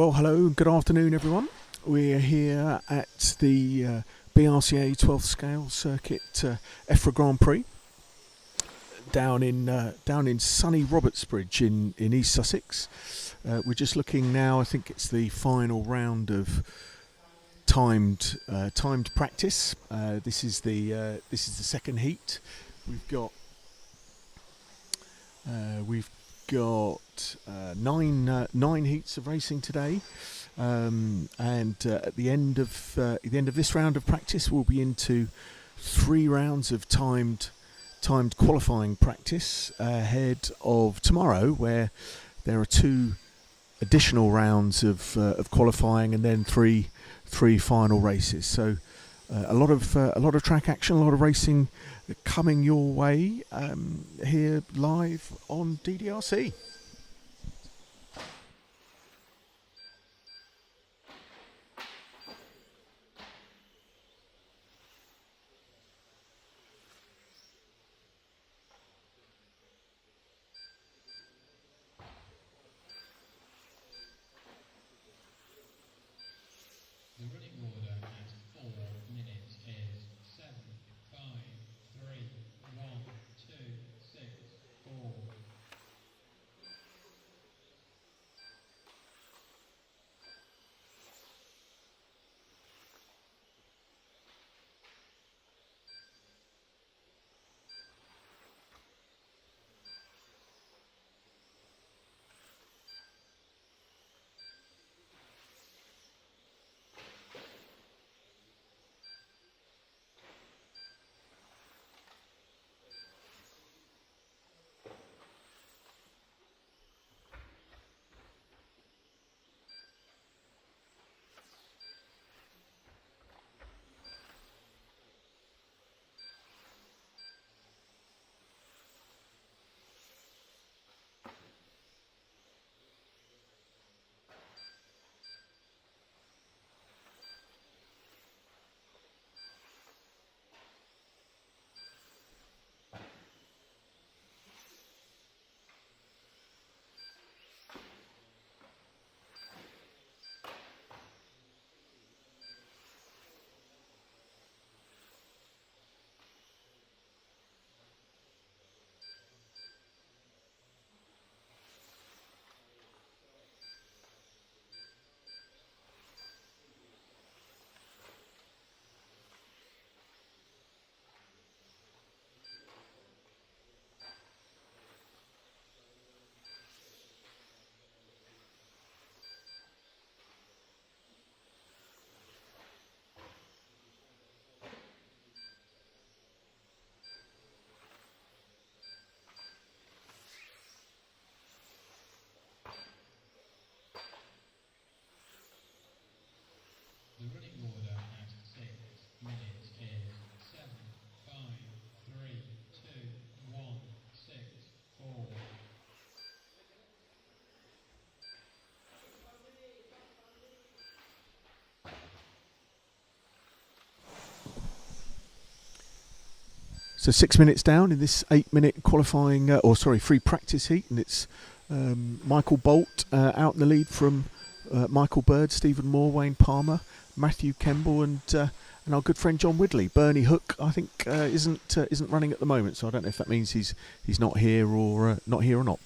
Well, hello and good afternoon, everyone. We're here at the BRCA 12th scale circuit EFRA Grand Prix down in sunny Robertsbridge in East Sussex. We're just looking now. I think it's the final round of timed practice. This is the second heat. We've got nine heats of racing today, and at the end of this round of practice, we'll be into 3 rounds of timed qualifying practice ahead of tomorrow, where there are 2 additional rounds of qualifying and then three final races. So a lot of track action, a lot of racing coming your way here live on DDRC. The running order at 4 minutes is 7, 5, 3, 1, 2, 6, 4. The running order at 6 minutes is 7, 5, 3, 2, 1, 6, 4. So 6 minutes down in this 8-minute qualifying, free practice heat, and it's Michael Bolt out in the lead from Michael Bird, Stephen Moore, Wayne Palmer, Matthew Kemble, and our good friend John Widley. Bernie Hook, I think, isn't running at the moment, so I don't know if that means he's not here or not.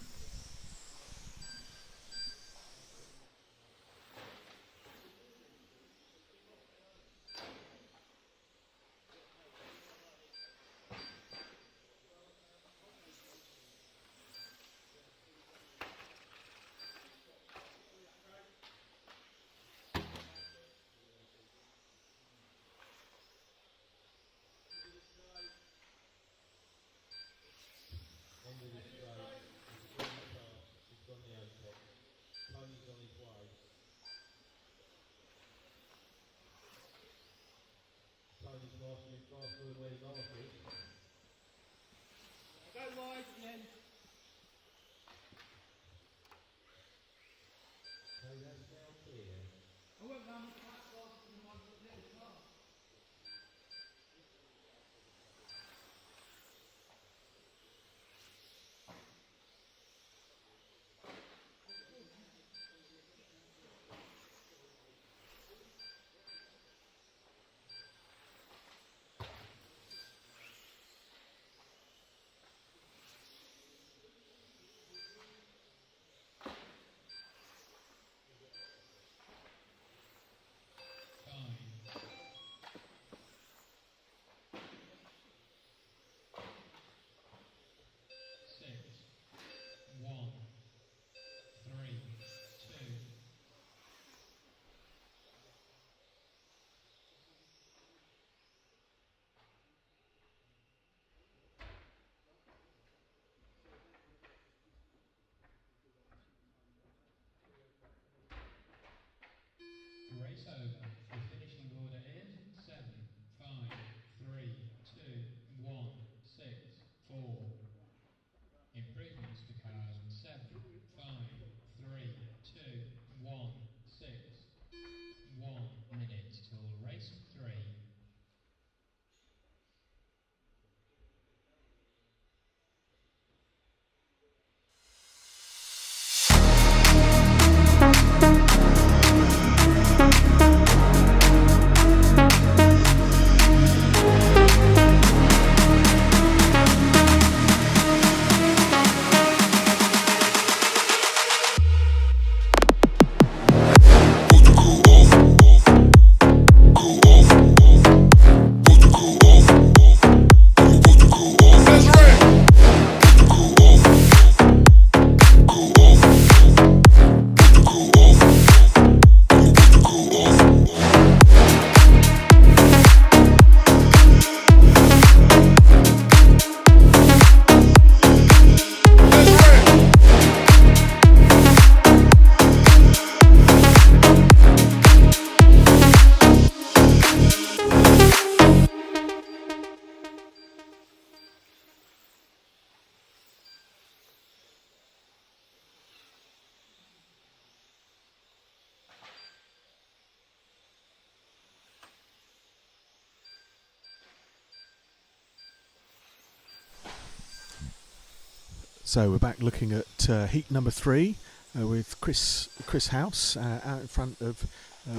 So we're back looking at heat number 3 with Chris House out in front of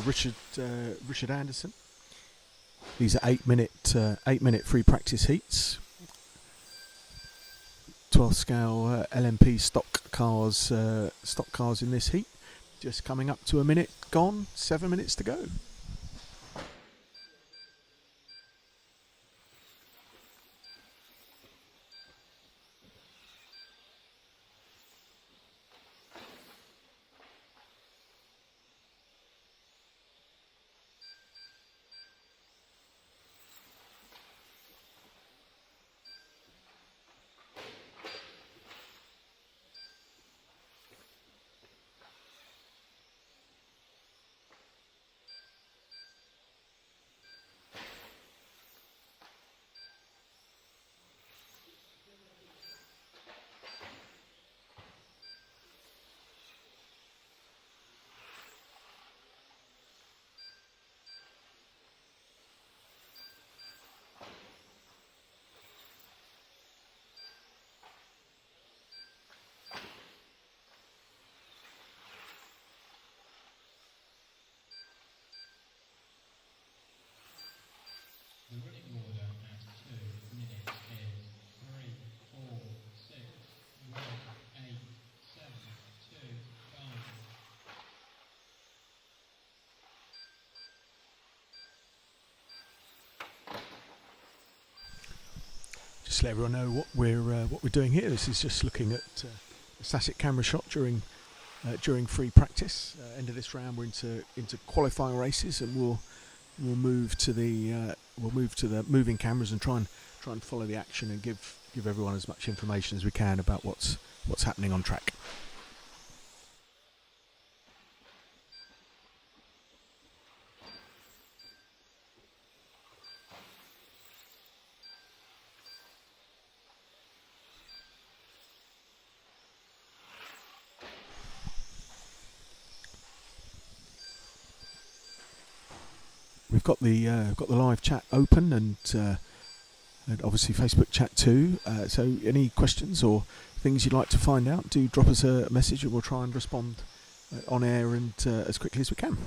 Richard Anderson. These are 8-minute free practice heats. 12 scale LMP stock cars in this heat. Just coming up to a minute gone, 7 minutes to go. The running order at 2 minutes is 3, 4, 6, 1, 8, 7, 2, 5. Just to let everyone know what we're doing here. This is just looking at a static camera shot during free practice. End of this round, we're into qualifying races, and we'll move to the moving cameras and try and follow the action and give everyone as much information as we can about what's happening on track. We've got the live chat open and obviously Facebook chat too. So any questions or things you'd like to find out, do drop us a message and we'll try and respond on air and as quickly as we can.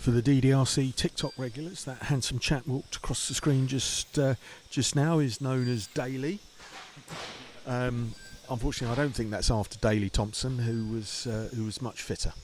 For the DDRC TikTok regulars, that handsome chap walked across the screen just now is known as Daley. Unfortunately, I don't think that's after Daley Thompson, who was much fitter.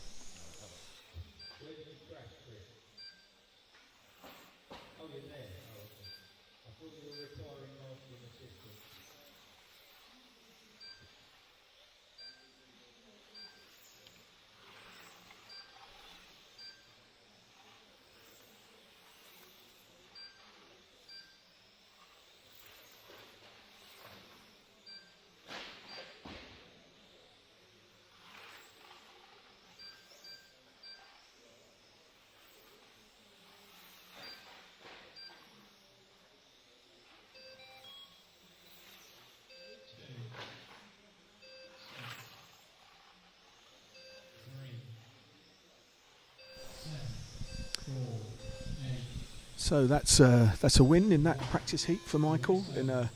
So that's a win in that practice heat for Michael in a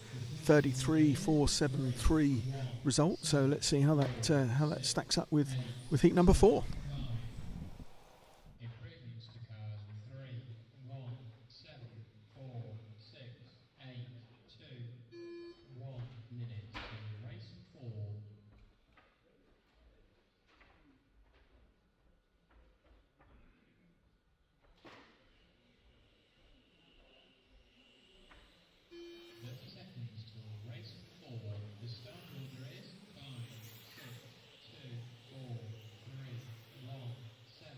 33.473 result. So let's see how that stacks up with heat number 4. Improvements to cars 3, 1, 7, 4, 6, 8, 2, 1 minute in race 4. Seconds till race 4. The start order is 5, 6, 2, 4, 3, 1, 7.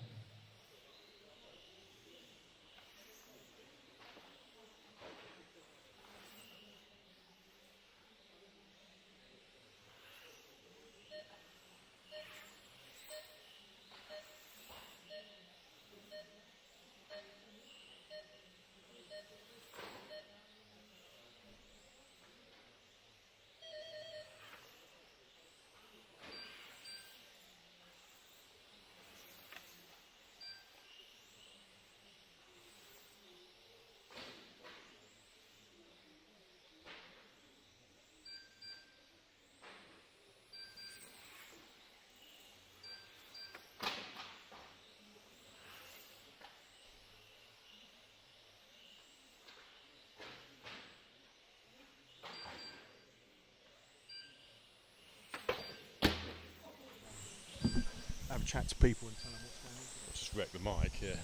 Have a chat to people and tell them what's going on. Just wreck the mic, yeah.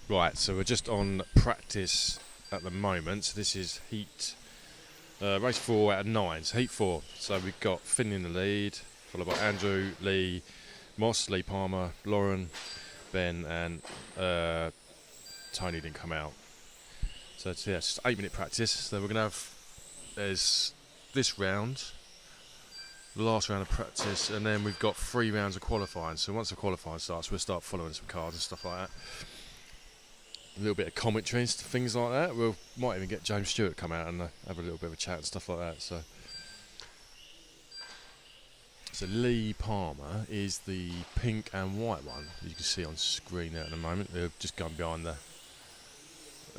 Right, so we're just on practice at the moment. So this is heat race 4 out of 9. So heat 4. So we've got Finn in the lead, followed by Andrew, Lee, Moss, Lee Palmer, Lauren, Ben, and Tony didn't come out. So it's, yeah, it's just 8-minute practice. So we're gonna have there's this round, the last round of practice, and then we've got 3 rounds of qualifying. So once the qualifying starts, we'll start following some cars and stuff like that. A little bit of commentary and things like that. We might even get James Stewart to come out and have a little bit of a chat and stuff like that. So Lee Palmer is the pink and white one you can see on screen there at the moment. They're just going behind the.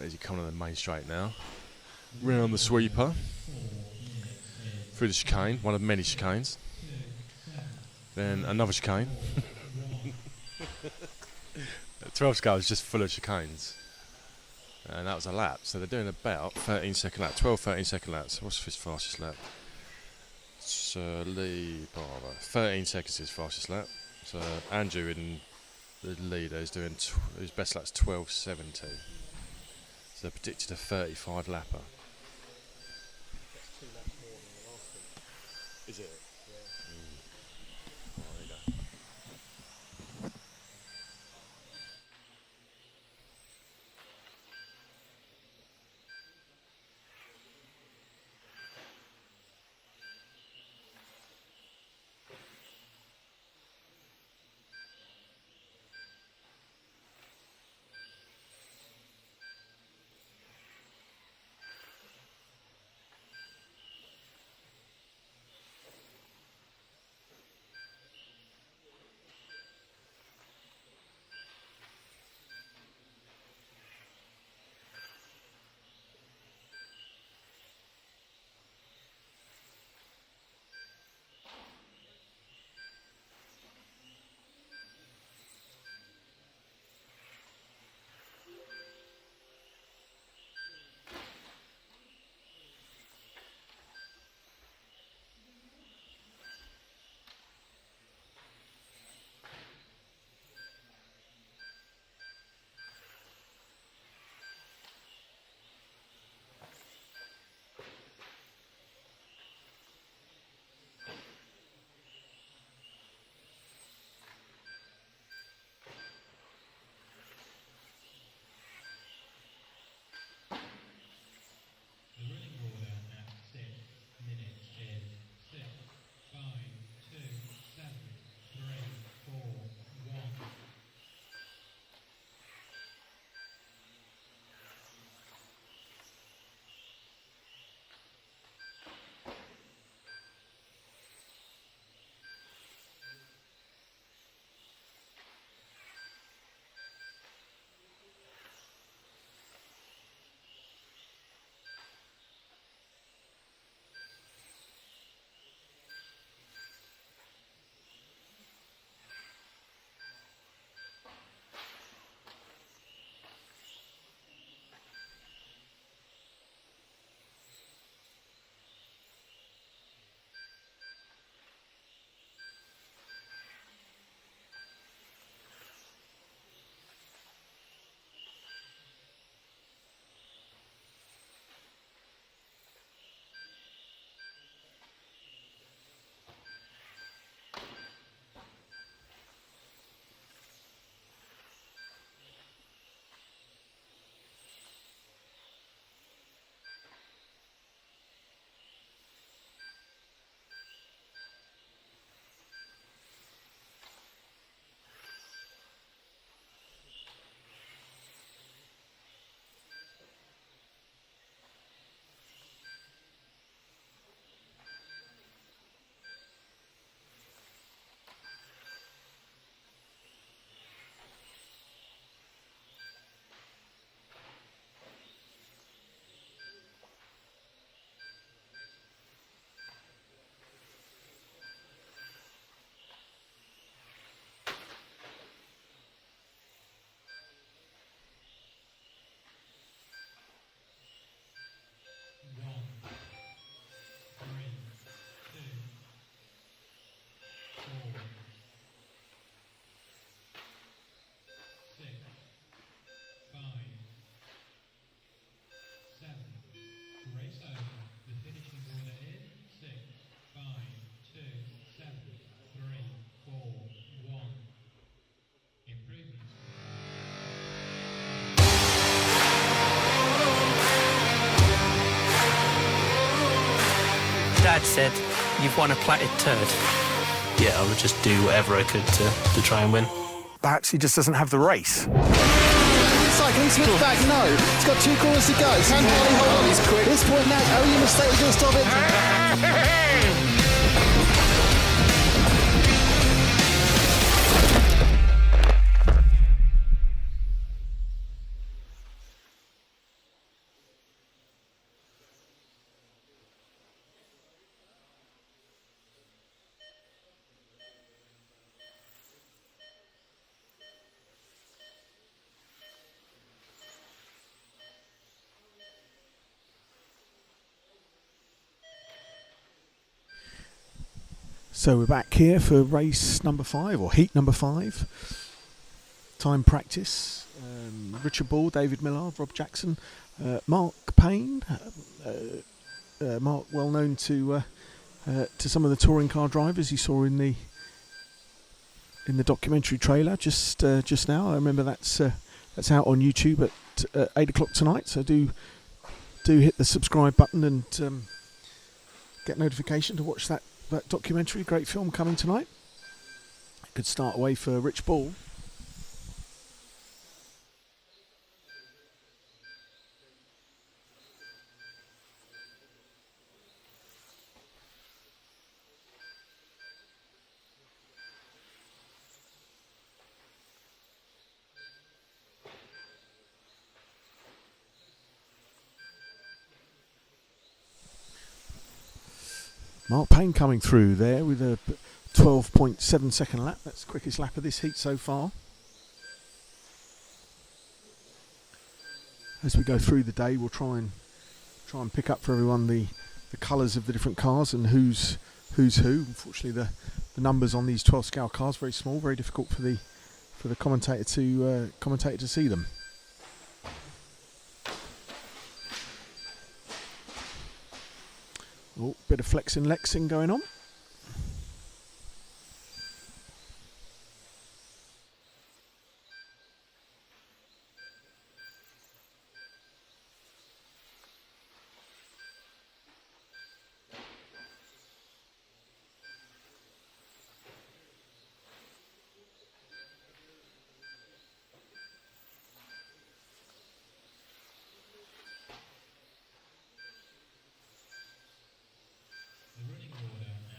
As you come on the main straight now, round the sweeper, through the chicane, one of many chicanes. Then another chicane. 12 car was just full of chicanes. And that was a lap. So they're doing about 13-second lap, 13-second laps. What's his fastest lap? So Lee Barber, 13 seconds is his fastest lap. So Andrew in the leader is doing his best lap's 12:70. So predicted a 35 lapper. That's 2 laps more than the last one. Is it? Yeah. Oh, there you go. Dad said, "You've won a platted turd." Yeah, I would just do whatever I could to try and win. Perhaps he just doesn't have the race. Cycling Smith back, no. It's got 2 corners to go. Can Harley hold on? He's quick. This point now, only mistake is going to stop it. So we're back here for race number 5, or heat number 5. Time practice. Richard Ball, David Millard, Rob Jackson, Mark Payne. Mark, well known to some of the touring car drivers you saw in the documentary trailer just now. I remember that's out on YouTube at 8 o'clock tonight. So do hit the subscribe button and get notification to watch that documentary. Great film coming tonight. Good start away for Rich Ball. Mark Payne coming through there with a 12.7 second lap. That's the quickest lap of this heat so far. As we go through the day, we'll try and pick up for everyone the colours of the different cars and who's who. Unfortunately, the numbers on these 12 scale cars very small, very difficult for the commentator to see them. Oh, bit of flexing Lexing going on. The running order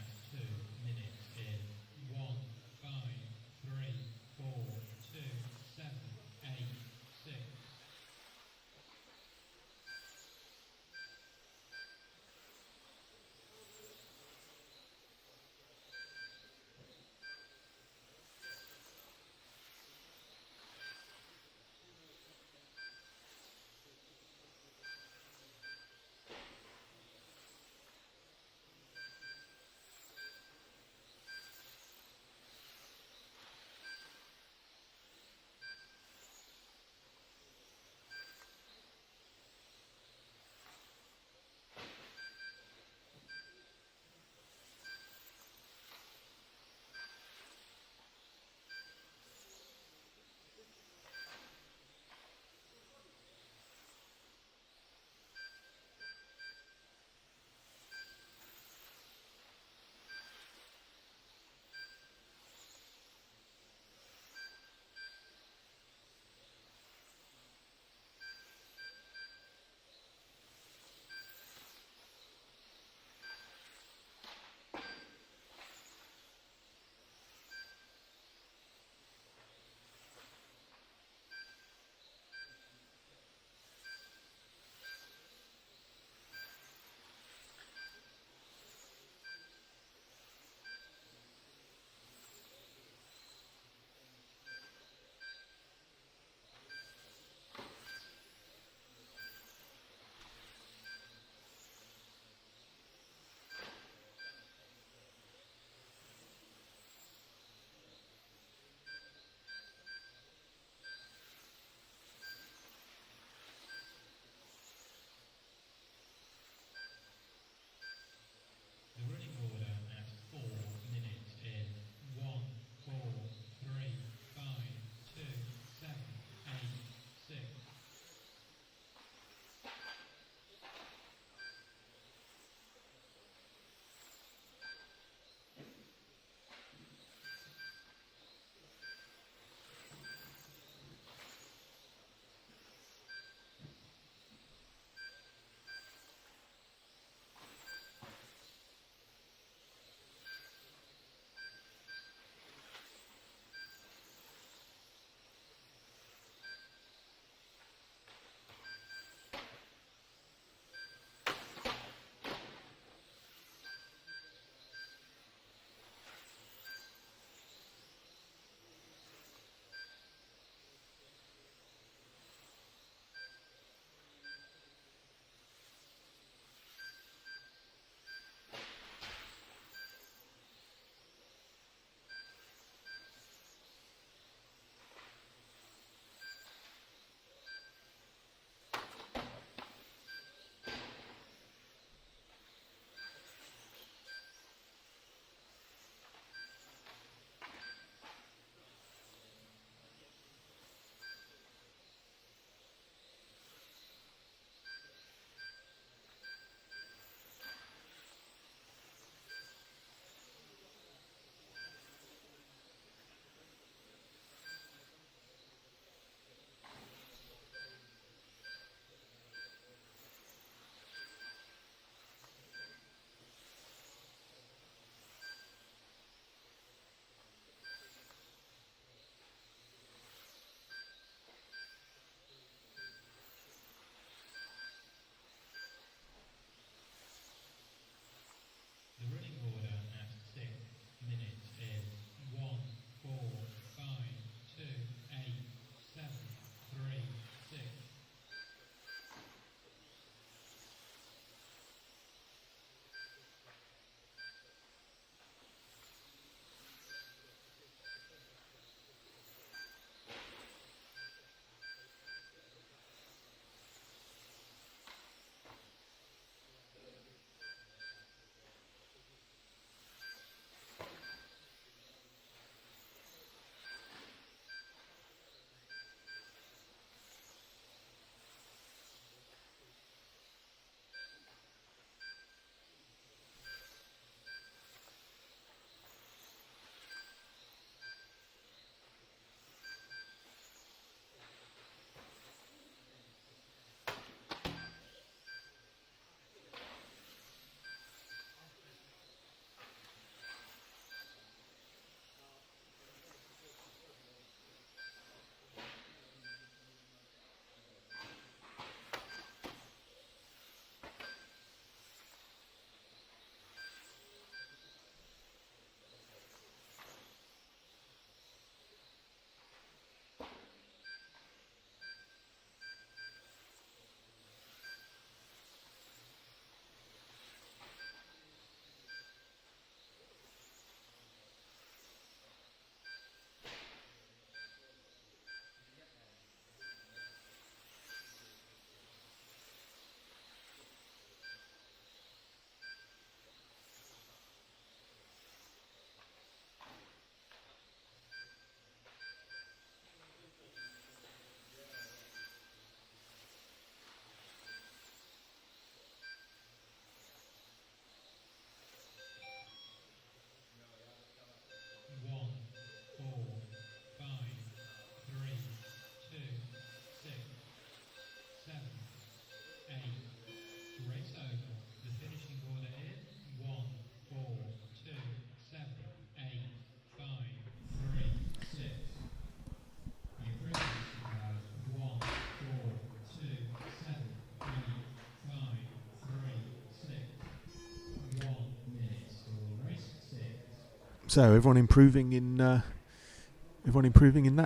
So everyone improving in that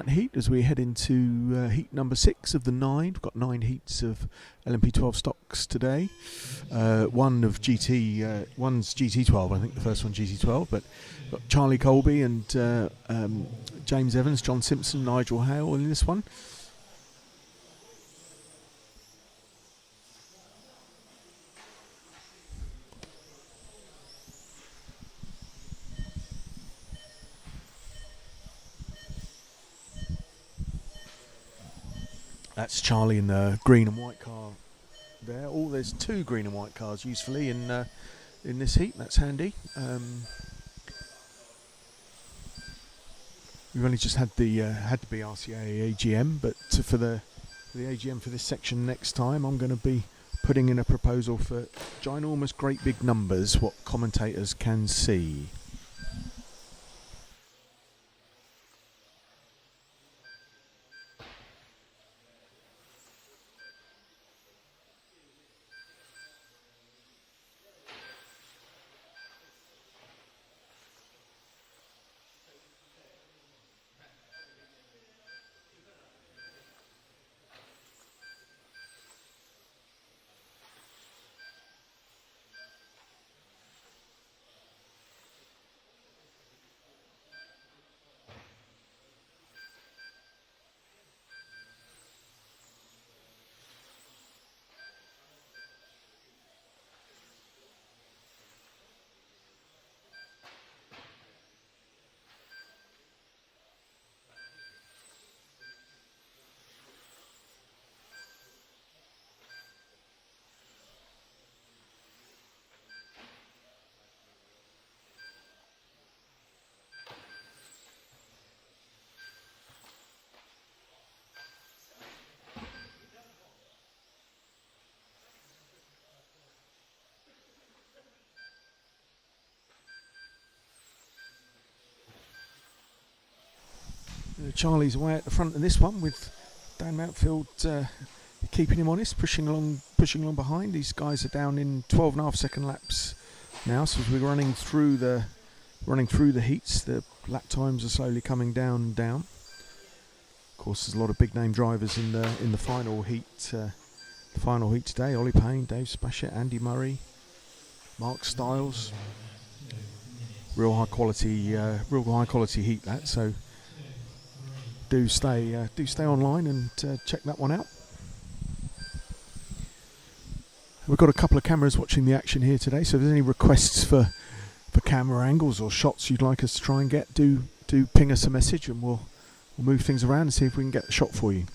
heat as we head into heat number 6 of the 9. We've got 9 heats of LMP12 stocks today. One's GT12, I think the first one GT12, but got Charlie Colby and James Evans, John Simpson, Nigel Hale in this one. That's Charlie in the green and white car there. There's 2 green and white cars usefully in this heat. That's handy. We've only just had the BRCA AGM, but for the AGM for this section next time, I'm going to be putting in a proposal for ginormous, great big numbers, what commentators can see. Charlie's away at the front of this one with Dan Mountfield keeping him honest, pushing along behind. These guys are down in 12.5 second laps now, so as we're running through the heats, the lap times are slowly coming down and down. Of course, there's a lot of big name drivers in the final heat. The final heat today: Ollie Payne, Dave Spashett, Andy Murray, Mark Stiles. Real high quality heat that. So do stay online and check that one out. We've got a couple of cameras watching the action here today, so if there's any requests for camera angles or shots you'd like us to try and get, do ping us a message and we'll move things around and see if we can get a shot for you.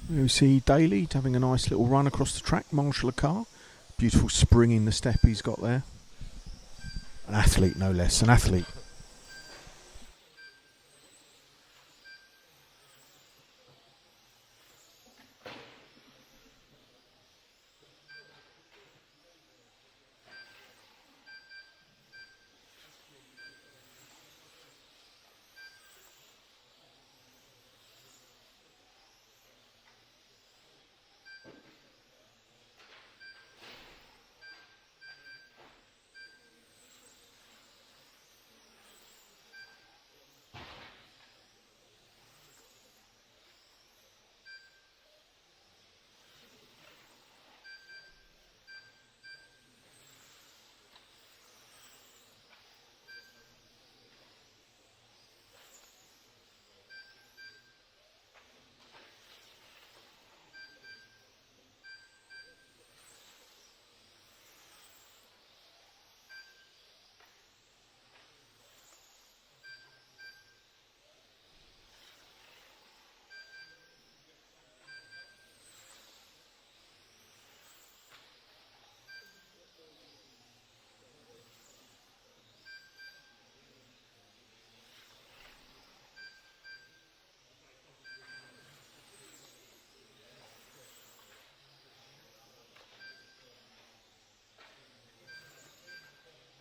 We see Daly having a nice little run across the track, marshal a car. Beautiful spring in the step he's got there. An athlete, no less, an athlete.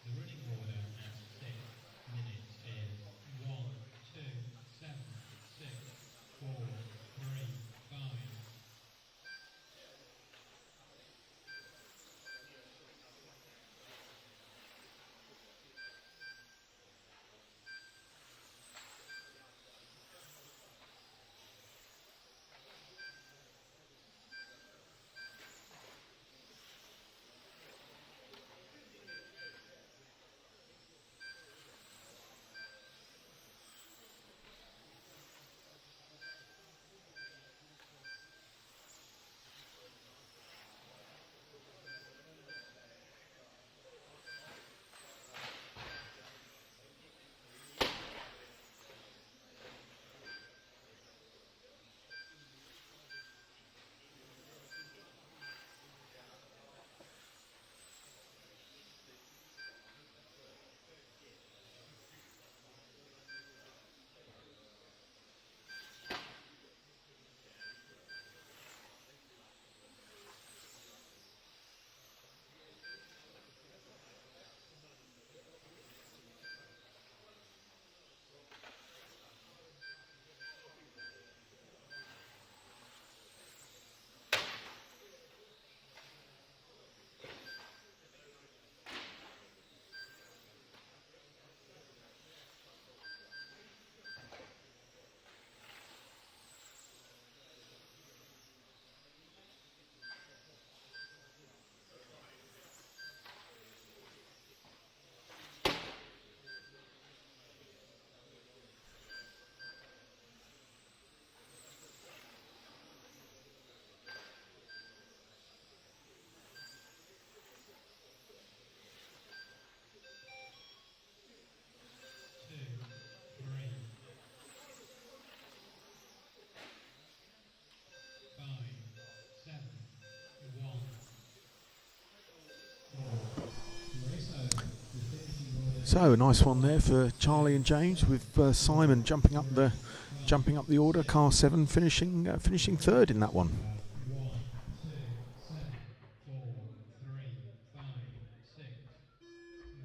The running order at 6 minutes is 1, 2, 7, 6, 4, 3, 5. So a nice one there for Charlie and James, with Simon jumping up the order. Car 7 finishing third in that one. 1, 2, 7, 4, 3, 5, 6.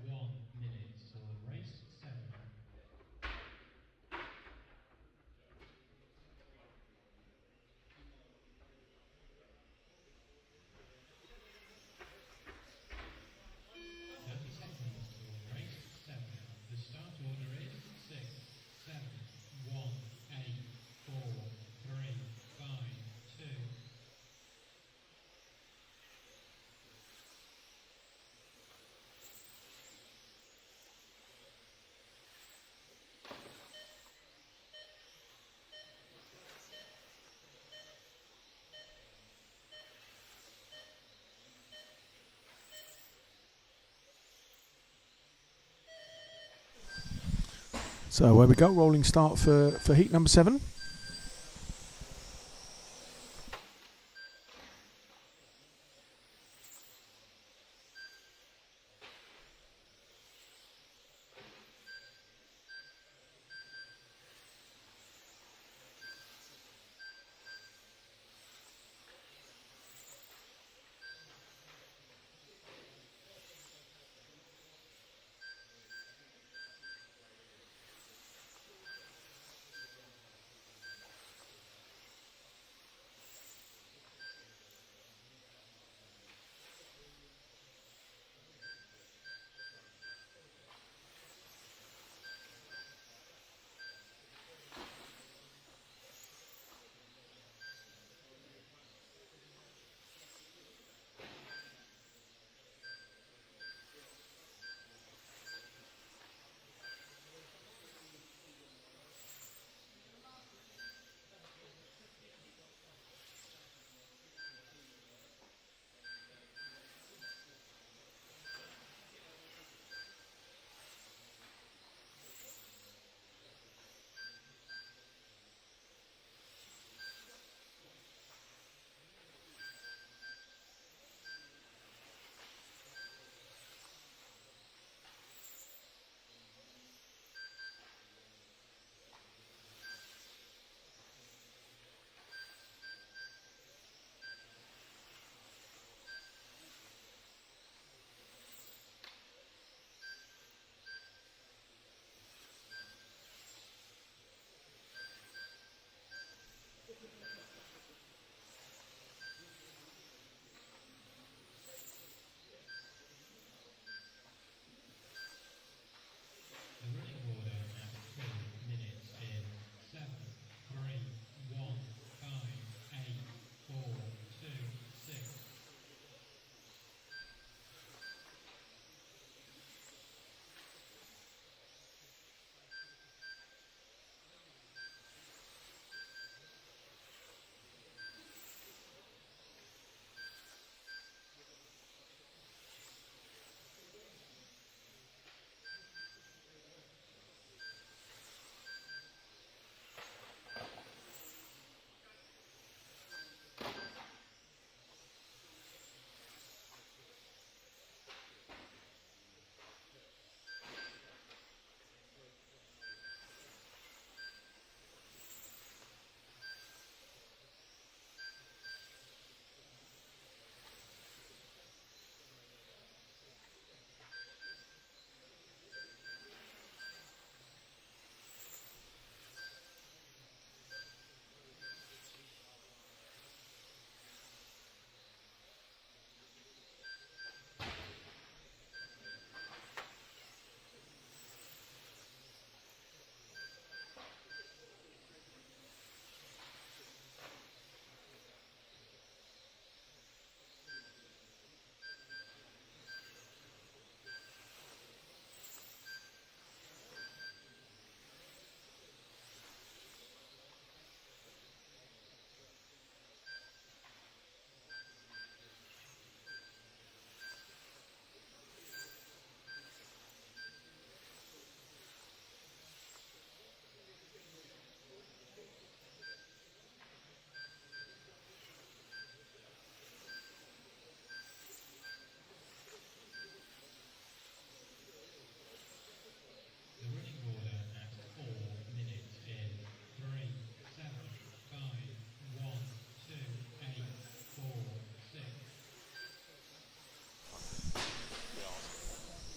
1 minute till race 7. The start order is 6, 7, 1, 8, 4, 3, 5, 2. So where we go, rolling start for heat number 7.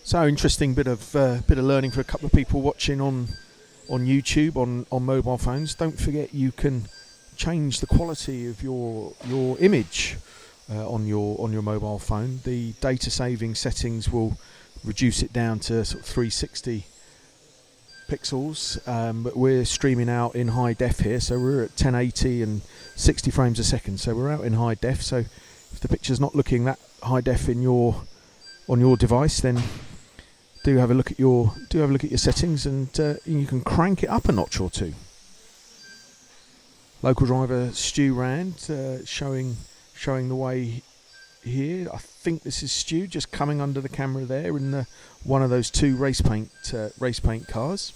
So interesting bit of learning for a couple of people watching on YouTube on mobile phones. Don't forget you can change the quality of your image on your mobile phone. The data saving settings will reduce it down to sort of 360 pixels, but we're streaming out in high def here, so we're at 1080 and 60 frames a second, so we're out in high def. So if the picture's not looking that high def on your device, then do have a look at your settings, and you can crank it up a notch or two. Local driver Stu Rand showing the way here. I think this is Stu just coming under the camera there in one of those two race paint cars.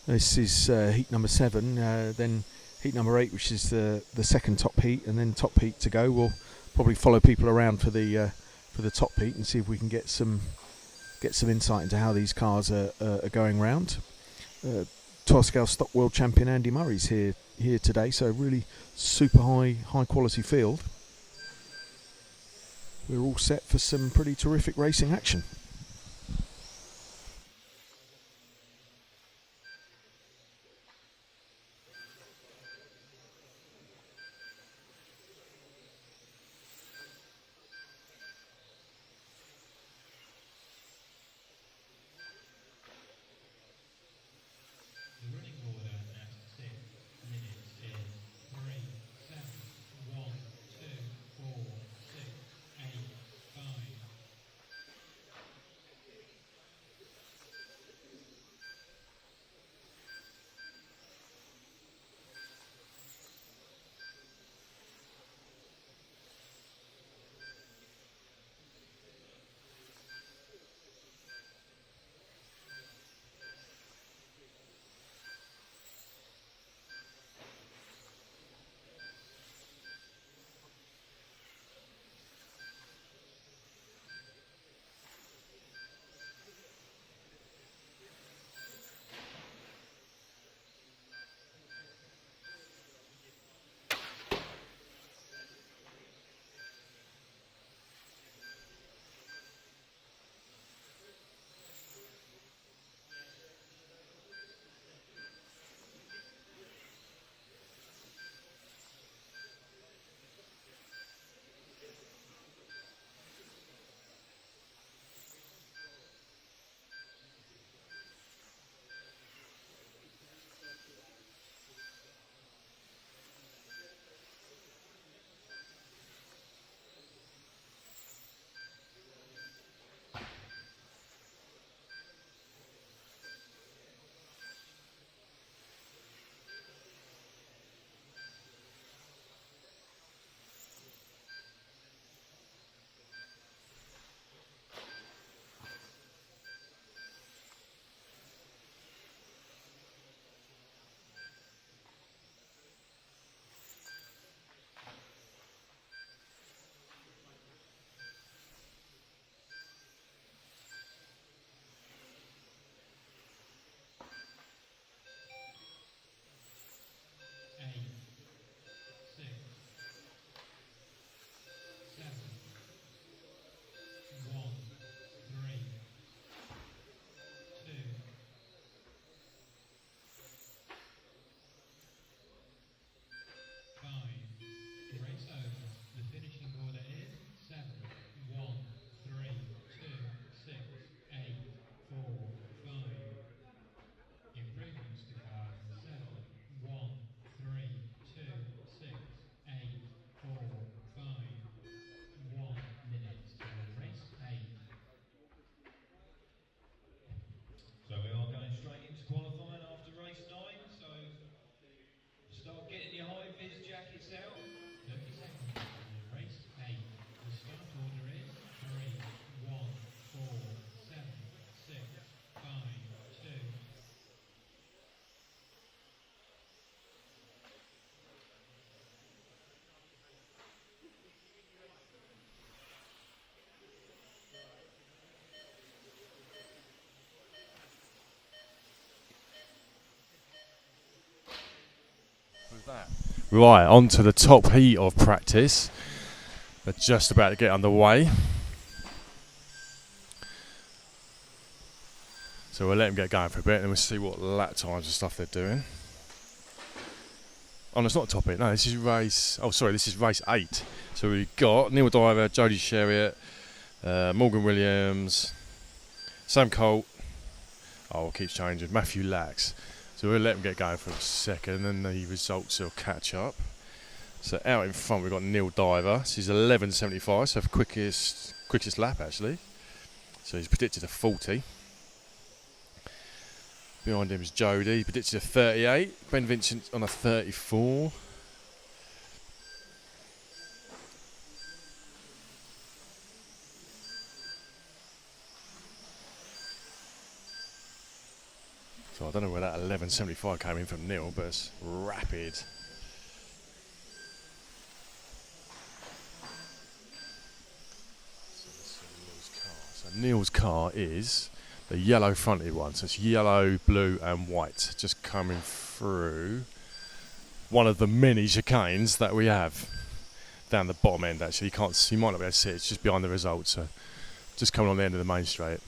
This is heat number 7, then heat number 8, which is the second top heat, and then top heat to go. We'll probably follow people around for the top heat and see if we can get some insight into how these cars are going round. 12 scale stock world champion Andy Murray's here today, so really super high quality field. We're all set for some pretty terrific racing action. The running order at 6 minutes is 3, 7, 1, 2, 4, 6, 8, 5. Right, on to the top heat of practice. They're just about to get underway. So we'll let them get going for a bit and we'll see what lap times and stuff they're doing. Oh, no, it's not top heat. No, this is race... Oh, sorry, this is race 8. So we've got Neil Diver, Jody Sherriott, Morgan Williams, Sam Colt. Oh, it keeps changing. Matthew Lax. So we'll let them get going for a second and the results will catch up. So out in front we've got Neil Diver. So he's 11.75, so quickest lap actually. So he's predicted a 40. Behind him is Jody, predicted a 38. Ben Vincent on a 34. So I don't know where that 11.75 came in from Neil, but it's rapid. So Neil's car is the yellow fronted one, so it's yellow, blue and white, just coming through one of the many chicanes that we have down the bottom end. Actually, you might not be able to see it, it's just behind the result, so just coming on the end of the main straight.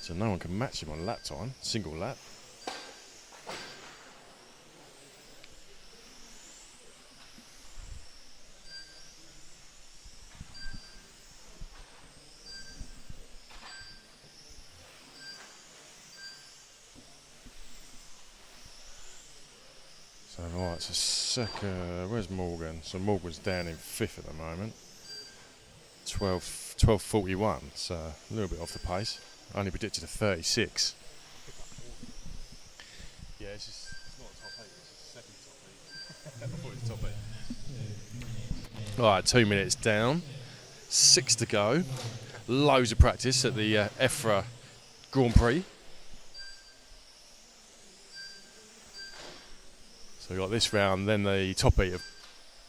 So no one can match him on lap time, single lap. So right, it's a second. Where's Morgan? So Morgan's down in 5th at the moment. 12.41. So a little bit off the pace. Only predicted a 36. Yeah, it's not a top 8. It's a second top 8. I thought it was top 8. All right, 2 minutes down. 6 to go. Loads of practice at the EFRA Grand Prix. So we got this round, then the top 8 of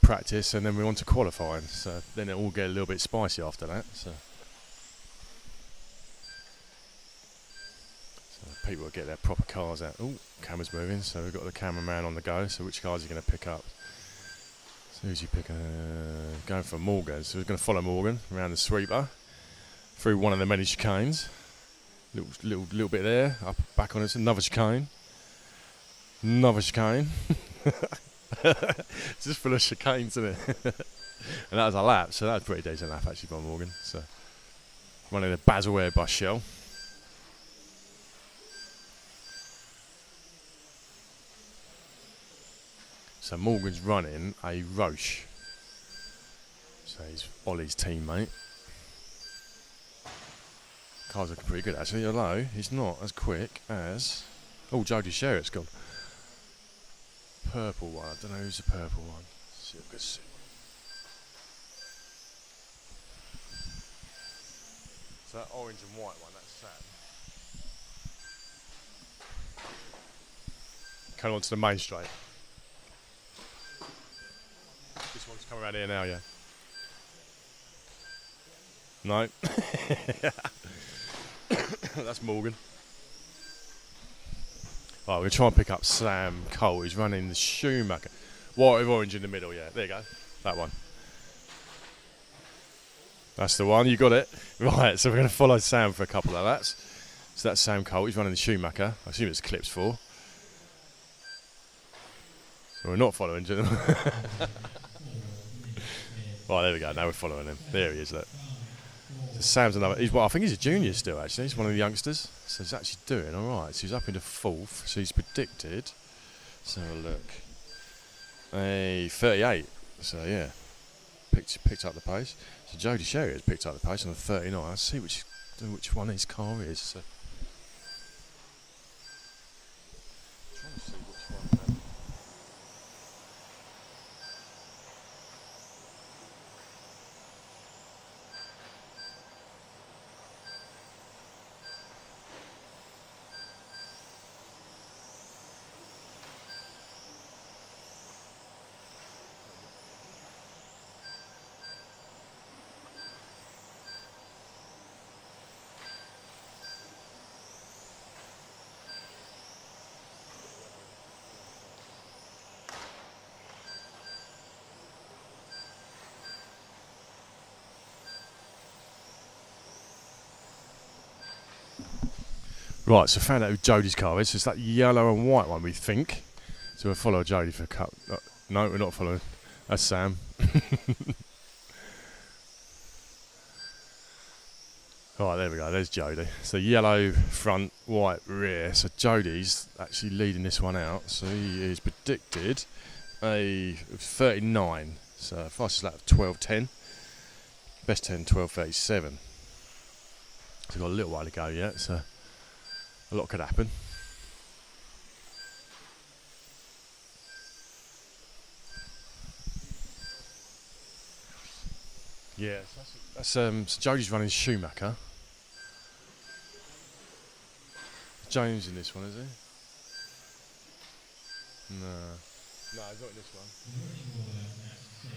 practice, and then we're on to qualifying. So then it will get a little bit spicy after that. So people will get their proper cars out. Oh, camera's moving, so we've got the cameraman on the go. So which cars are you going to pick up? So who's he picking? Going for Morgan. So we're going to follow Morgan around the sweeper through one of the many chicanes. Little bit there, up back on us. Another chicane. Another chicane. It's just full of chicanes, isn't it? And that was a lap, so that was a pretty decent lap actually by Morgan. So running the Basil Airbus shell. So Morgan's running a Roche. So he's Ollie's teammate. Car's looking pretty good actually, although he's not as quick as... Oh, Jody Sherritt's gone. Purple one, I don't know who's the purple one. Let's see if we can see. So that orange and white one, that's Sam. Coming on to the main straight. This one's coming around here now, yeah. No. That's Morgan. Right, we're going to try and pick up Sam Cole. He's running the Schumacher. White with orange in the middle, yeah. There you go. That one. That's the one. You got it. Right, so we're going to follow Sam for a couple of laps. So that's Sam Cole. He's running the Schumacher. I assume it's Clips 4. So we're not following him. Right, there we go. Now we're following him. There he is, look. So Sam's another... I think he's a junior still, actually. He's one of the youngsters. So he's actually doing all right. So he's up into 4th. So he's predicted... Let's have a look. A 38. So, yeah. Picked up the pace. So Jody Sherriott has picked up the pace on the 39. Let's see which one his car is. So. Trying to see which one... Right, so found out who Jodie's car is. It's that yellow and white one, we think. So we'll follow Jodie for a couple. No, we're not following. That's Sam. Right, there we go. There's Jodie. So yellow front, white rear. So Jodie's actually leading this one out. So he is predicted a 39. So fastest lap of 12:10. Best 10 12:37. So we've got a little while to go yet. So a lot could happen. Yeah, so Jodie's running Schumacher. James in this one, is he? No. No, he's not in this one. The running order at 6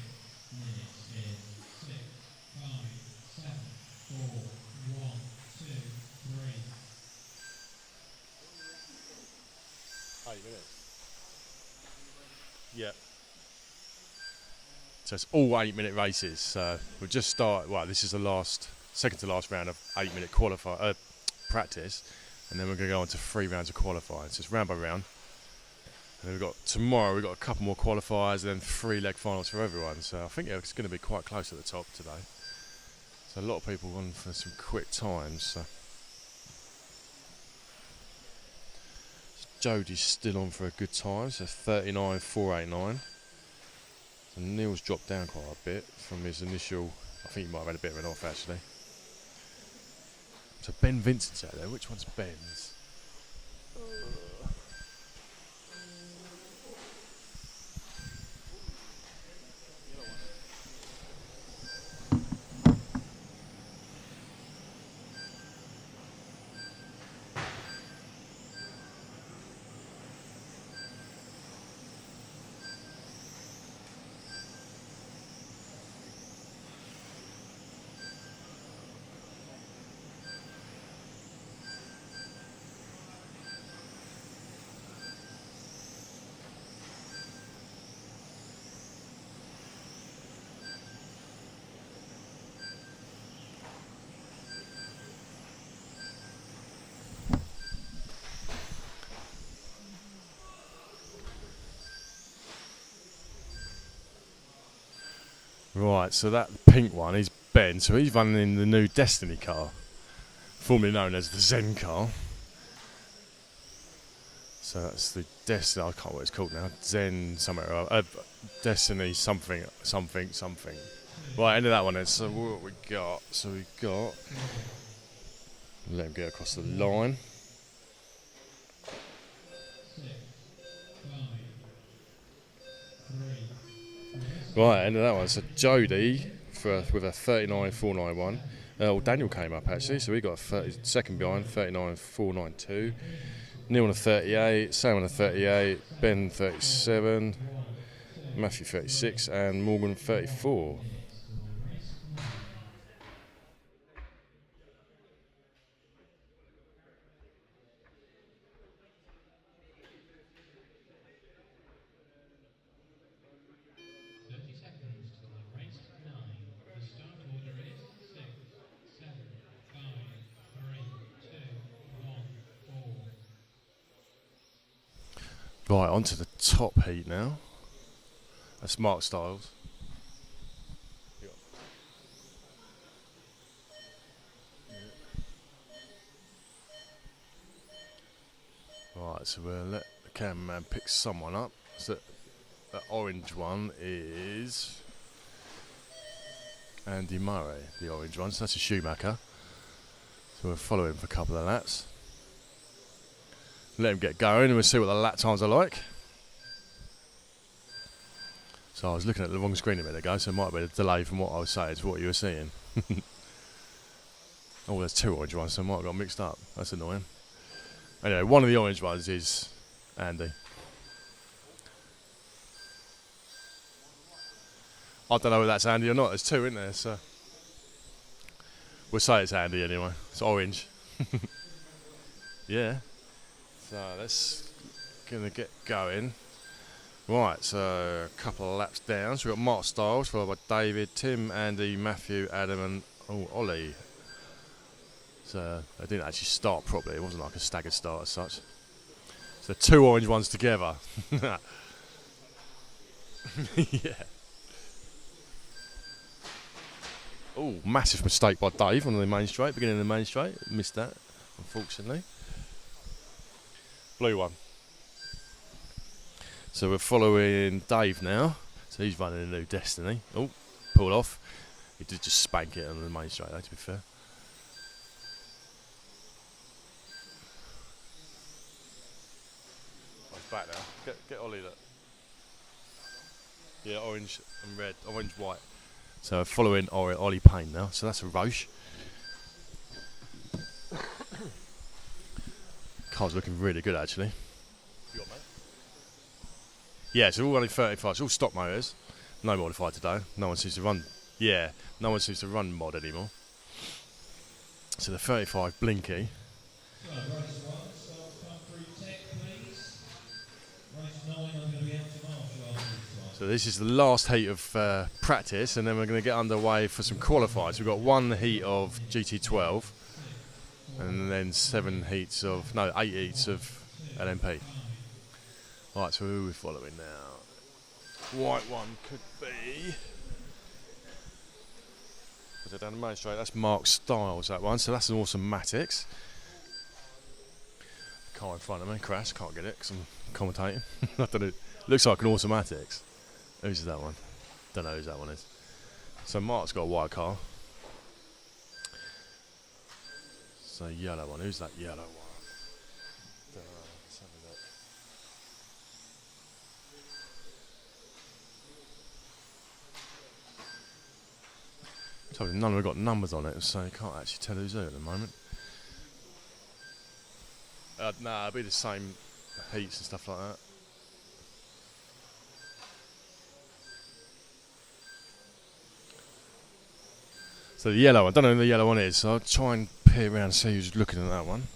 minutes is 6, 5, 7, 4, 1, 2, 3. 8 minutes. Yeah. So it's all 8-minute races. So we'll just start. Well, this is the second to last round of 8-minute practice, and then we're going to go on to 3 rounds of qualifying. So it's round by round. And then tomorrow we've got a couple more qualifiers, and then 3 leg finals for everyone. So I think it's going to be quite close at the top today. So a lot of people want for some quick times. So Jodie's still on for a good time. So 39.489. And Neil's dropped down quite a bit from his initial. I think he might have had a bit of an off actually. So Ben Vincent's out there. Which one's Ben's? Right, so that pink one is Ben. So he's running in the new Destiny car, formerly known as the Zen car. So that's the Destiny. I can't remember what it's called now. Zen somewhere. Destiny something. Right, end of that one then. So what we got? So we got. Let him get across the line. 6, 5, 3. Right, end of that one. So Jodie with a 39.491. Daniel came up actually, so we got a second behind, 39.492. Neil on a 38, Sam on a 38, Ben 37, Matthew 36, and Morgan 34. Right, on to the top heat now. That's Mark Styles. Right, so we'll let the cameraman pick someone up. So that orange one is Andy Murray, the orange one. So that's a Schumacher. So we'll follow him for a couple of laps. Let him get going and we'll see what the lap times are like. So I was looking at the wrong screen a minute ago, so it might have been a delay from what I was saying to what you were seeing. Oh, there's 2 orange ones, so I might have got mixed up. That's annoying. Anyway, one of the orange ones is Andy. I don't know whether that's Andy or not. There's 2 in there, so we'll say it's Andy anyway. It's orange. Yeah. So that's gonna get going. Right, so a couple of laps down. So we've got Mark Styles, followed by David, Tim, Andy, Matthew, Adam, and Ollie. So they didn't actually start properly. It wasn't like a staggered start as such. So 2 orange ones together. Yeah. Oh, massive mistake by Dave on the main straight, beginning of the main straight. Missed that, unfortunately. Blue one. So we're following Dave now. So he's running a new Destiny. Oh, pulled off. He did just spank it on the main straight though, to be fair. Oh, he's back now. Get Ollie that. Yeah, orange and red. Orange, white. So following Ollie Payne now. So that's a Roche. Car's looking really good actually. You got, mate? Yeah, so we're all running 35. It's all stock motors. No modified today. No one seems to run. Yeah, no one seems to run mod anymore. So the 35 Blinky. Right, race 1, start front through tech, please. Race 9, I'm going to be out to Marshall after this one. So this is the last heat of practice, and then we're going to get underway for some qualifiers. We've got 1 heat of GT12, and then 8 heats of LMP. Right, so who are we following now? White one could be. Was it down the main straight? That's Mark Styles, that one. So that's an Automatics. Car in front of me, crash. Can't get it because I'm commentating. I don't know. Looks like an Automatics. Who's that one? Don't know who that one is. So Mark's got a white car. So yellow one. Who's that yellow one? Don't know. Let's have a look. So none of them got numbers on it, so you can't actually tell who's who at the moment. Nah, it'll be the same heats and stuff like that. So the yellow one, I don't know who the yellow one is, so I'll try and peer around and see who's looking at that one.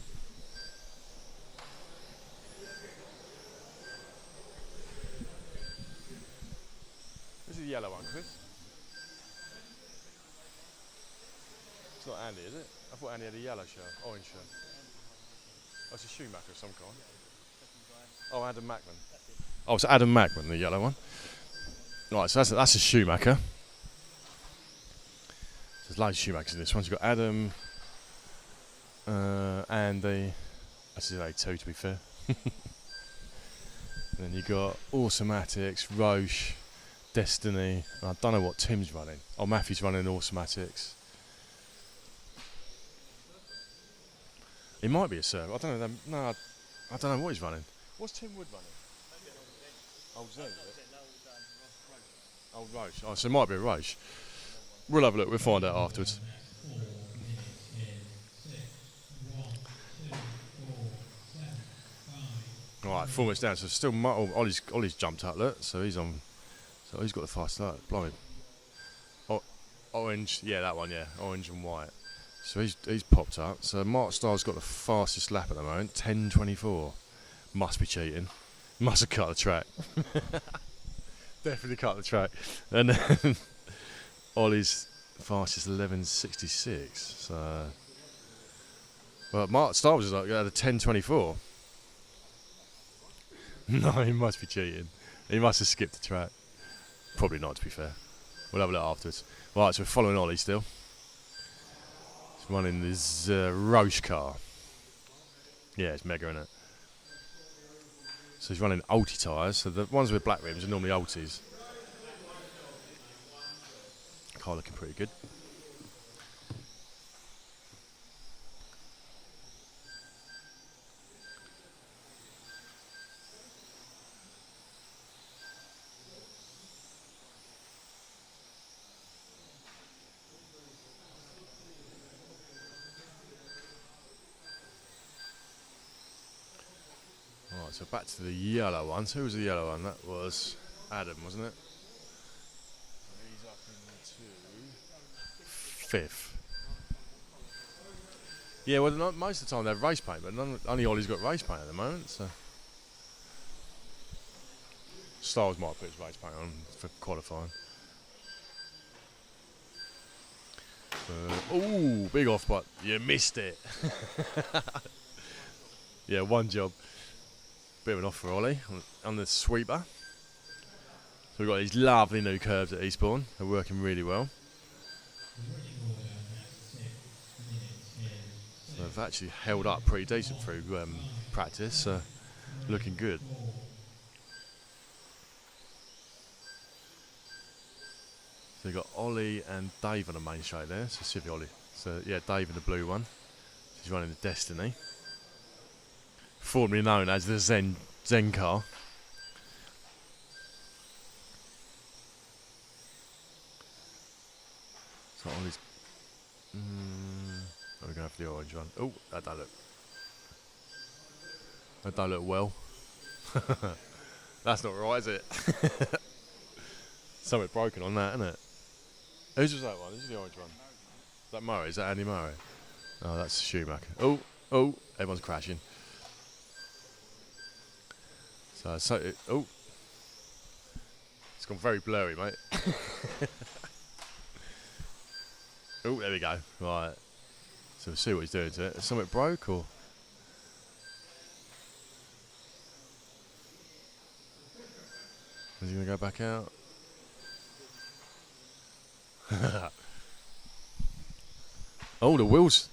This is the yellow one, Chris. It's not Andy, is it? I thought Andy had a yellow shirt, orange shirt. Oh, it's a Schumacher of some kind. Oh, Adam Mackman. Oh, it's Adam Mackman, the yellow one. Right, so that's a Schumacher. There's loads of Schumachers in this one. So you've got Adam and the. This is A2 to be fair. And then you've got Automatics, Roche, Destiny. I don't know what Tim's running. Oh, Matthew's running Automatics. He might be a server. I don't know. No, I don't know what he's running. What's Tim Wood running? Old Zen. Old Roche. Oh, so it might be a Roche. We'll have a look. We'll find out afterwards. Right, 4 minutes down. So still, Ollie's jumped up. Look, so he's on. So he's got the fast start. Blimey. Orange. Yeah, that one. Yeah, orange and white. So he's popped up. So Mark Starr's got the fastest lap at the moment, 10:24. Must be cheating. Must have cut the track. Definitely cut the track. And then Ollie's fastest 11:66. So, well, Mark Starr was like at a 10:24. No, he must be cheating. He must have skipped the track. Probably not, to be fair. We'll have a look afterwards. Right, so we're following Ollie still. He's running this Roche car. Yeah, it's mega, isn't it? So he's running Ulti tyres. So the ones with black rims are normally Ultis. Car looking pretty good. Right, so back to the yellow one. So who was the yellow one? That was Adam, wasn't it? He's up into 5th. Yeah, well, most of the time they have race paint, but only Ollie's got race paint at the moment. So Styles might put his race paint on for qualifying. Oh, big off, but you missed it. Yeah, one job. Bit of an off for Ollie on the sweeper. So we've got these lovely new curves at Eastbourne. They're working really well. So they've actually held up pretty decent through practice. So looking good. So you've got Ollie and Dave on the main straight there. So Civi Ollie. So yeah, Dave in the blue one. He's running the Destiny. Formerly known as the Zen car. So Ollie's... we're going for the orange one. Oh, that don't look well. That's not right, is it? Something broken on that, isn't it? Whose was that one? Who's the orange one? Is that Murray? Is that Andy Murray? Oh, that's Schumacher. Oh, everyone's crashing. So it's gone very blurry, mate. Oh, there we go. Right. So we'll see what he's doing to it. Is something broke or? Is he going to go back out? Oh, the wheels.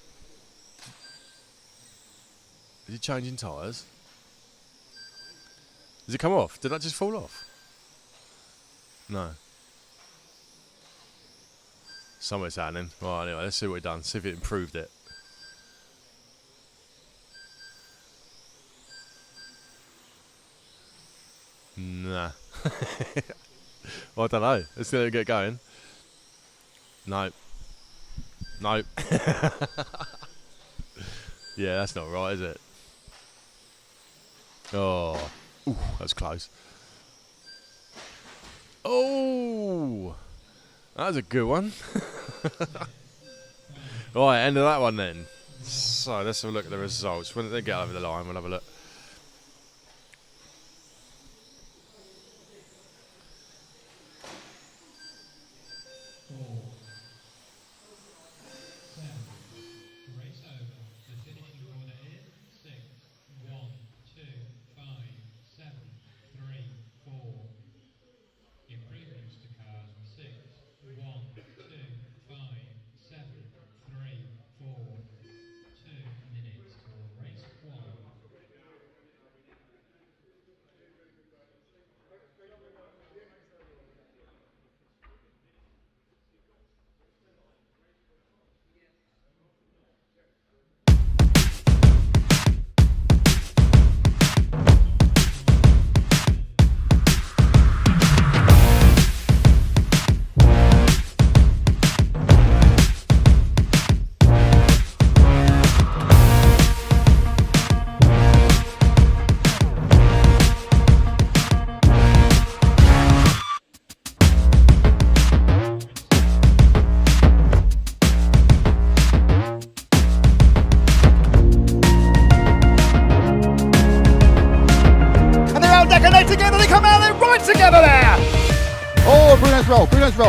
Is he changing tyres? Does it come off? Did that just fall off? No. Something's happening. Right, anyway, let's see what we've done. See if it improved it. Nah. Well, I don't know. Let's see if we get going. No. Nope. Yeah, that's not right, is it? Oh. Ooh, that's close. Oh! That was a good one. Right, end of that one then. So, let's have a look at the results. When they get over the line, we'll have a look. Race over. The finishing order is 6, 1, 2, 5, 7, 3, 4. Improvements to cars 6, 1, 2, 5, 7, 3, 4. 2 minutes till race 1.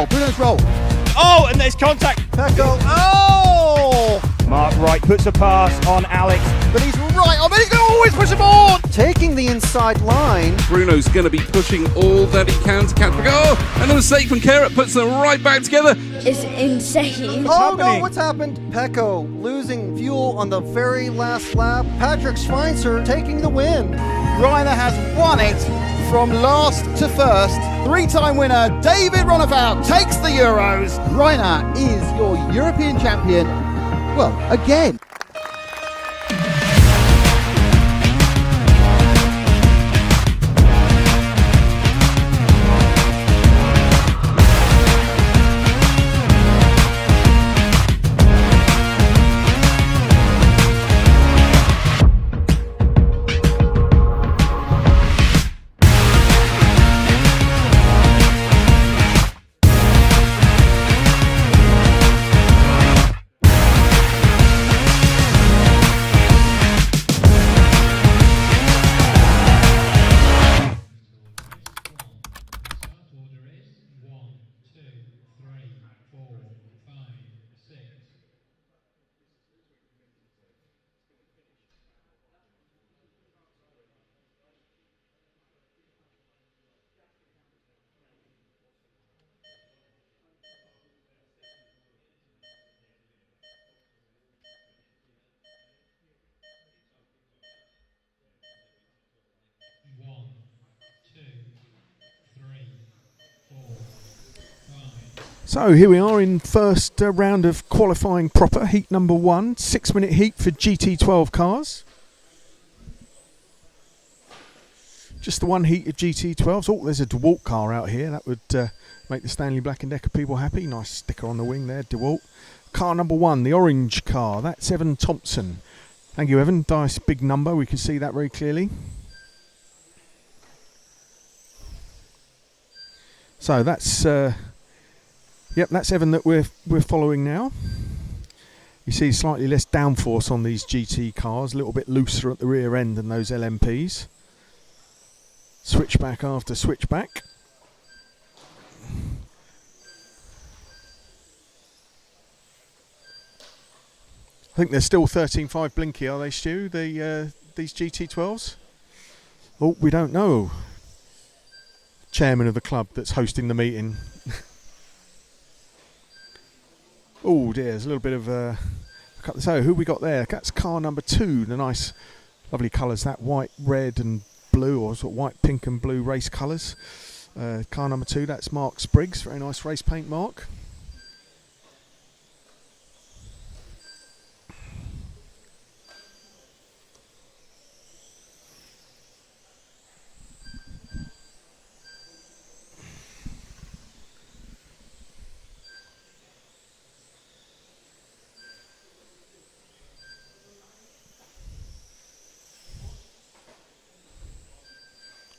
Bruno's roll. Oh, and there's contact. Pecco. Oh! Mark Wright puts a pass on Alex. But he's right on, but he can always push him on! Taking the inside line. Bruno's going to be pushing all that he can to catch Pecco. Oh, and a mistake from Carrot puts them right back together. It's insane. No, what's happened? Pecco losing fuel on the very last lap. Patrick Schweinzer taking the win. Reiner has won it from last to first. 3-time winner David Ronnefout takes the Euros. Reiner is your European champion. Well, again. So here we are in first round of qualifying proper, heat number 1, 6-minute heat for GT12 cars. Just the one heat of GT12s. Oh, there's a DeWalt car out here. That would make the Stanley Black & Decker people happy. Nice sticker on the wing there, DeWalt. Car number 1, the orange car. That's Evan Thompson. Thank you, Evan. Nice big number. We can see that very clearly. So that's that's Evan that we're following now. You see slightly less downforce on these GT cars, a little bit looser at the rear end than those LMPs. Switchback after switchback. I think they're still 13.5 blinky, are they, Stu? These GT12s? Oh, we don't know. Chairman of the club that's hosting the meeting. Oh dear, there's a little bit of so who we got there? That's car number 2. The nice, lovely colours, that white, red and blue, or sort of white, pink and blue race colours. Car number 2, that's Mark Spriggs. Very nice race paint, Mark.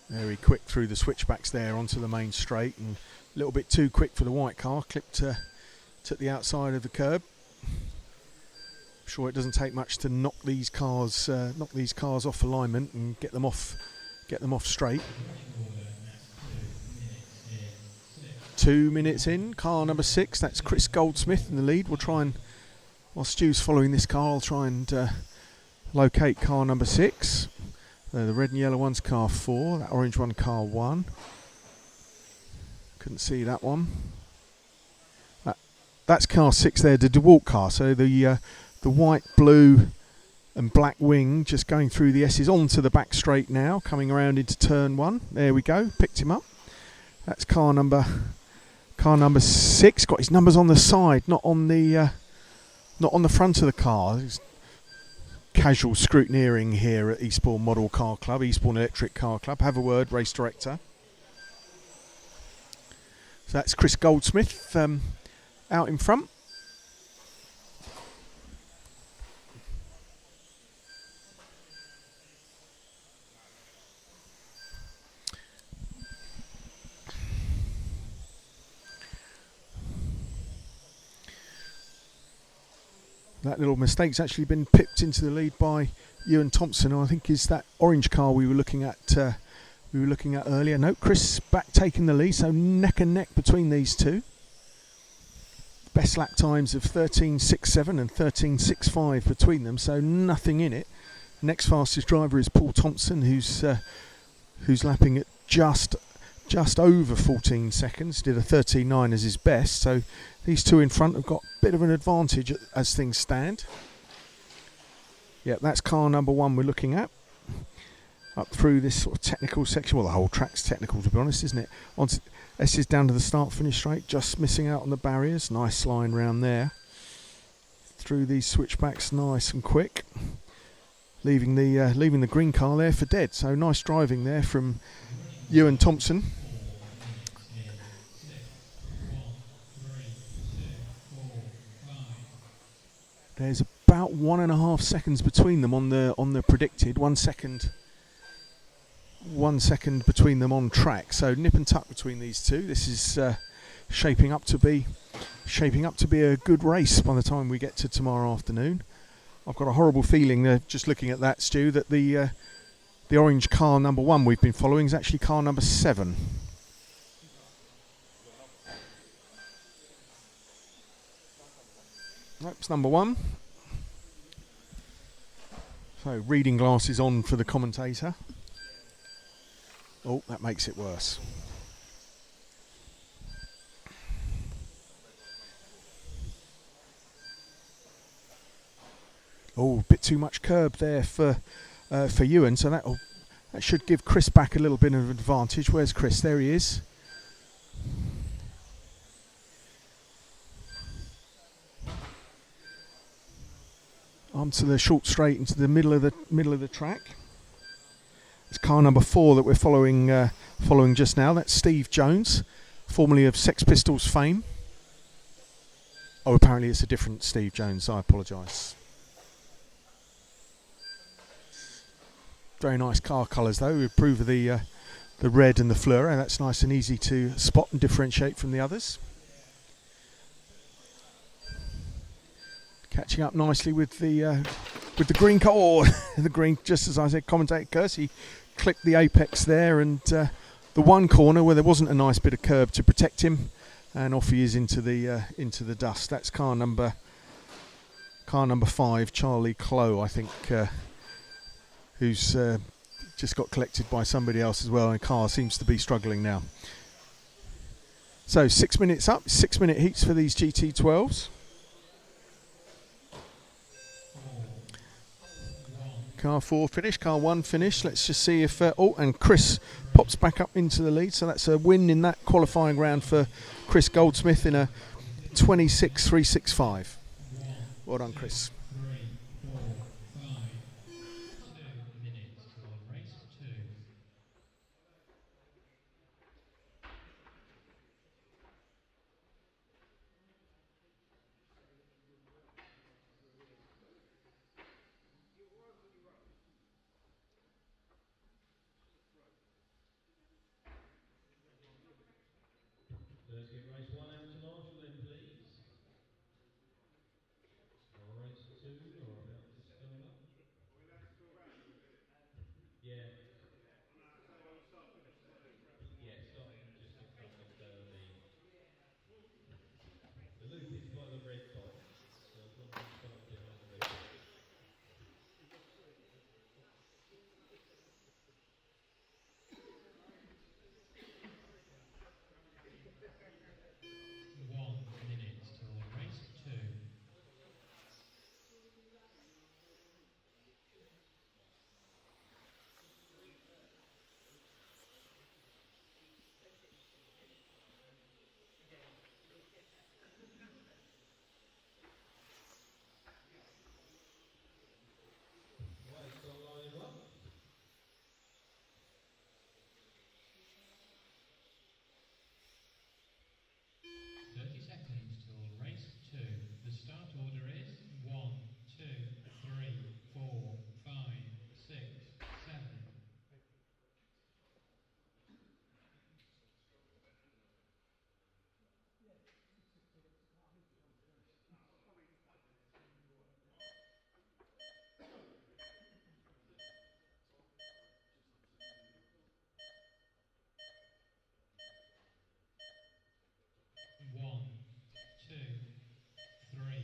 Very quick through the switchbacks there onto the main straight, and a little bit too quick for the white car. Clipped to the outside of the curb. I'm sure it doesn't take much to knock these cars off alignment and get them off straight. 2 minutes in, car number 6. That's Chris Goldsmith in the lead. We'll try and, while Stu's following this car, I'll try and locate car number 6. The red and yellow one's car 4, that orange one car 1. Couldn't see that one. That's car 6 there, the DeWalt car. So the white, blue and black wing just going through the S's onto the back straight now, coming around into turn 1. There we go, picked him up. That's car number 6. Got his numbers on the side, not on the front of the car. Casual scrutineering here at Eastbourne Model Car Club, Eastbourne Electric Car Club. Have a word, race director. So that's Chris Goldsmith out in front. That little mistake's actually been pipped into the lead by Ewan Thompson, who I think is that orange car we were looking at earlier. No, Chris back taking the lead, so neck and neck between these two. Best lap times of 13.67 and 13.65 between them, so nothing in it. Next fastest driver is Paul Thompson, who's lapping at just over 14 seconds. Did a 13.9 as his best, so these two in front have got a bit of an advantage as things stand. Yeah, that's car number 1 we're looking at. Up through this sort of technical section. Well, the whole track's technical, to be honest, isn't it? This is down to the start-finish straight, just missing out on the barriers. Nice line round there. Through these switchbacks, nice and quick. Leaving the green car there for dead. So nice driving there from Ewan Thompson. There's about 1.5 seconds between them on the predicted. 1 second. 1 second between them on track. So nip and tuck between these two. This is shaping up to be a good race by the time we get to tomorrow afternoon. I've got a horrible feeling, just looking at that, Stu, that the orange car number 1 we've been following is actually car number 7. Nope, it's number 1. So reading glasses on for the commentator. Oh, that makes it worse. Oh, a bit too much curb there for Ewan, so that should give Chris back a little bit of advantage. Where's Chris? There he is. onto the short straight into the middle of the track. It's car number 4 that we're following just now. That's Steve Jones, formerly of Sex Pistols fame. Oh, apparently it's a different Steve Jones. I apologise. Very nice car colours though. We approve of the red and the fluoro. That's nice and easy to spot and differentiate from the others. Catching up nicely with the green car. Oh, the green, just as I said, commentator Kersey clipped the apex there, and the one corner where there wasn't a nice bit of curb to protect him, and off he is into the dust. That's car number 5, Charlie Clough, I think, who's just got collected by somebody else as well, and the car seems to be struggling now. So 6 minutes up, 6-minute heats for these GT12s. Car 4 finish, car 1 finish. Let's just see if... and Chris pops back up into the lead. So that's a win in that qualifying round for Chris Goldsmith in a 26.365. Well done, Chris. 3, 4, 5, 2 minutes till race 2. Let's get race 1 out to Marshall then, please. Race 2 are about to start up. Yeah. Yeah, starting just in front of the loop is by the red box, so as long as you start behind the red box. Till race 2. Lights are lining up. 30 seconds till race 2. The start order is 1, 2, 3, 4, 5, 6, 7. 1, 2, 3,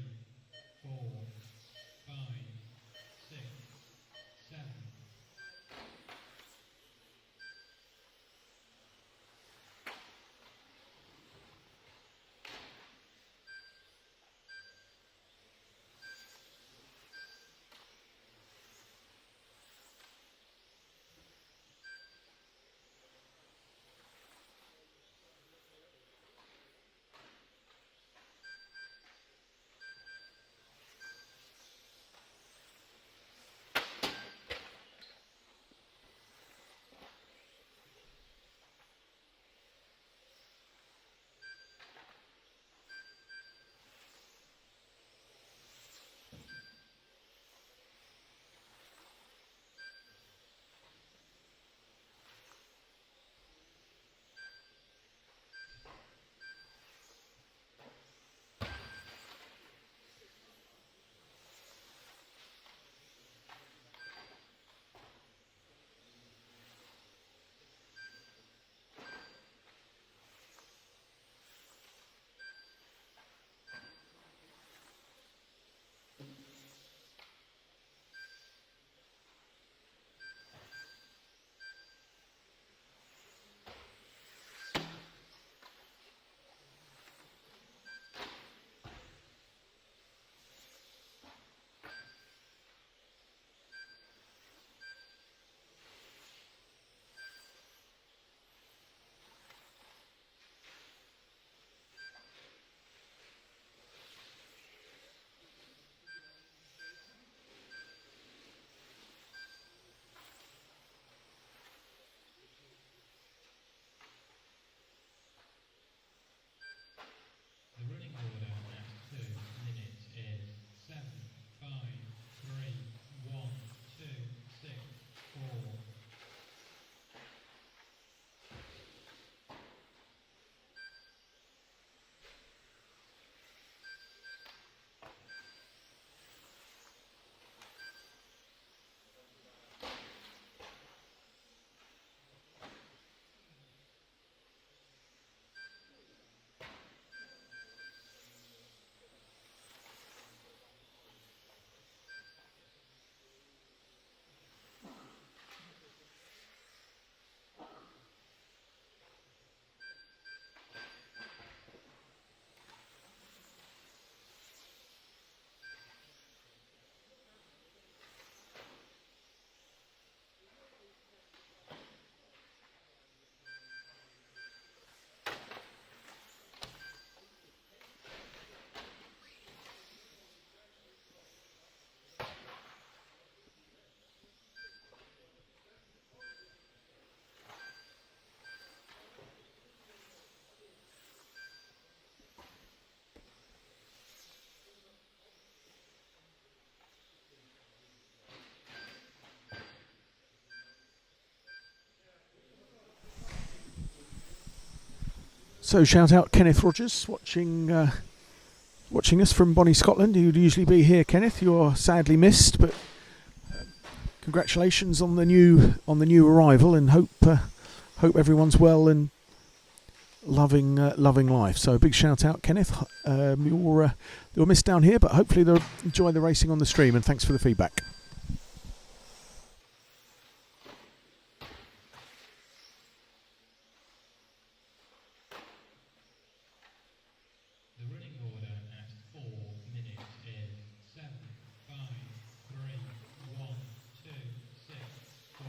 So shout out Kenneth Rogers watching us from Bonnie, Scotland. You'd usually be here, Kenneth. You're sadly missed, but congratulations on the new arrival, and hope everyone's well and loving life. So a big shout out, Kenneth. You're missed down here, but hopefully they'll enjoy the racing on the stream, and thanks for the feedback. The running order at 4 minutes is 7, 5, 3, 1, 2, 6, 4.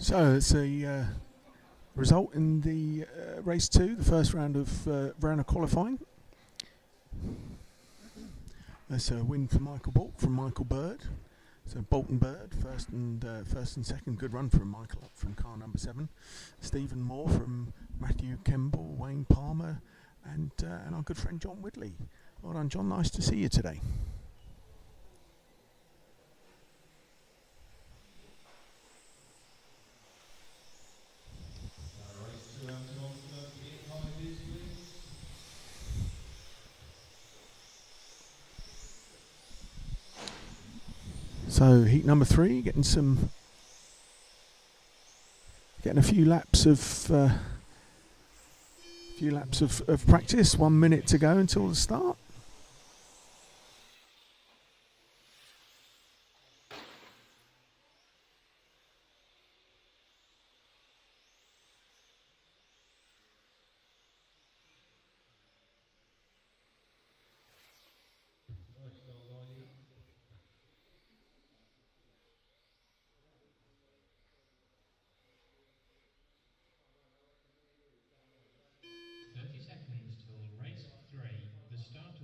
So it's a result in the race 2, the first round of qualifying. That's a win for Michael Bolt from Michael Bird. So Bolt and Bird, first and second. Good run from Michael up from car number 7. Stephen Moore from Matthew Kemble, Wayne Palmer, and our good friend John Whitley. Well done, John. Nice to see you today. So heat number 3, getting a few laps of practice. 1 minute to go until the start. Seconds till race 3. The start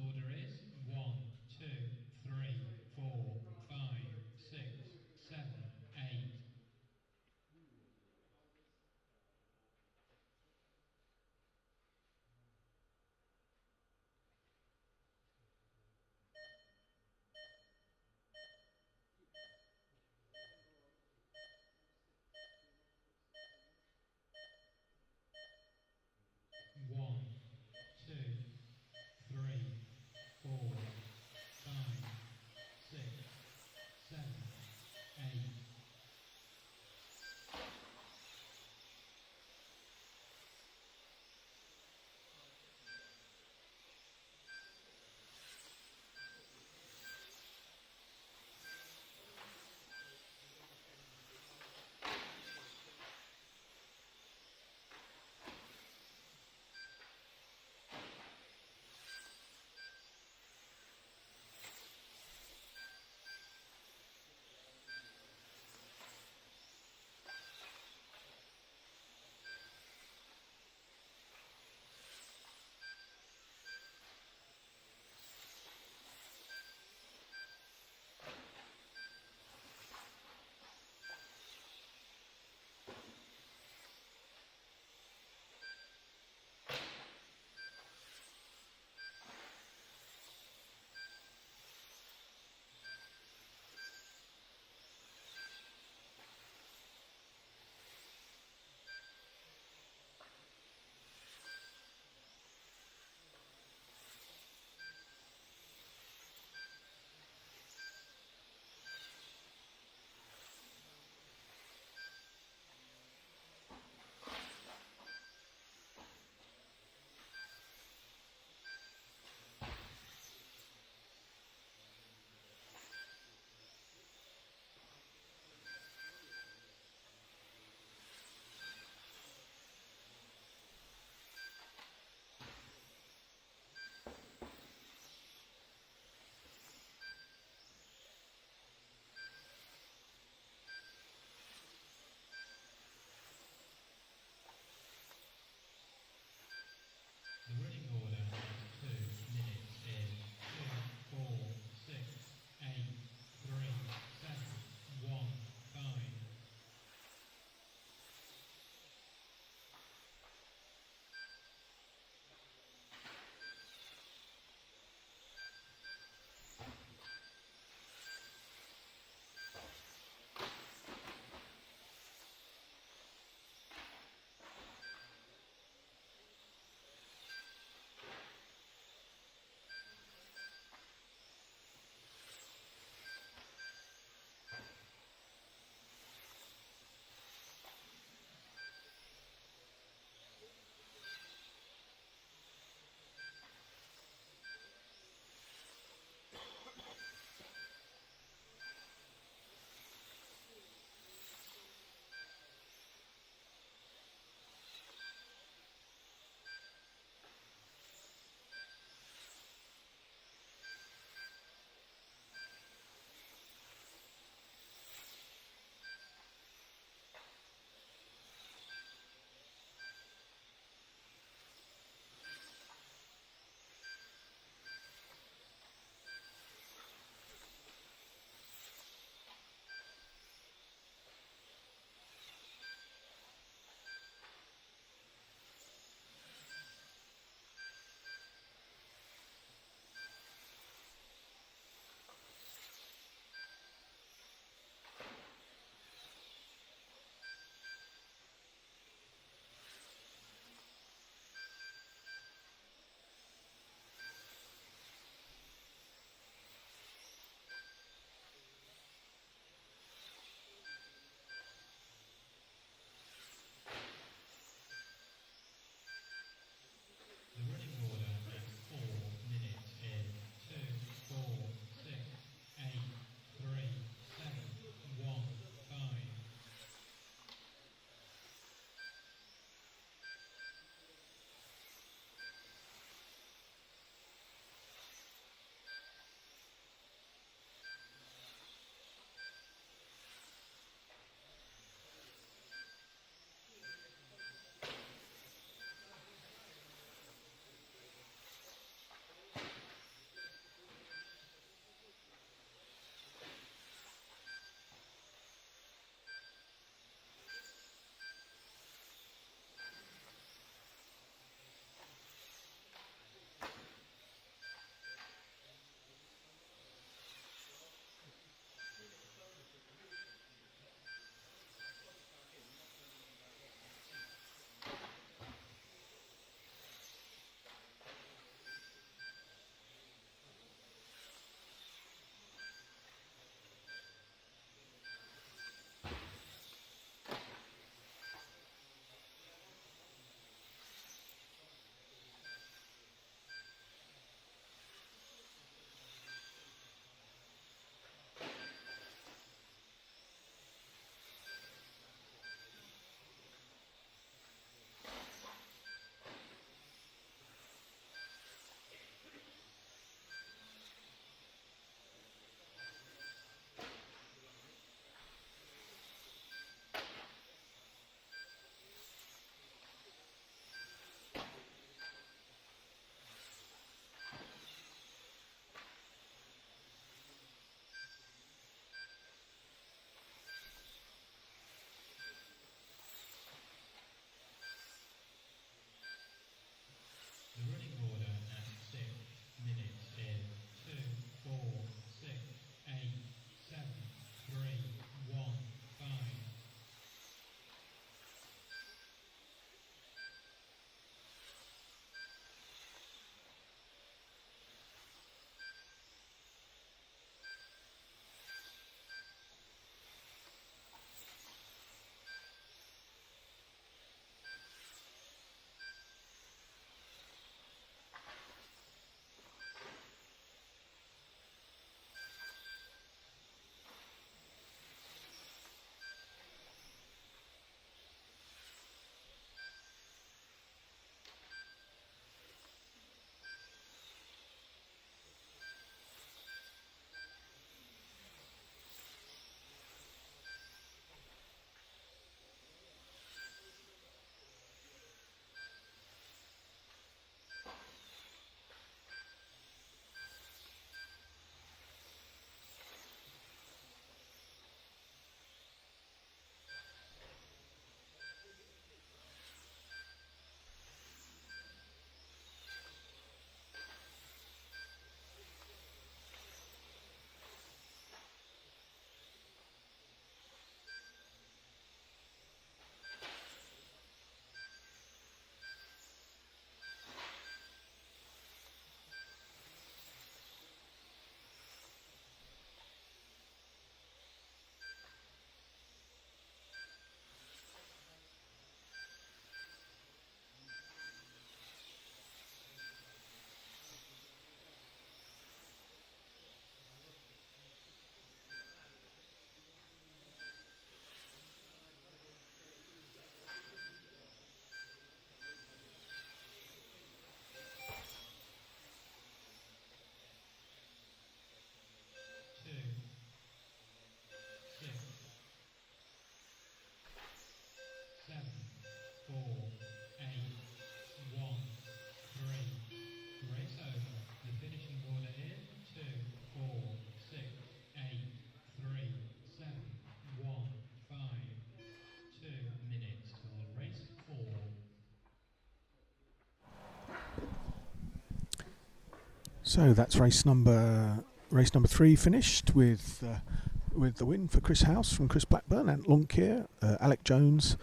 So that's race number 3 finished with the win for Chris House from Chris Blackburn and Lonkier, Alec Jones,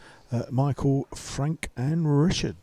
Michael, Frank and Richard.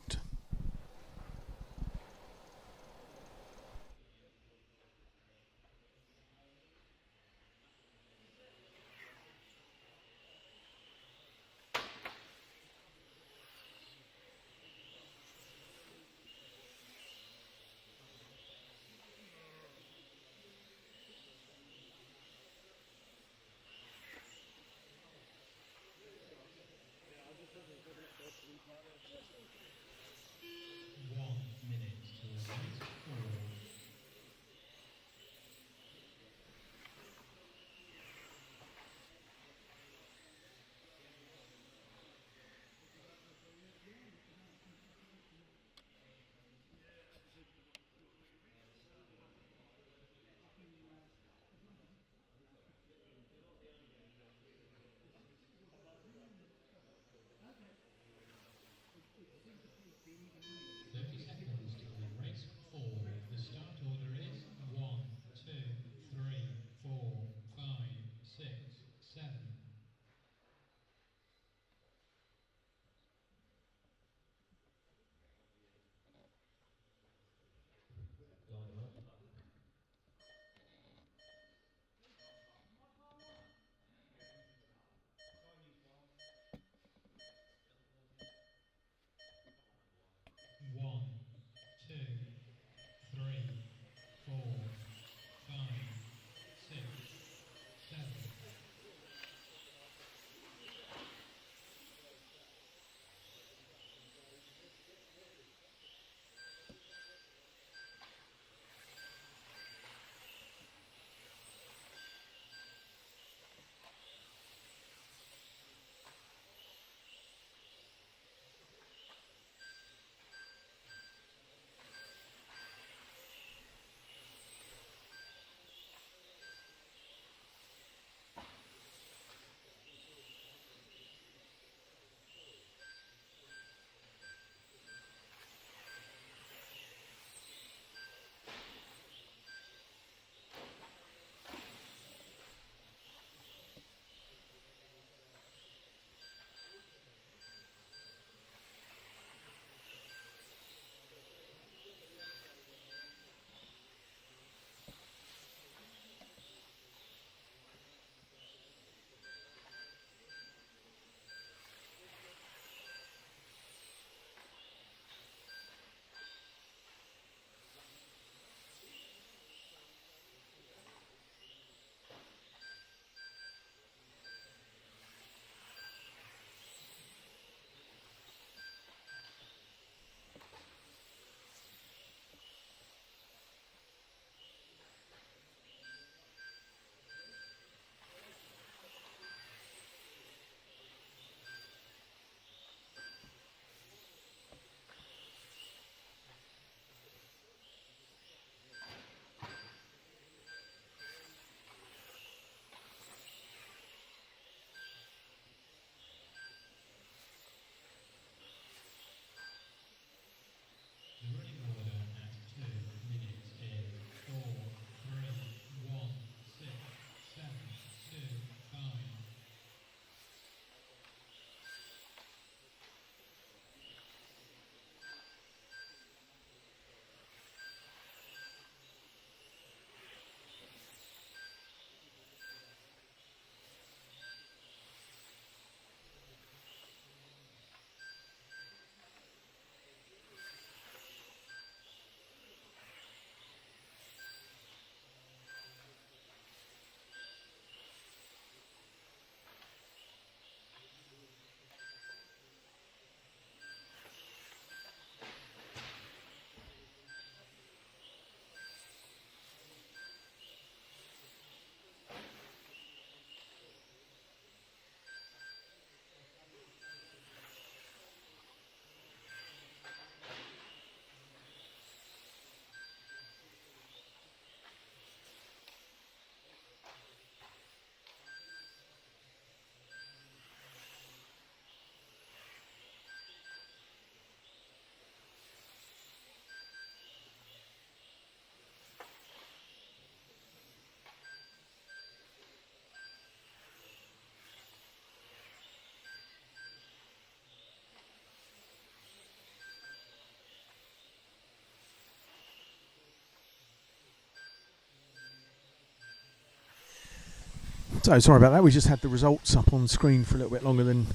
So sorry about that. We just had the results up on screen for a little bit longer than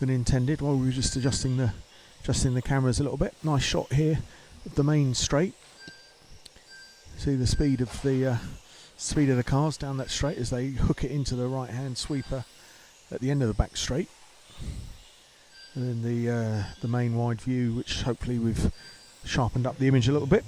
intended while we were just adjusting the cameras a little bit. Nice shot here of the main straight. See the speed of the cars down that straight as they hook it into the right hand sweeper at the end of the back straight. And then the main wide view, which hopefully we've sharpened up the image a little bit.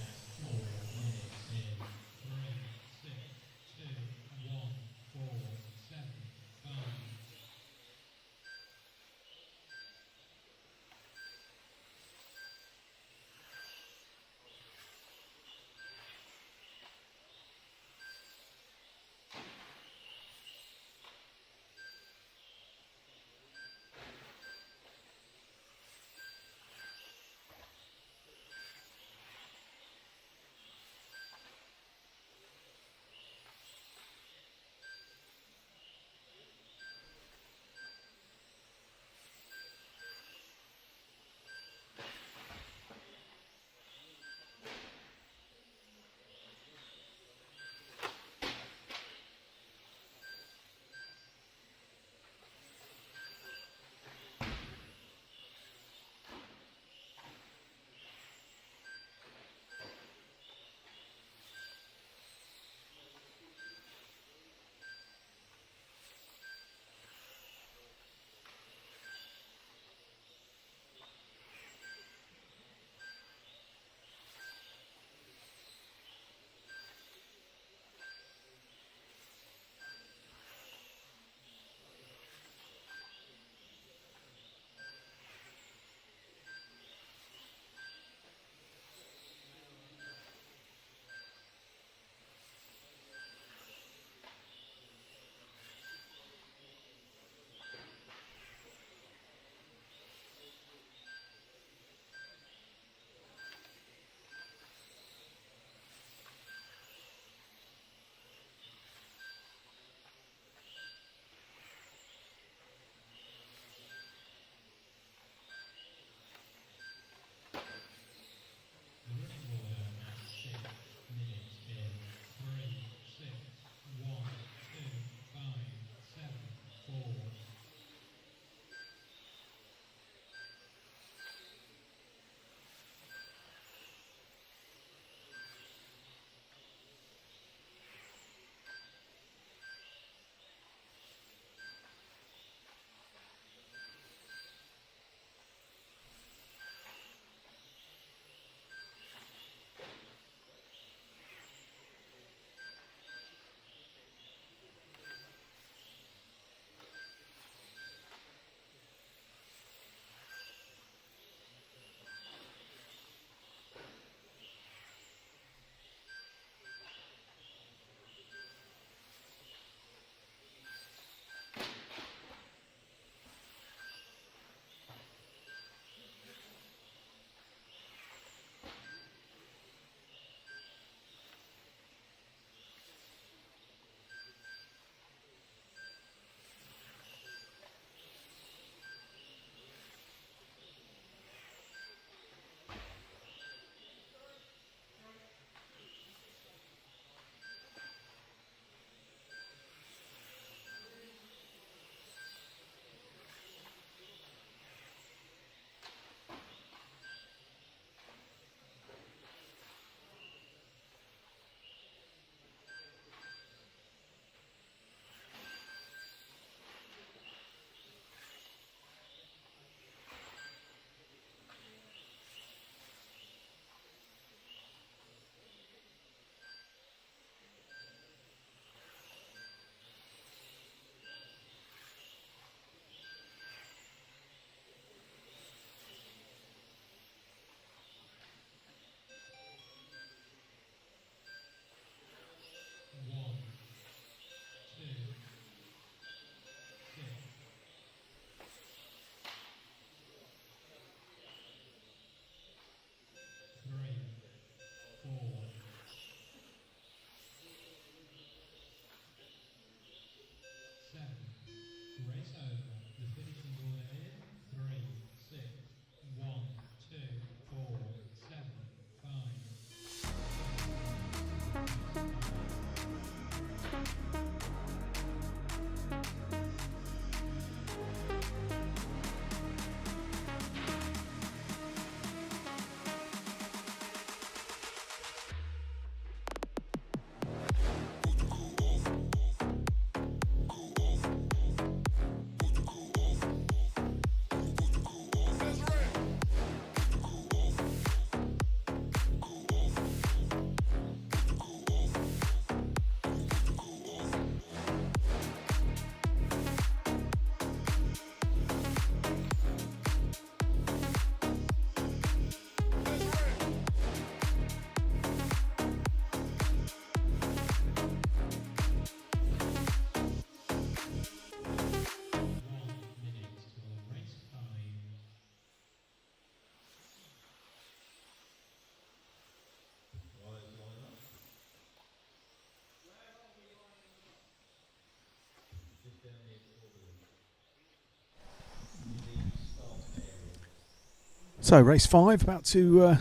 So race 5 about to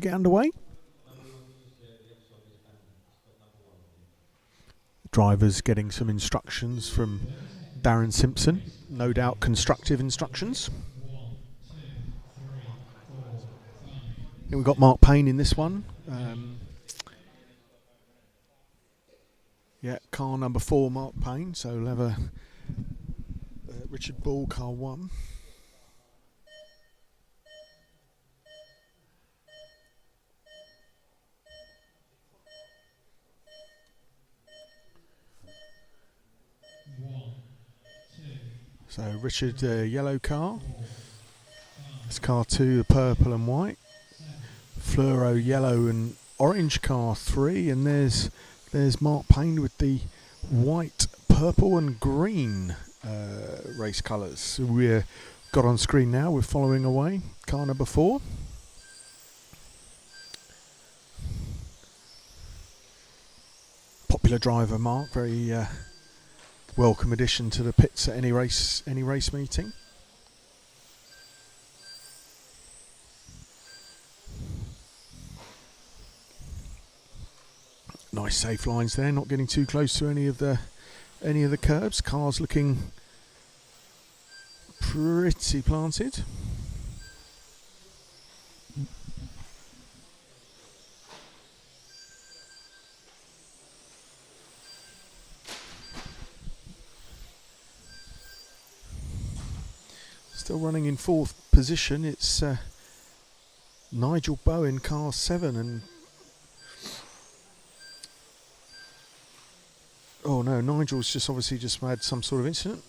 get underway. Drivers getting some instructions from Darren Simpson, no doubt constructive instructions. And we've got Mark Payne in this one. Yeah, car number 4, Mark Payne. So we'll have a Richard Ball, car 1. So Richard, yellow car. It's car 2, the purple and white. Fluoro yellow and orange, car 3, and there's Mark Payne with the white, purple and green race colours. So we're got on screen now. We're following away. Car number 4. Popular driver Mark, very welcome addition to the pits at any race meeting. Nice safe lines there, not getting too close to any of the curbs. Cars looking pretty planted. Still running in 4th position. It's Nigel Bowen, car 7, and oh no, Nigel's just obviously just had some sort of incident.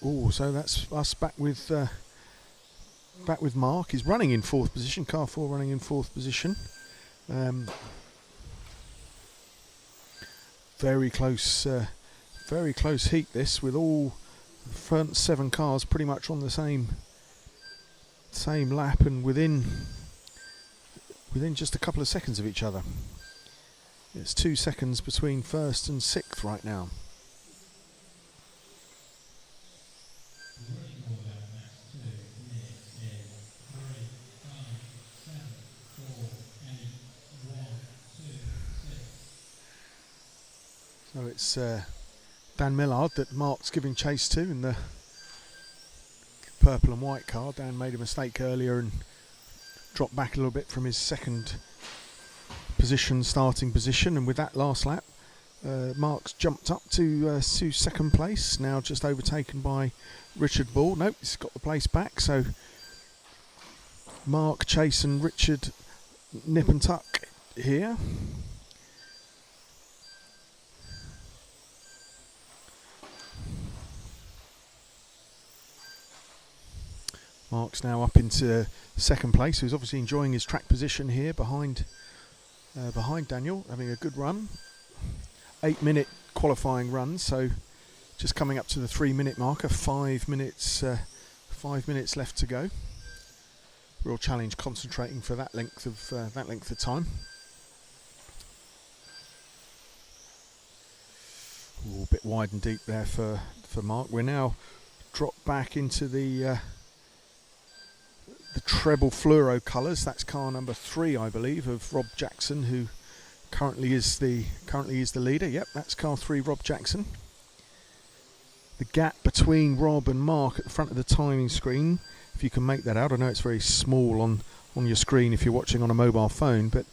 Oh, so that's us back with Mark. He's running in 4th position. Car 4 running in 4th position. Very close heat this, with all front 7 cars pretty much on the same lap and within just a couple of seconds of each other. It's 2 seconds between 1st and 6th right now. So it's Dan Millard that Mark's giving chase to in the purple and white car. Dan made a mistake earlier and dropped back a little bit from his second position, starting position, and with that last lap Mark's jumped up to second place, now just overtaken by Richard Ball. Nope, he's got the place back, so Mark, Chase and Richard nip and tuck here. Mark's now up into second place, so he's obviously enjoying his track position here behind Daniel, having a good run. 8-minute qualifying run, so just coming up to the 3-minute marker. 5 minutes left to go. Real challenge concentrating for that length of time. Ooh, a bit wide and deep there for Mark. We're now dropped back into the treble fluoro colours. That's car number 3, I believe, of Rob Jackson, who currently is the leader. Yep, that's car 3, Rob Jackson. The gap between Rob and Mark at the front of the timing screen, if you can make that out. I know it's very small on your screen if you're watching on a mobile phone, but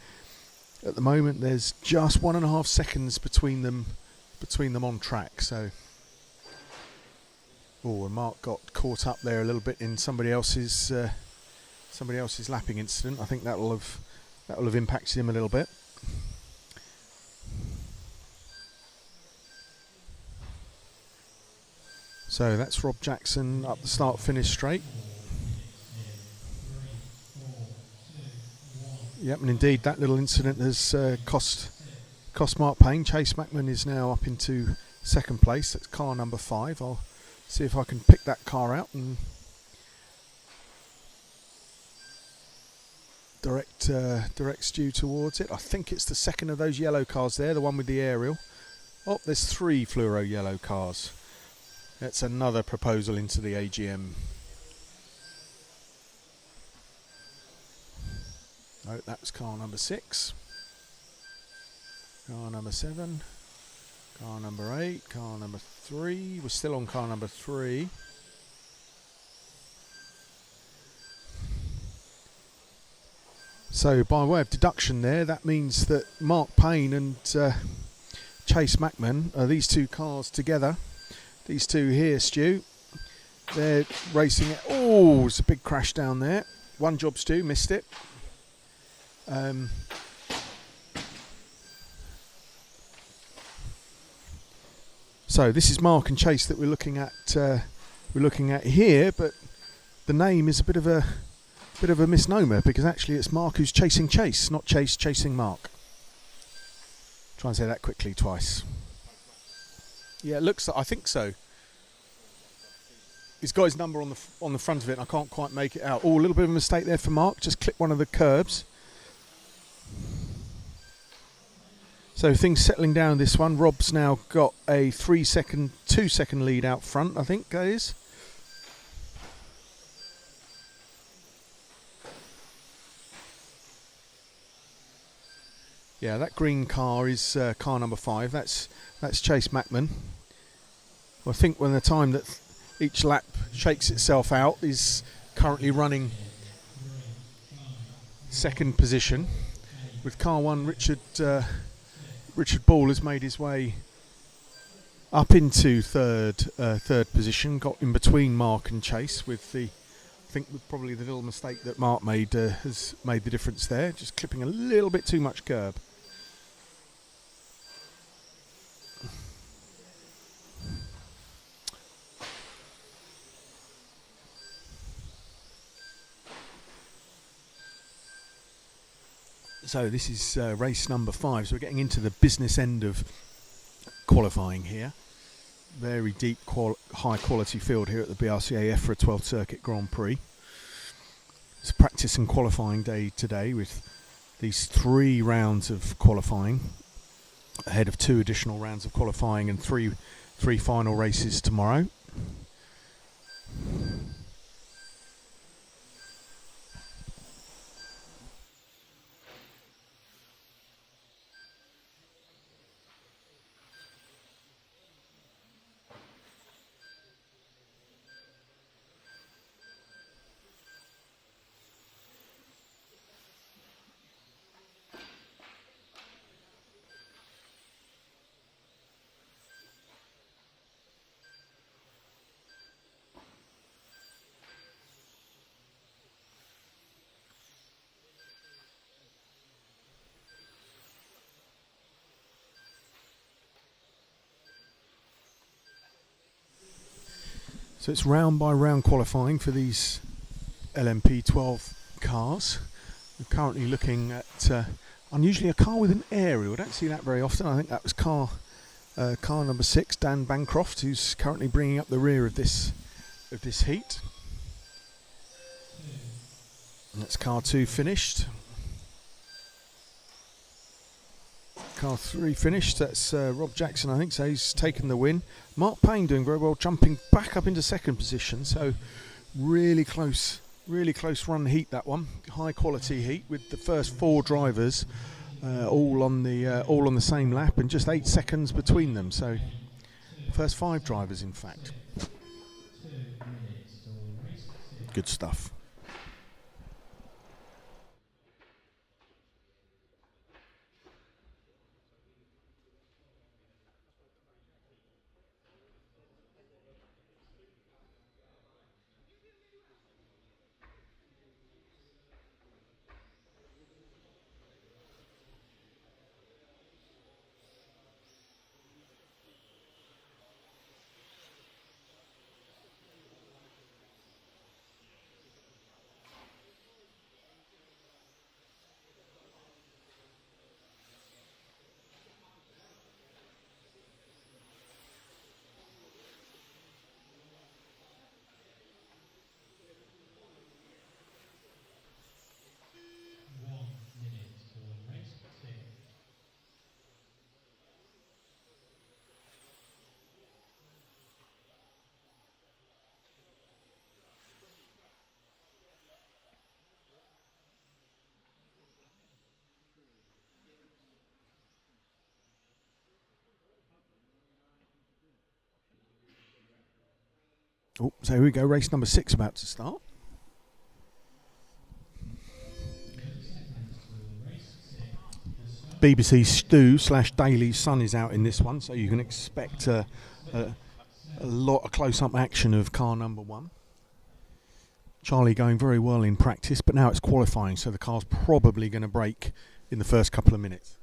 at the moment there's just 1.5 seconds between them on track. So, and Mark got caught up there a little bit in somebody else's lapping incident. I think that'll have impacted him a little bit. So that's Rob Jackson up the start finish straight. Yep, and indeed that little incident has cost Mark Payne. Chase Mackman is now up into second place. That's car number 5. I'll see if I can pick that car out and directs you towards it. I think it's the second of those yellow cars there, the one with the aerial. Oh, there's 3 fluoro yellow cars. That's another proposal into the AGM. Oh, that was car number 6. Car number 7. Car number 8. Car number 3. We're still on car number 3. So by way of deduction there, that means that Mark Payne and Chase Mackman are these 2 cars together. These 2 here, Stu. They're racing it. Oh, it's a big crash down there. One job, Stu, missed it. So this is Mark and Chase that we're looking at here, but the name is a bit of a misnomer, because actually it's Mark who's chasing Chase, not Chase chasing Mark. Try and say that quickly twice. Yeah, it looks. I think so. He's got his number on the front of it, and I can't quite make it out. Oh, a little bit of a mistake there for Mark. Just clipped one of the curbs. So things settling down this one. Rob's now got a 2-second lead out front, I think that is. Yeah, that green car is car number 5. That's Chase Mackman. Well, I think when the time that each lap shakes itself out is currently running 2nd position, with car 1 Richard Ball has made his way up into third position, got in between Mark and Chase with I think probably the little mistake that Mark made has made the difference there, just clipping a little bit too much curb. So this is race number 5, so we're getting into the business end of qualifying here. Very deep, high quality field here at the BRCA EFRA-12 Circuit Grand Prix. It's practice and qualifying day today, with these 3 rounds of qualifying ahead of 2 additional rounds of qualifying and three final races tomorrow. So it's round by round qualifying for these LMP12 cars. We're currently looking at unusually a car with an aerial. I don't see that very often. I think that was car number 6, Dan Bancroft, who's currently bringing up the rear of this heat. And that's car 2 finished. Car 3 finished. That's Rob Jackson, I think, so he's taken the win. Mark Payne doing very well, jumping back up into 2nd position. So really close run heat, that one. High quality heat with the first 4 drivers all on the same lap, and just 8 seconds between them. So first 5 drivers, in fact. Good stuff. Oh, so here we go, race number 6 about to start. BBC Stew / Daily Sun is out in this one, so you can expect a lot of close-up action of car number 1. Charlie going very well in practice, but now it's qualifying, so the car's probably going to break in the first couple of minutes.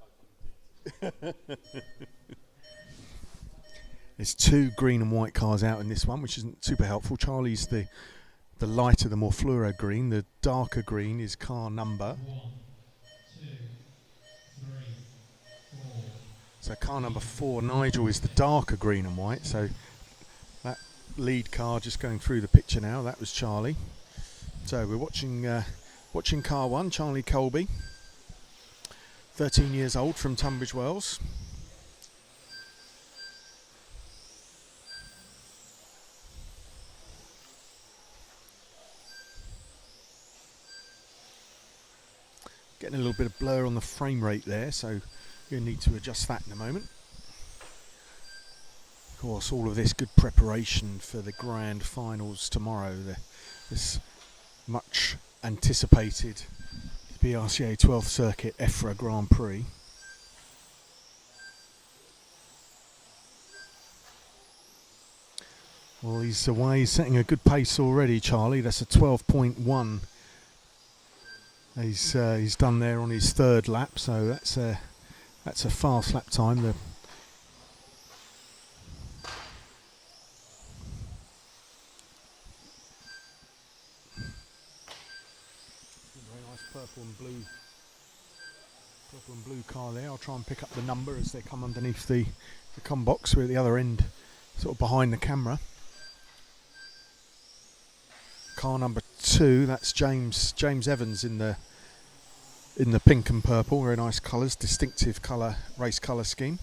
There's 2 green and white cars out in this one, which isn't super helpful. Charlie's the lighter, the more fluoro green. The darker green is car number. 1, 2, 3, 4. So car number 4, Nigel, is the darker green and white. So that lead car just going through the picture now. That was Charlie. So we're watching car 1, Charlie Colby, 13 years old, from Tunbridge Wells. Getting a little bit of blur on the frame rate there, so you'll need to adjust that in a moment. Of course, all of this good preparation for the grand finals tomorrow. This much anticipated BRCA 12th Circuit EFRA Grand Prix. Well, he's away, he's setting a good pace already, Charlie. That's a 12.1. He's done there on his 3rd lap, so that's a fast lap time. Very nice purple and blue car there. I'll try and pick up the number as they come underneath the com box. We're at the other end, sort of behind the camera. Car number 2, that's James Evans in the pink and purple. Very nice colours, distinctive race colour scheme.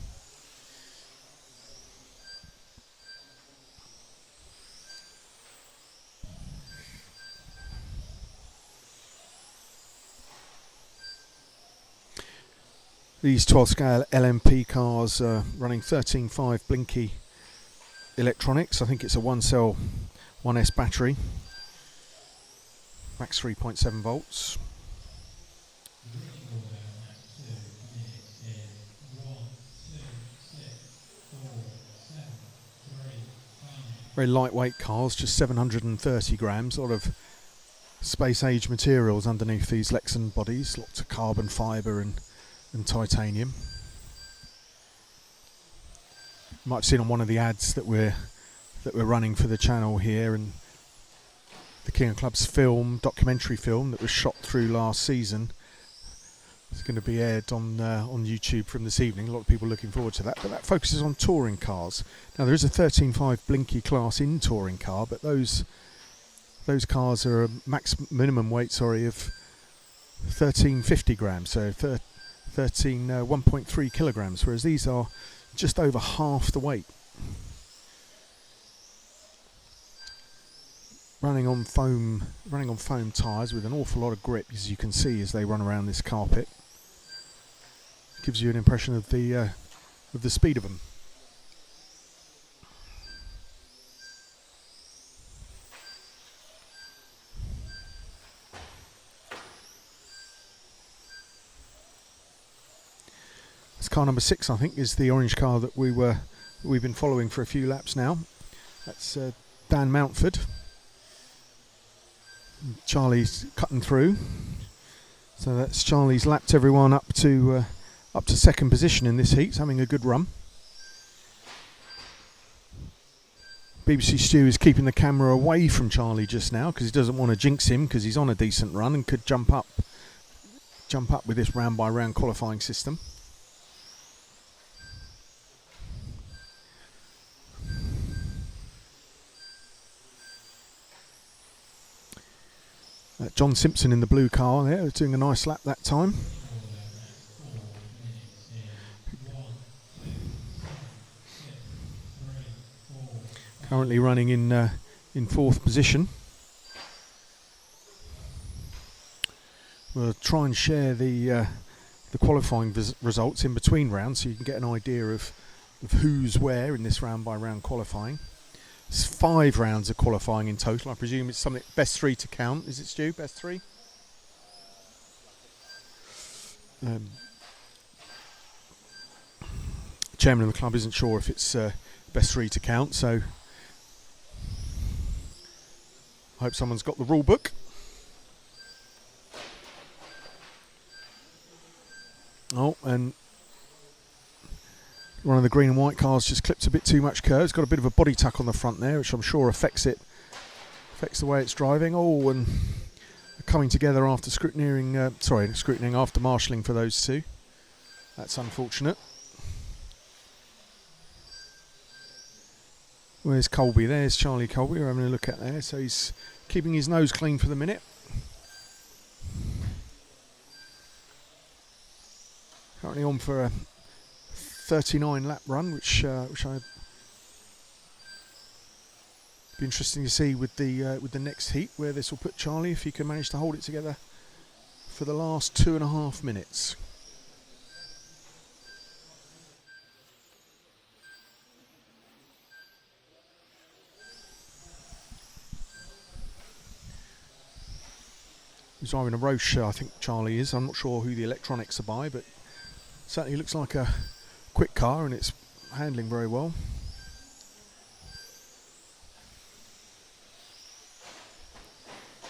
These 12 scale LMP cars are running 13.5 Blinky electronics. I think it's a 1-cell 1S battery. Max 3.7 volts. Very lightweight cars, just 730 grams. A lot of space age materials underneath these Lexan bodies. Lots of carbon fibre and titanium. You might have seen on one of the ads that we're running for the channel here, and the King of Clubs documentary film that was shot through last season. It's going to be aired on YouTube from this evening. A lot of people looking forward to that. But that focuses on touring cars. Now there is a 13.5 Blinky class in touring car, but those cars are a minimum weight, of 1350 grams, so 1.3 kilograms, whereas these are just over half the weight. Running on foam tyres with an awful lot of grip, as you can see as they run around this carpet. Gives you an impression of the speed of them. This car number 6, I think, is the orange car that we've been following for a few laps now. That's Dan Mountford. Charlie's cutting through, so that's Charlie's lapped everyone up to 2nd position in this heat, having a good run. BBC Stu is keeping the camera away from Charlie just now because he doesn't want to jinx him, because he's on a decent run and could jump up with this round by round qualifying system. John Simpson in the blue car there, doing a nice lap that time. Currently running in 4th position. We'll try and share the qualifying results in between rounds, so you can get an idea of who's where in this round by round qualifying. It's 5 rounds of qualifying in total. I presume it's something best 3 to count. Is it, Stu? Best 3? Chairman of the club isn't sure if it's best 3 to count, so I hope someone's got the rule book. Oh, and one of the green and white cars just clipped a bit too much curve. It's got a bit of a body tuck on the front there, which I'm sure affects the way it's driving. Oh, and coming together after scrutineering after marshalling for those two. That's unfortunate. Where's Colby? There's Charlie Colby. We're having a look at there. So he's keeping his nose clean for the minute. Currently on for a 39 lap run, which I'd be interesting to see with the next heat, where this will put Charlie if he can manage to hold it together for the last 2.5 minutes. He's driving a Roche, I think Charlie is. I'm not sure who the electronics are by, but certainly looks like a quick car, and it's handling very well.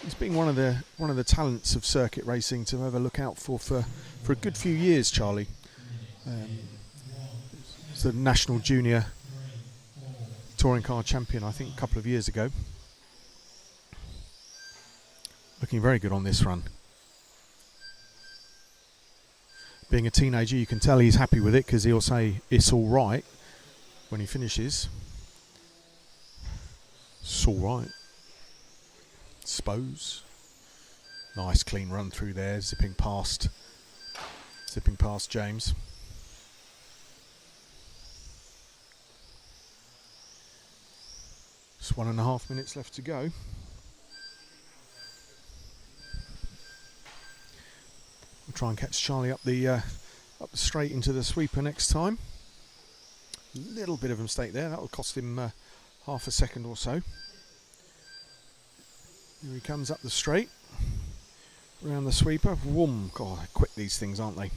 He's been one of the talents of circuit racing to have a look out for a good few years, Charlie. He's the national junior touring car champion, I think, a couple of years ago. Looking very good on this run. Being a teenager, you can tell he's happy with it, because he'll say it's all right when he finishes. It's all right. Suppose. Nice clean run through there, zipping past James. Just 1.5 minutes left to go. We'll try and catch Charlie up the straight into the sweeper next time. A little bit of a mistake there. That will cost him half a second or so. Here he comes up the straight, around the sweeper. Whoom! God, they're quick, these things, aren't they?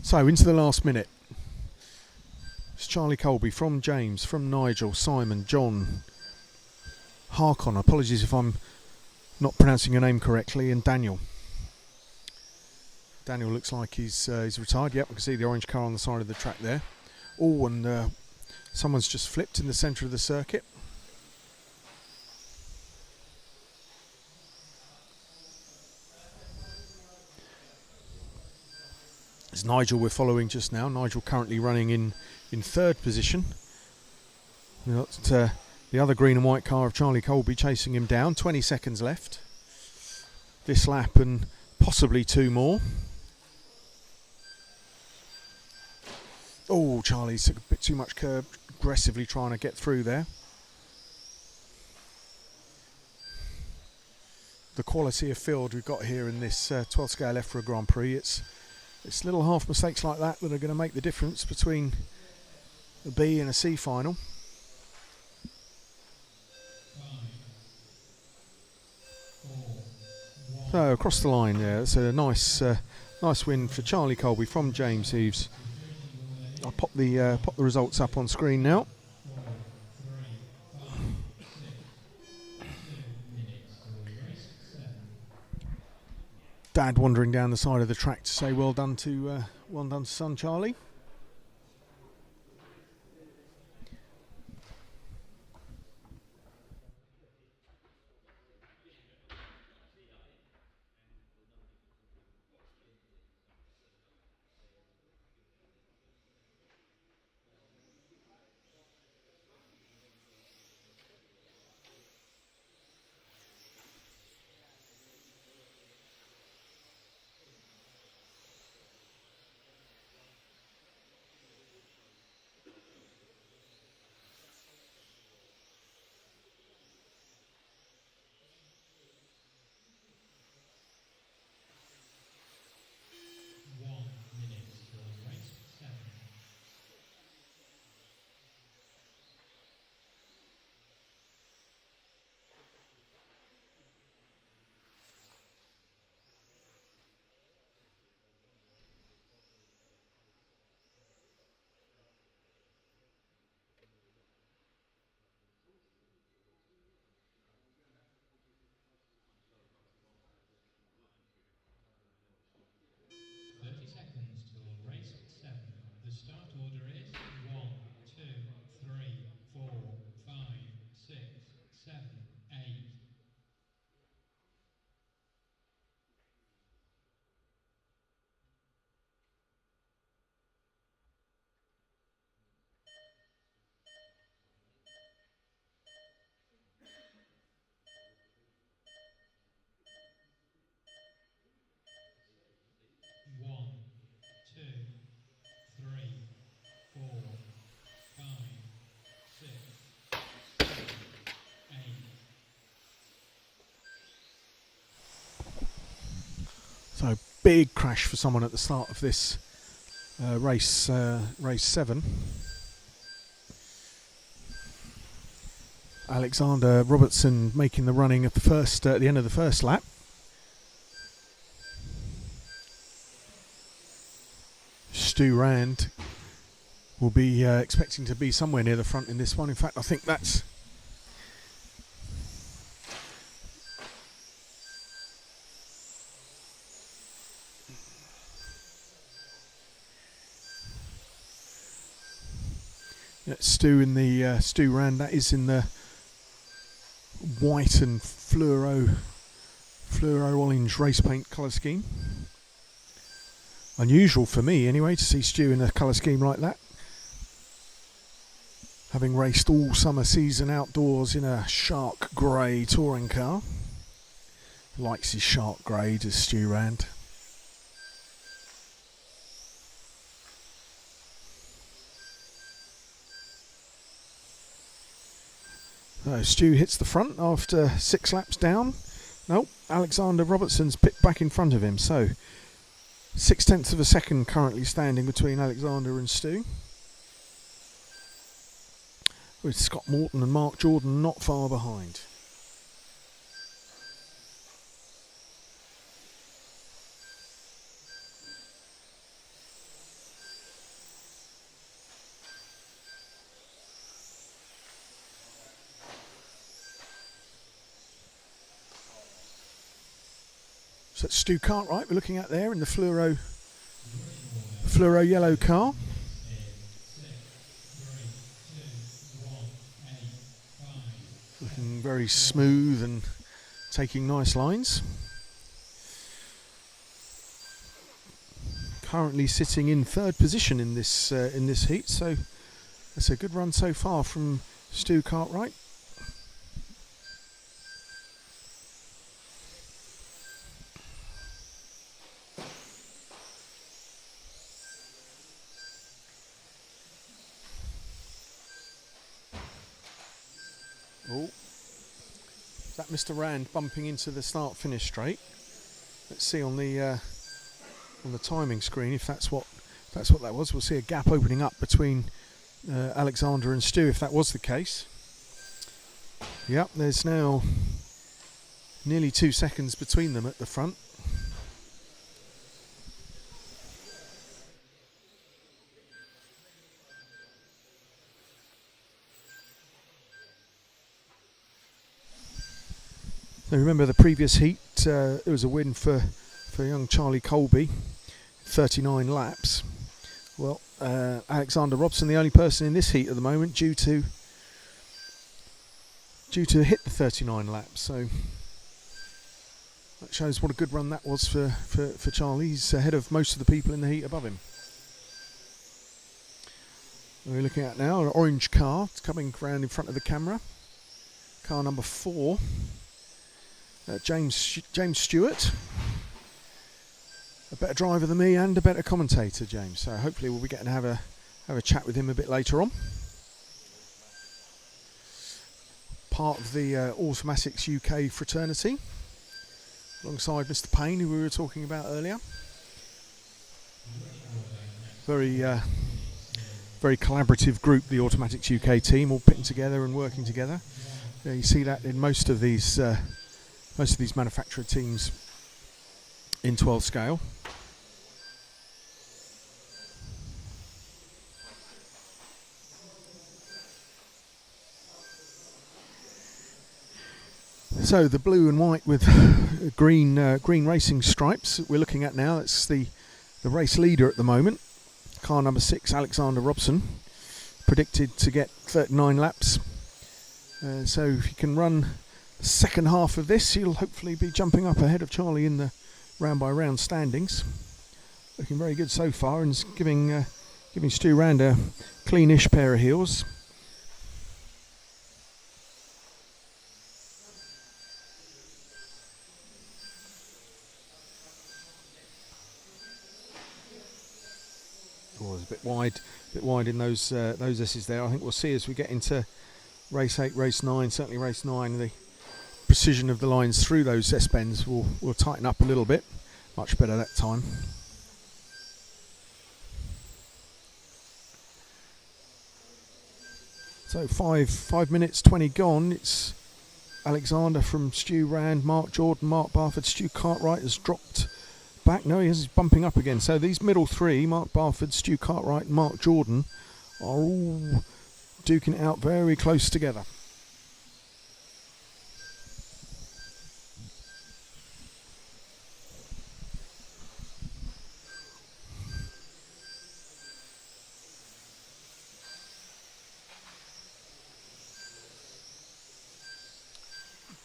So into the last minute. It's Charlie Colby from James, from Nigel, Simon, John, Harkon. Apologies if I'm not pronouncing your name correctly, and Daniel. Daniel looks like he's retired. Yep, I can see the orange car on the side of the track there. Oh, and someone's just flipped in the centre of the circuit. It's Nigel we're following just now. Nigel currently running in 3rd position. We've got the other green and white car of Charlie Colby chasing him down. 20 seconds left this lap, and possibly 2 more. Oh, Charlie's took a bit too much curb, aggressively trying to get through there. The quality of field we've got here in this 12 scale EFRA Grand Prix, it's little half mistakes like that that are going to make the difference between a B and a C final. So across the line there, it's a nice win for Charlie Colby from James Hughes. I'll pop the results up on screen now. Dad wandering down the side of the track to say well done to son Charlie. So big crash for someone at the start of this race 7. Alexander Robertson making the running of the first at the end of the first lap. Stu Rand will be expecting to be somewhere near the front in this one. In fact, I think that's Stu Rand. That is in the white and fluoro orange race paint colour scheme. Unusual for me anyway to see Stu in a colour scheme like that, having raced all summer season outdoors in a shark grey touring car. Likes his shark grey, does Stu Rand. So Stu hits the front after 6 laps down. Nope, Alexander Robertson's picked back in front of him, so 0.6 of a second currently standing between Alexander and Stu, with Scott Morton and Mark Jordan not far behind. So that's Stu Cartwright we're looking at there in the fluoro yellow car. Looking very smooth and taking nice lines. Currently sitting in 3rd position in this heat, so that's a good run so far from Stu Cartwright. Oh, is that Mr. Rand bumping into the start-finish straight? Let's see on the timing screen if that's what that was. We'll see a gap opening up between Alexander and Stu if that was the case. Yep, there's now nearly 2 seconds between them at the front. So remember the previous heat, it was a win for young Charlie Colby, 39 laps. Well, Alexander Robson, the only person in this heat at the moment due to hit the 39 laps. So that shows what a good run that was for Charlie. He's ahead of most of the people in the heat above him. We're looking at now an orange car. It's coming round in front of the camera. Car number 4. James Stewart, a better driver than me and a better commentator, James. So hopefully we'll be getting to have a chat with him a bit later on. Part of the Automatics UK fraternity, alongside Mr. Payne, who we were talking about earlier. Very collaborative group, the Automatics UK team, all putting together and working together. You see that in most of these manufacturer teams in 12 scale. So the blue and white with green racing stripes that we're looking at now, that's the race leader at the moment. Car number 6, Alexander Robson, predicted to get 39 laps. So if you can run the second half of this, you'll hopefully be jumping up ahead of Charlie in the round by round standings. Looking very good so far, and giving Stu Rand a cleanish pair of heels. Oh, it's a bit wide in those S's there. I think we'll see as we get into race 8, race 9, certainly race 9, the precision of the lines through those S-bends will tighten up a little bit. Much better that time. So 5 minutes 20 gone. It's Alexander from Stu Rand, Mark Jordan, Mark Barford. Stu Cartwright has dropped back. No, he's bumping up again. So these middle three, Mark Barford, Stu Cartwright and Mark Jordan, are all duking it out very close together.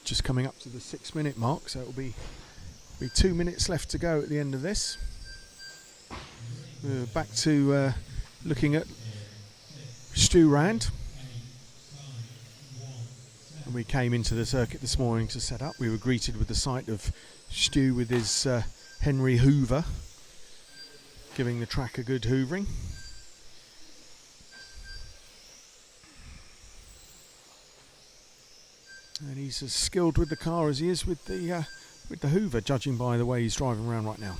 Just coming up to the 6 minute mark, so it'll be 2 minutes left to go at the end of this. We're back to looking at Stu Rand. And we came into the circuit this morning to set up. We were greeted with the sight of Stu with his Henry Hoover, giving the track a good hoovering. And he's as skilled with the car as he is with the Hoover, judging by the way he's driving around right now.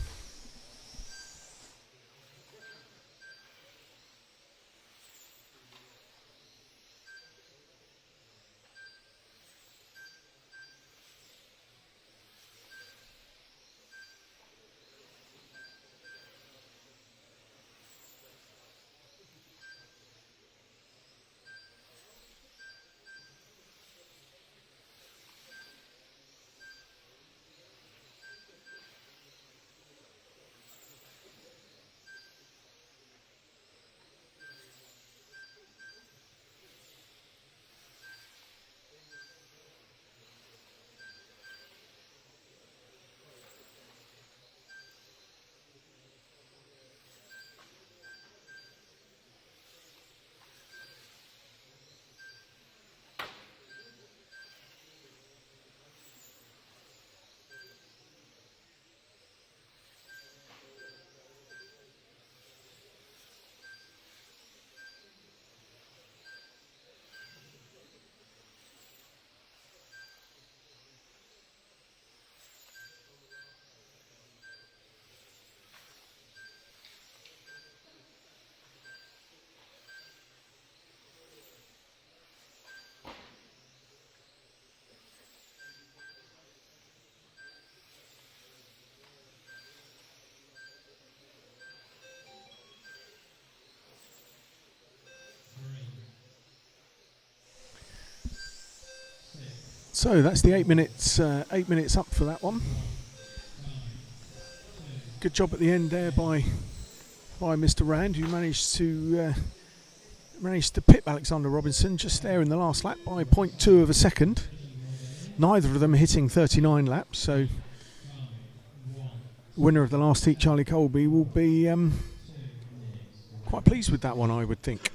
So that's the 8 minutes. 8 minutes up for that one. Good job at the end there by Mr. Rand, who managed to pip Alexander Robinson just there in the last lap by 0.2 of a second. Neither of them hitting 39 laps, so winner of the last heat, Charlie Colby, will be quite pleased with that one, I would think.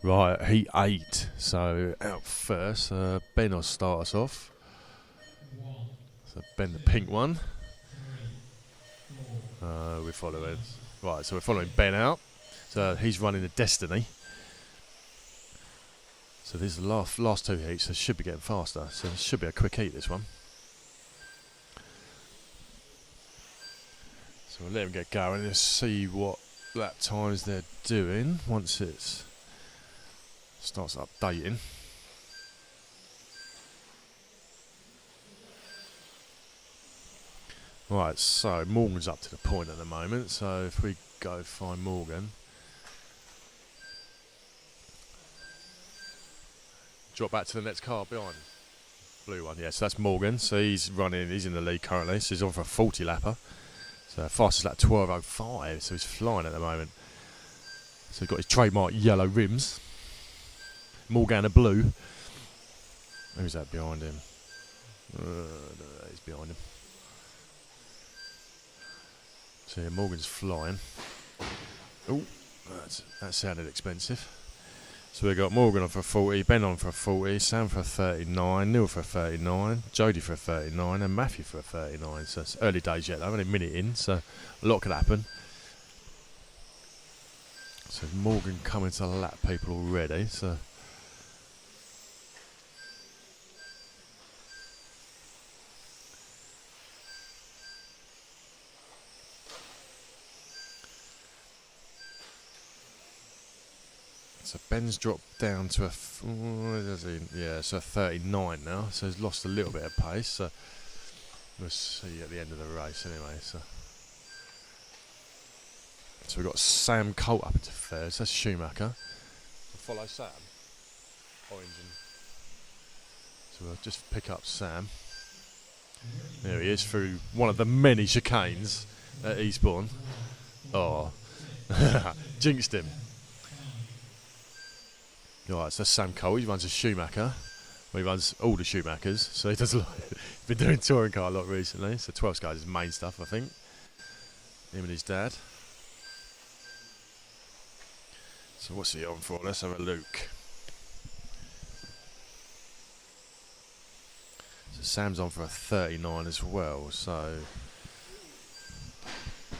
Right, heat 8. So out first, Ben will start us off. So Ben, the pink one. We're following. Right, so we're following Ben out. So he's running the Destiny. So these are the last 2 heats, so it should be getting faster. So it should be a quick heat, this one. So we'll let him get going and see what lap times they're doing once it starts updating. Right, so Morgan's up to the point at the moment, so if we go find Morgan. Drop back to the next car behind. Blue one, yeah, so that's Morgan. So he's in the lead currently, so he's on for a 40 lapper. So fastest lap 12.05, so he's flying at the moment. So he's got his trademark yellow rims. Morgana blue. Who's that behind him? He's behind him. So yeah, Morgan's flying. Oh, that sounded expensive. So we've got Morgan on for a 40, Ben on for a 40, Sam for a 39, Neil for a 39, Jodie for a 39 and Matthew for a 39. So it's early days yet, though, only a minute in, so a lot could happen. So Morgan coming to lap people already, so... So Ben's dropped down to a 39 now, so he's lost a little bit of pace. So we'll see at the end of the race anyway. So we've got Sam Colt up into third. So that's Schumacher. We'll follow Sam. Orange and so we'll just pick up Sam. There he is through one of the many chicanes at Eastbourne. Oh, jinxed him. Right, so that's Sam Cole. He runs a Schumacher. Well, he runs all the Schumachers, so he does a lot. He's been doing touring car a lot recently. So 12 guys is main stuff, I think. Him and his dad. So what's he on for? Let's have a look. So Sam's on for a 39 as well. So,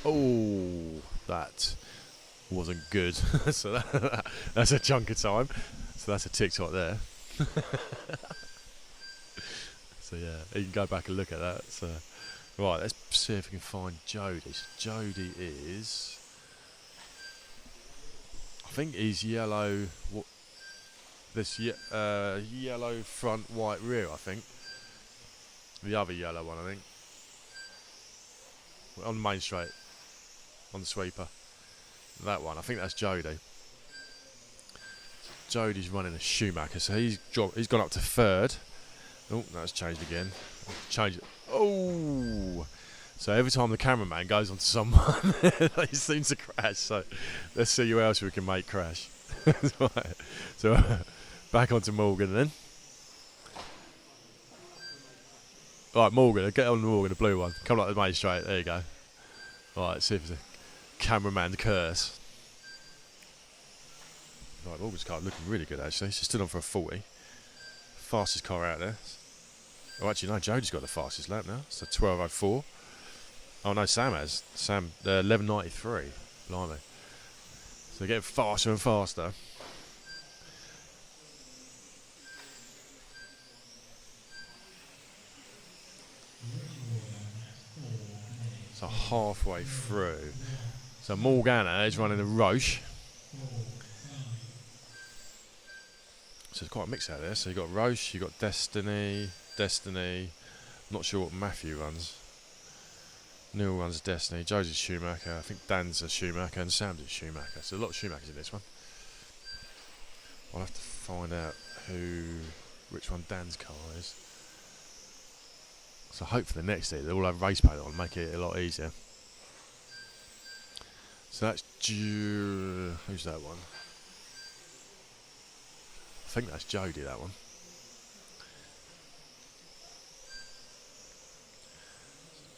oh, that wasn't good. So that's a chunk of time. So that's a TikTok there. So yeah, you can go back and look at that. So right, let's see if we can find Jodie. So Jodie is, I think he's yellow. Yellow front, white rear. I think the other yellow one. I think on the main straight, on the sweeper. That one, I think that's Jodie. Jodie's running a Schumacher, so he's gone up to third. Oh, that's changed again. Change it. Oh, so every time the cameraman goes onto someone, he seems to crash. So let's see who else we can make crash. Right. So back onto Morgan then. Right, Morgan, get on Morgan, the blue one. Come like the main straight. There you go. Right, let's see if it's a cameraman curse. Right, Morgan's car looking really good actually. She's still on for a 40. Fastest car out there. Oh, actually, no, Jodie's got the fastest lap now. It's a 12.04. Oh, no, Sam has. Sam, 11.93. Blimey. So they're getting faster and faster. So halfway through. So Morgana is running the Roche. So it's quite a mix out there. So you've got Roche, you've got Destiny. Not sure what Matthew runs. Neil runs Destiny. Joe's a Schumacher. I think Dan's a Schumacher and Sam's a Schumacher. So a lot of Schumachers in this one. I'll have to find out which one Dan's car is. So hopefully the next day they'll all have race paint on, make it a lot easier. So that's who's that one? I think that's Jodie, that one.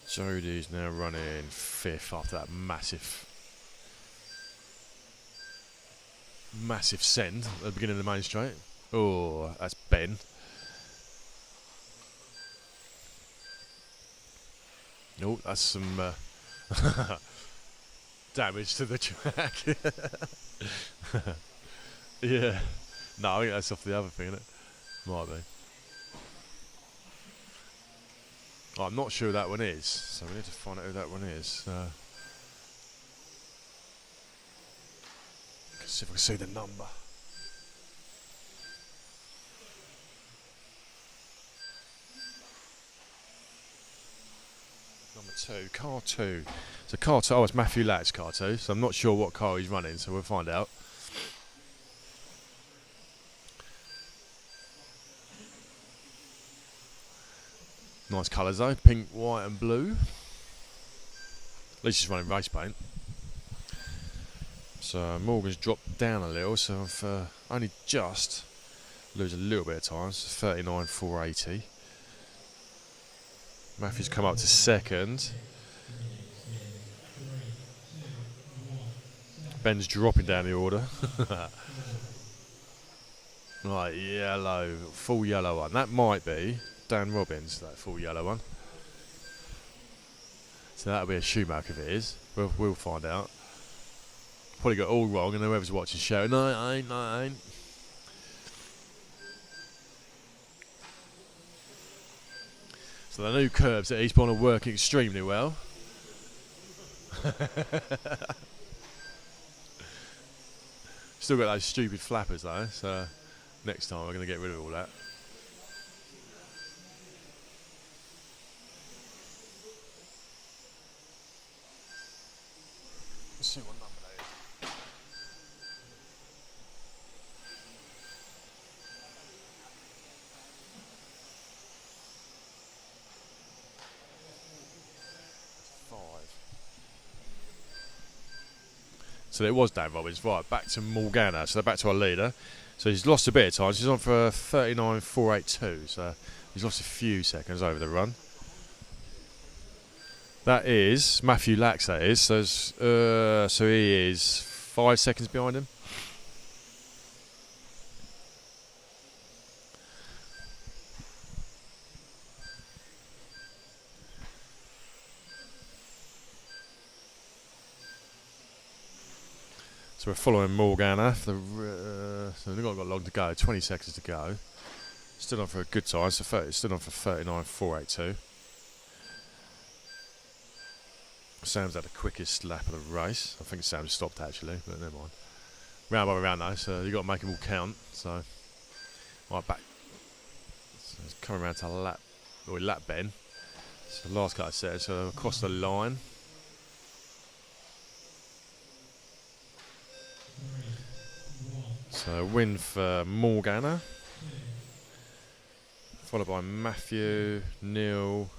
Jodie's now running 5th after that massive massive send at the beginning of the main straight. Oh, that's Ben. Oh, that's some damage to the track. Yeah. No, I think that's off the other thing, isn't it? Might be. Oh, I'm not sure who that one is, so we need to find out who that one is. See if I can see the number. Number 2, car 2. So car 2, oh, it's Matthew Latt's car 2, so I'm not sure what car he's running, so we'll find out. Nice colours though, pink, white and blue. At least he's running race paint. So Morgan's dropped down a little, so I've only just lose a little bit of time. So 39,480. Matthew's come up to second. Ben's dropping down the order. Right, yellow, full yellow one. That might be Dan Robbins, that full yellow one. So that'll be a Schumacher if it is. We'll find out. Probably got all wrong, and whoever's watching shouting, no, I ain't, no, I ain't. So the new curbs at Eastbourne are working extremely well. Still got those stupid flappers though, so next time we're going to get rid of all that. Let's see what number that is. So it was Dan Robbins. Right, back to Morgana. So they're back to our leader. So he's lost a bit of time. He's on for 39,482. So he's lost a few seconds over the run. That is Matthew Lax. That is. So he is 5 seconds behind him. So we're following Morgana. So we've not got long to go. 20 seconds to go. Still on for a good time. So still on for 39,482. Sam's had the quickest lap of the race. I think Sam stopped actually, but never mind. Round by round though, so you've got to make them all count. So, right back. So it's coming around to lap Ben. So the last cut I said, so across the line. So win for Morgana. Followed by Matthew, Neil.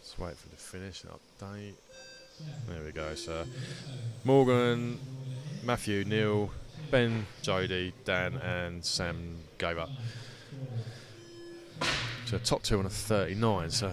Let's wait for the finish and update. There we go. So Morgan, Matthew, Neil, Ben, Jody, Dan and Sam gave up. So top two on a 39. So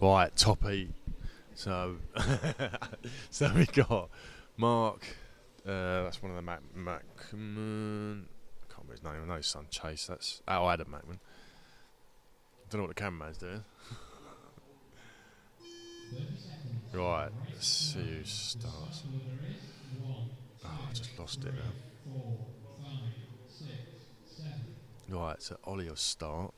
right, top 8. So, so we got Mark. That's one of the Macman. I can't remember his name. I know his son Chase. That's Adam Macman. Don't know what the cameraman's doing. Right, let's see who starts. Oh, I just lost it now. Right, so Ollie will start.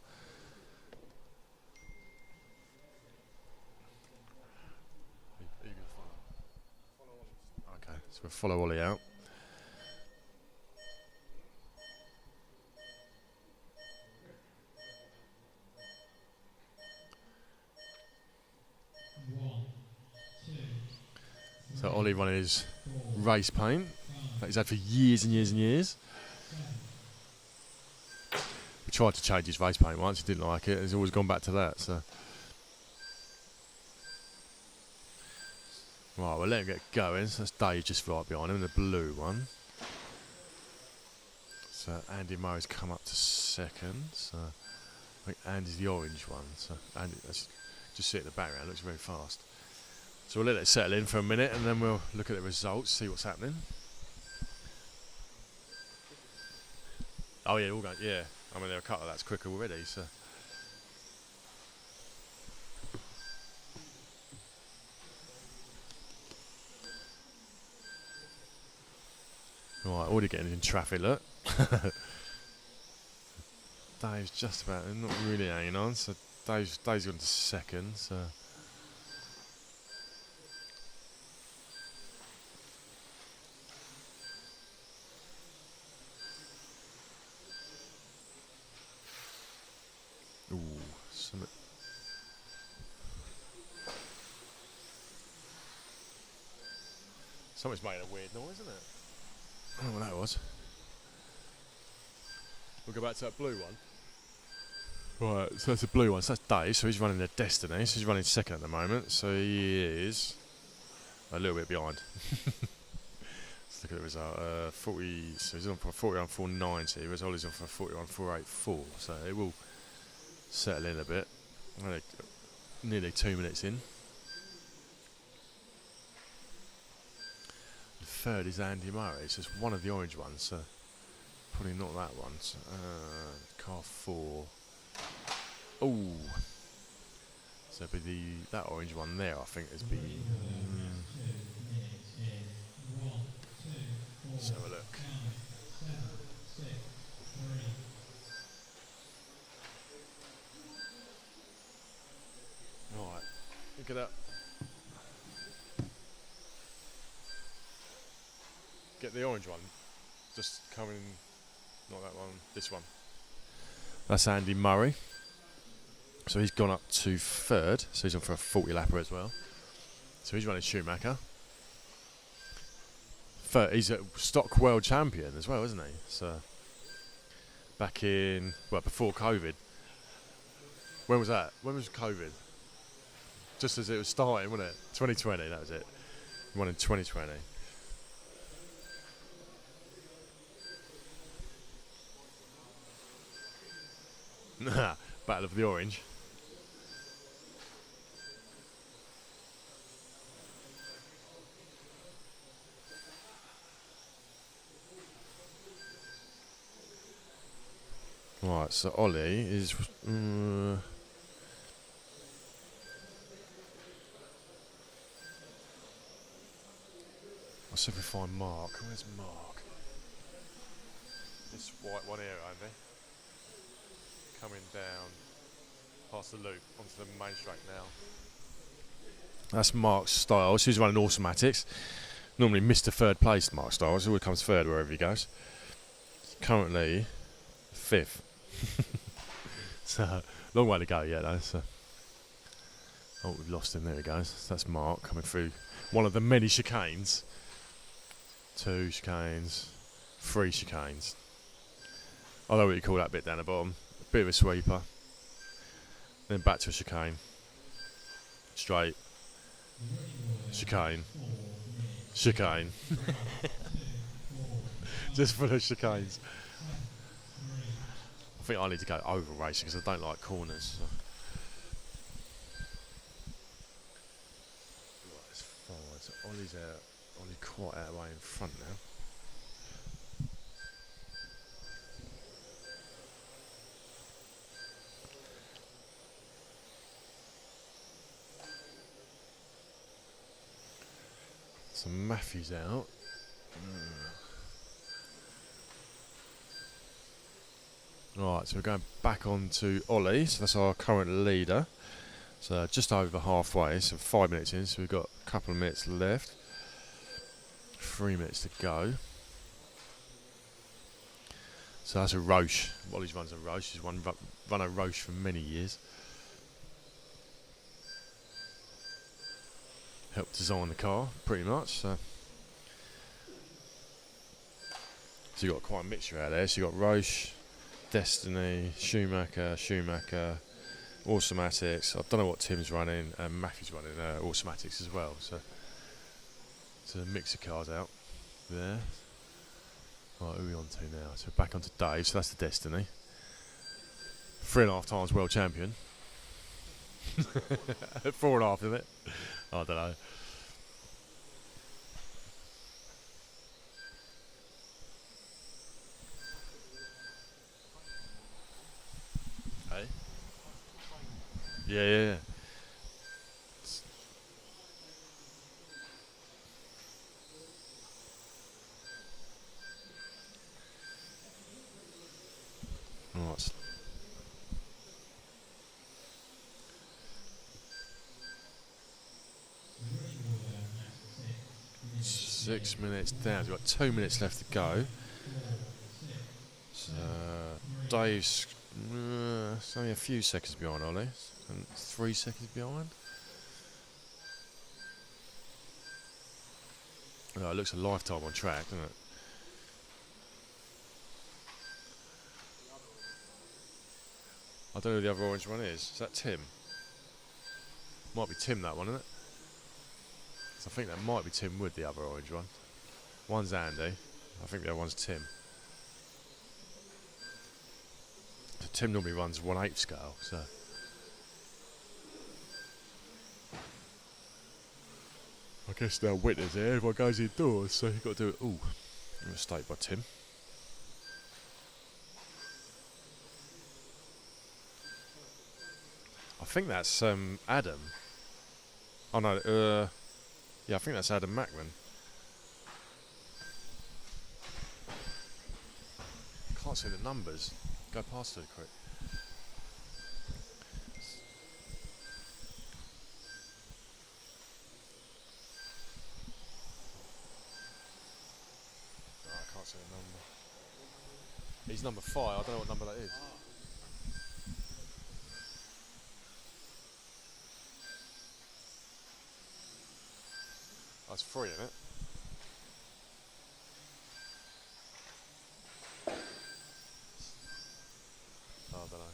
Okay, so we'll follow Ollie out. So Ollie running his race paint that he's had for years and years and years. We tried to change his race paint once, he didn't like it, he's always gone back to that. So right, we'll let him get going. So that's Dave just right behind him, the blue one. So Andy Murray's come up to second. So I think Andy's the orange one. So Andy, let's just see it in the background, looks very fast. So we'll let it settle in for a minute and then we'll look at the results, see what's happening. Oh yeah, all going, yeah. I mean, there are a couple that's quicker already, so. Right, already getting in traffic, look. Dave's just about, not really hanging on, so Dave's gone to second, so. Ooh, something's made a weird noise, isn't it? I don't know what that was. We'll go back to that blue one. Right, so that's the blue one. So that's Dave, so he's running their Destiny. So he's running second at the moment. So he is a little bit behind. Let's look at the result. 40. So he's on for 41.490. Whereas Ollie's on for 41.484. So it will settle in a bit. Nearly 2 minutes in. The third is Andy Murray. So it's one of the orange ones. So probably not that one. So, car 4. Oh. So it'd be that orange one there, I think, is be. Let's have a look. Right, look at that. Get the orange one. Just coming, not that one, this one. That's Andy Murray. So he's gone up to third. So he's on for a 40 lapper as well. So he's running Schumacher. Third, he's a stock world champion as well, isn't he? So back in, well, before COVID. When was that? When was COVID? Just as it was starting, wasn't it? 2020, that was it. He won in 2020. Battle of the Orange. Right, so Ollie is. I'll see if we find Mark. Where's Mark? This white one here, Andy. Coming down past the loop onto the main straight now. That's Mark Stiles, who's running automatics. Normally Mr. Third Place, Mark Stiles. Always comes third wherever he goes. Currently 5th. So, long way to go yet though. So. Oh, we've lost him. There he goes. So that's Mark coming through one of the many chicanes. 2 chicanes, 3 chicanes. I don't know what you call that bit down the bottom. Bit of a sweeper. Then back to a chicane. Straight. Chicane. Chicane. Just full of chicanes. I think I need to go over racing because I don't like corners. So. Right, it's fine. So Ollie's out. Ollie quite out of the way in front now. So Matthew's out. Right, so we're going back on to Ollie. So that's our current leader. So just over halfway, so 5 minutes in. So we've got a couple of minutes left. 3 minutes to go. So that's a Roche. Ollie's runs a Roche. He's run a Roche for many years. Helped design the car, pretty much. So you've got quite a mixture out there. So you've got Roche, Destiny, Schumacher, Automatics. I don't know what Tim's running, and Matthew's running Automatics as well. So a mix of cars out there. Right, who are we on to now? So back onto Dave. So that's the Destiny. 3.5 times world champion. 4.5, isn't it? I don't know. Hey? Yeah. Right. 6 minutes down. We've got 2 minutes left to go. So Dave's it's only a few seconds behind Ollie. And 3 seconds behind. Oh, it looks a lifetime on track, doesn't it? I don't know who the other orange one is. Is that Tim? Might be Tim, that one, isn't it? So I think that might be Tim Wood, the other orange one. One's Andy. I think the other one's Tim. So Tim normally runs 1/8 scale, so. I guess they're witness here. Everyone goes indoors, so you've got to do it. Ooh, mistake by Tim. I think that's Adam. Oh no, yeah, I think that's Adam Mackman. Can't see the numbers. Go past it quick. Oh, I can't see the number. He's number 5. I don't know what number that is. That's 3, isn't it? Oh, I don't know.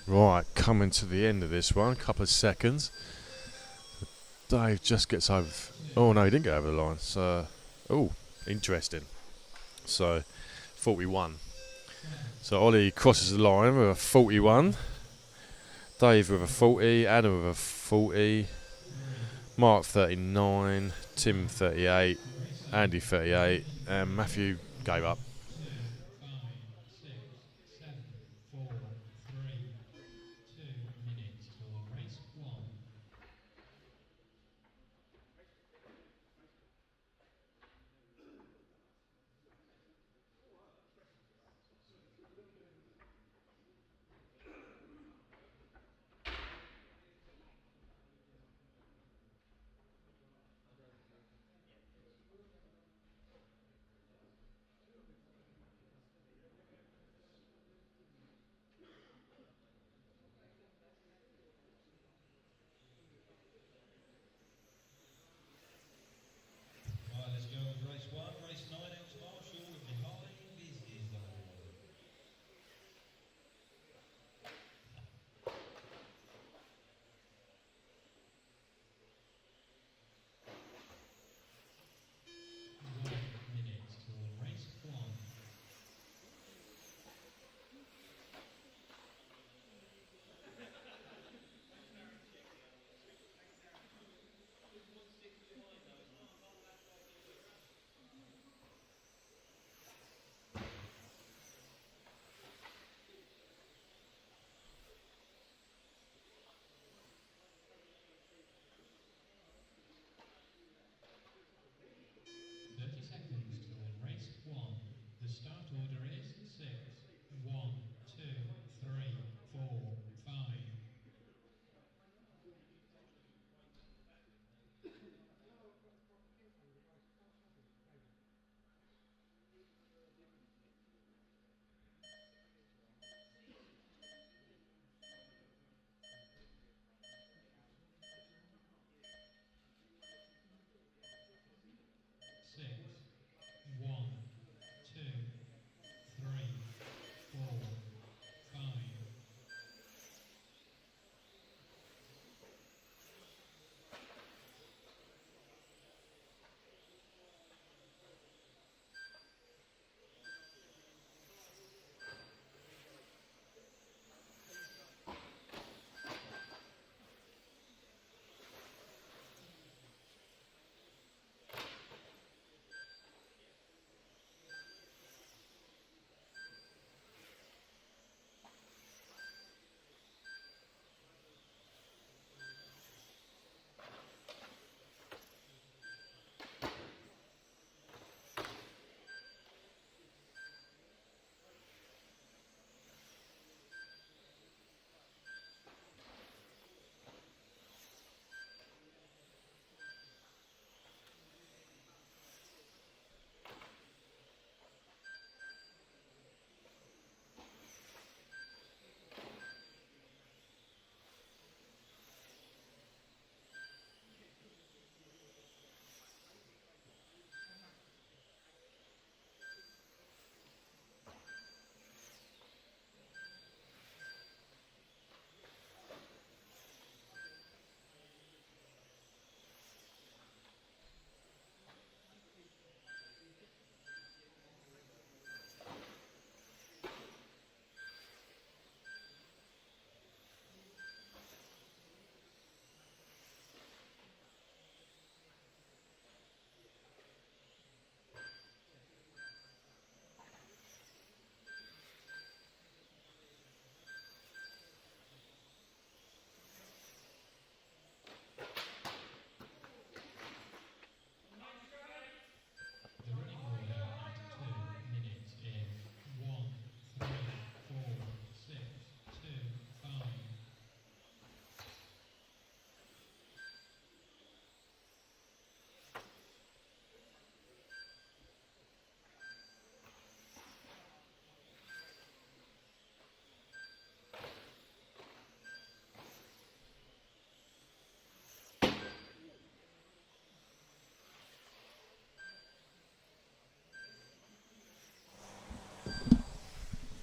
Right, coming to the end of this one, a couple of seconds. Dave just gets over. Oh no, he didn't get over the line. So, oh, interesting. So, 41. So Ollie crosses the line with a 41. Dave with a 40. Adam with a 40. Mark 39. Tim 38. Andy 38. And Matthew gave up. 5, 6, 7, 4, 3, 2 minutes for race 1.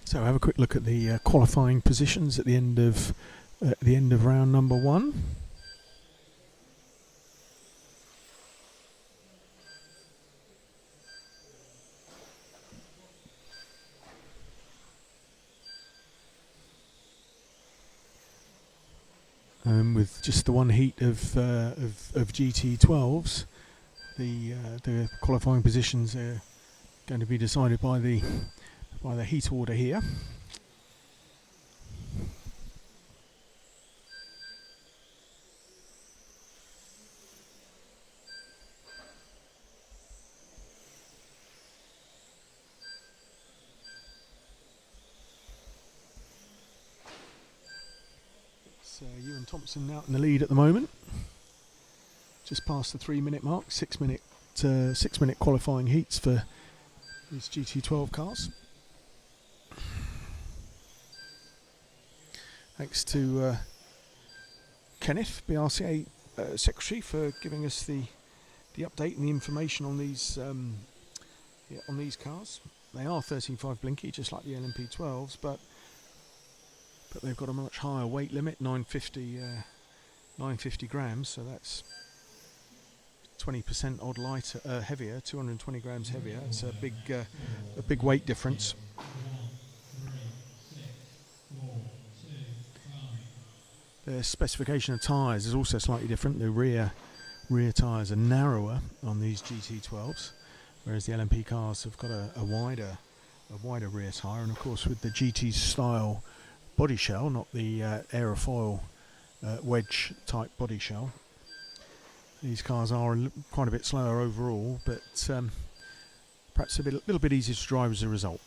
So have a quick look at the qualifying positions at the end of round number 1. With just the one heat of GT12s, the qualifying positions are going to be decided by the heat order here. So Ewan Thompson out in the lead at the moment, just past the 3-minute mark. 6-minute qualifying heats for these GT12 cars. Thanks to Kenneth, BRCA Secretary, for giving us the update and the information on these cars. They are 13.5 blinky, just like the LMP12s, but they've got a much higher weight limit, 950 grams, so that's 20% odd lighter, heavier, 220 grams heavier. It's a big weight difference. The specification of tyres is also slightly different. The rear tyres are narrower on these GT12s, whereas the LMP cars have got a wider rear tyre, and of course with the GT style body shell, not the aerofoil wedge type body shell. These cars are quite a bit slower overall, but perhaps a little bit easier to drive as a result.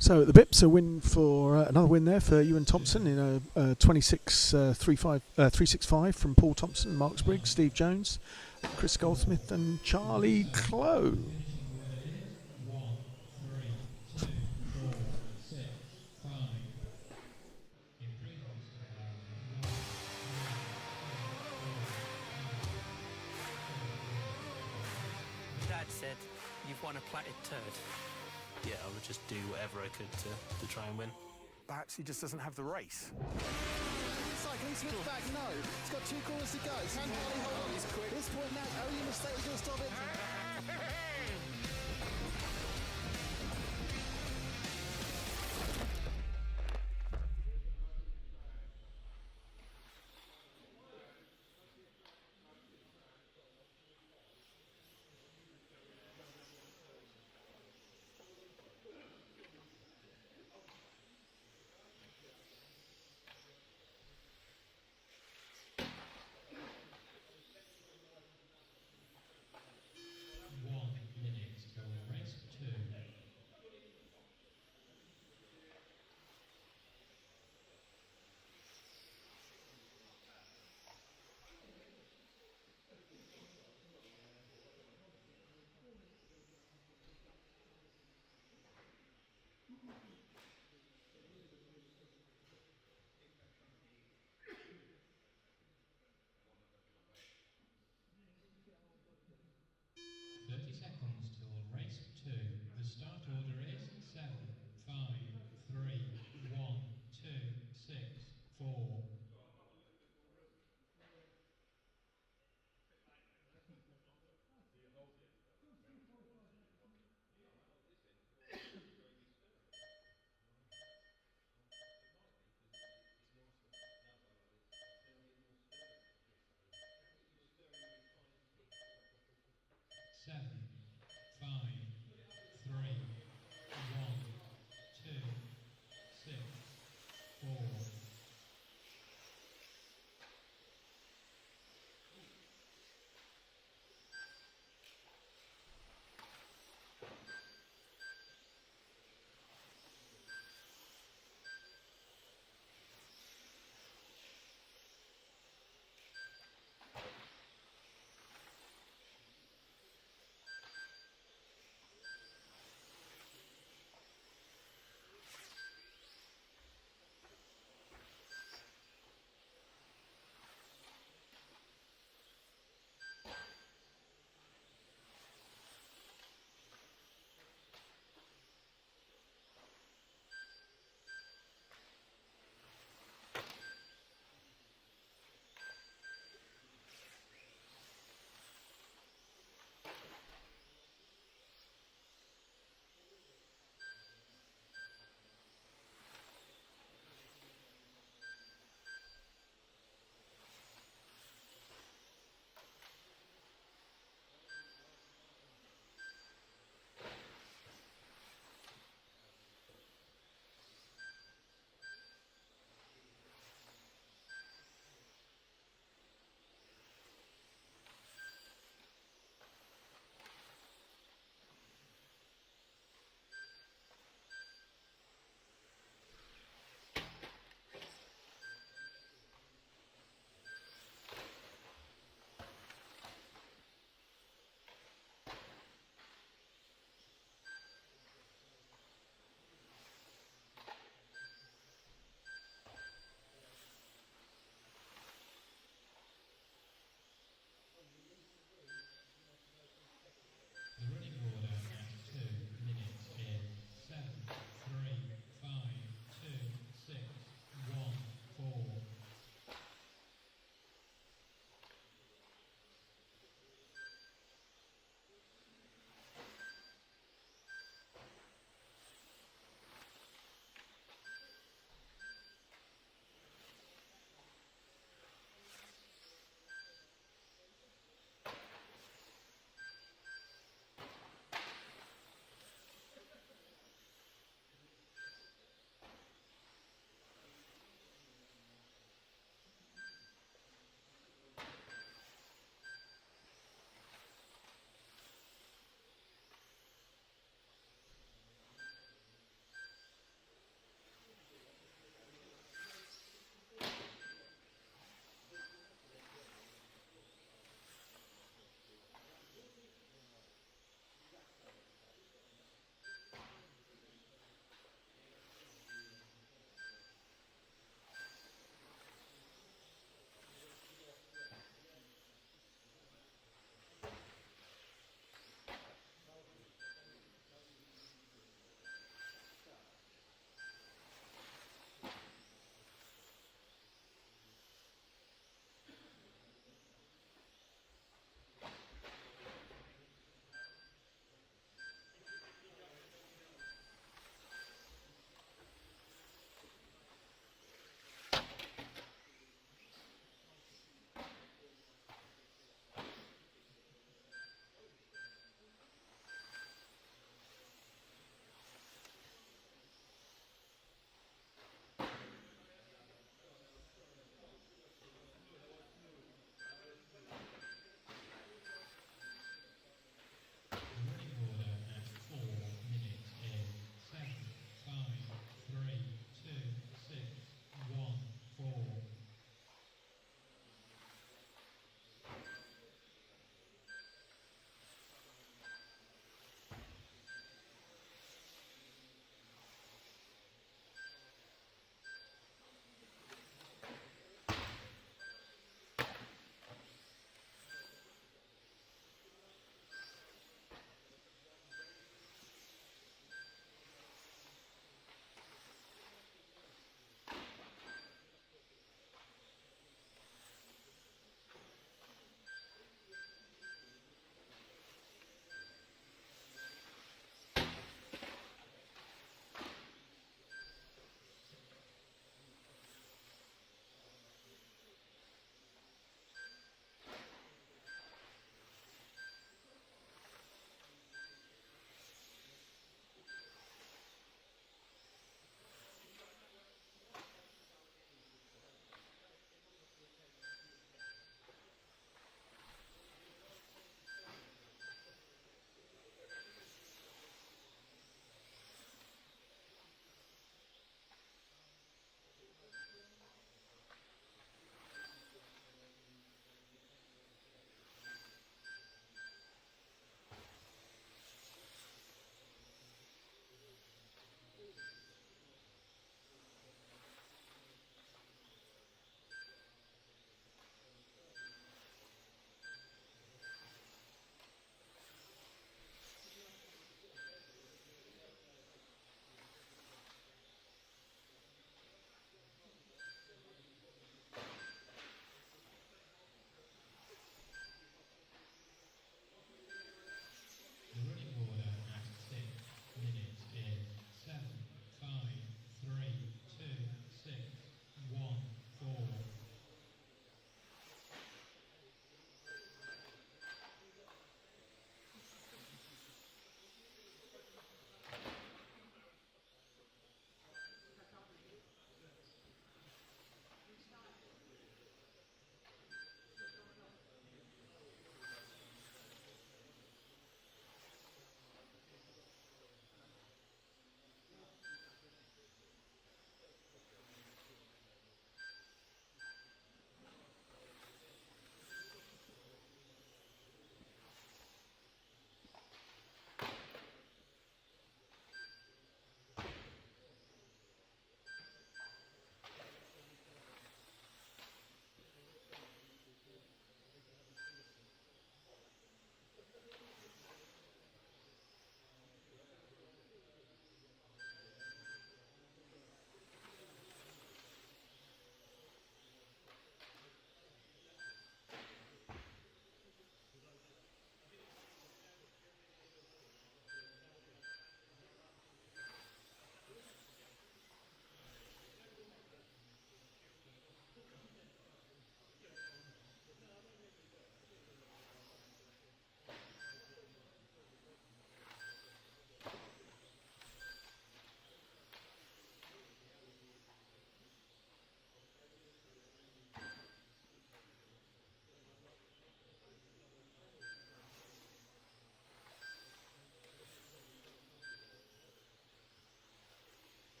So at the Bips, a win for another win there for Ewan Thompson in a 365 from Paul Thompson, Mark Briggs, Steve Jones, Chris Goldsmith and Charlie Clow. Dad said, "You've won a platted turd." Yeah, I would just do whatever I could to try and win. Perhaps he just doesn't have the race. Cycling Smith back, no. It's got 2 corners to go. San Harley, hold on, he's quick. This point now, only mistake is going to stop it.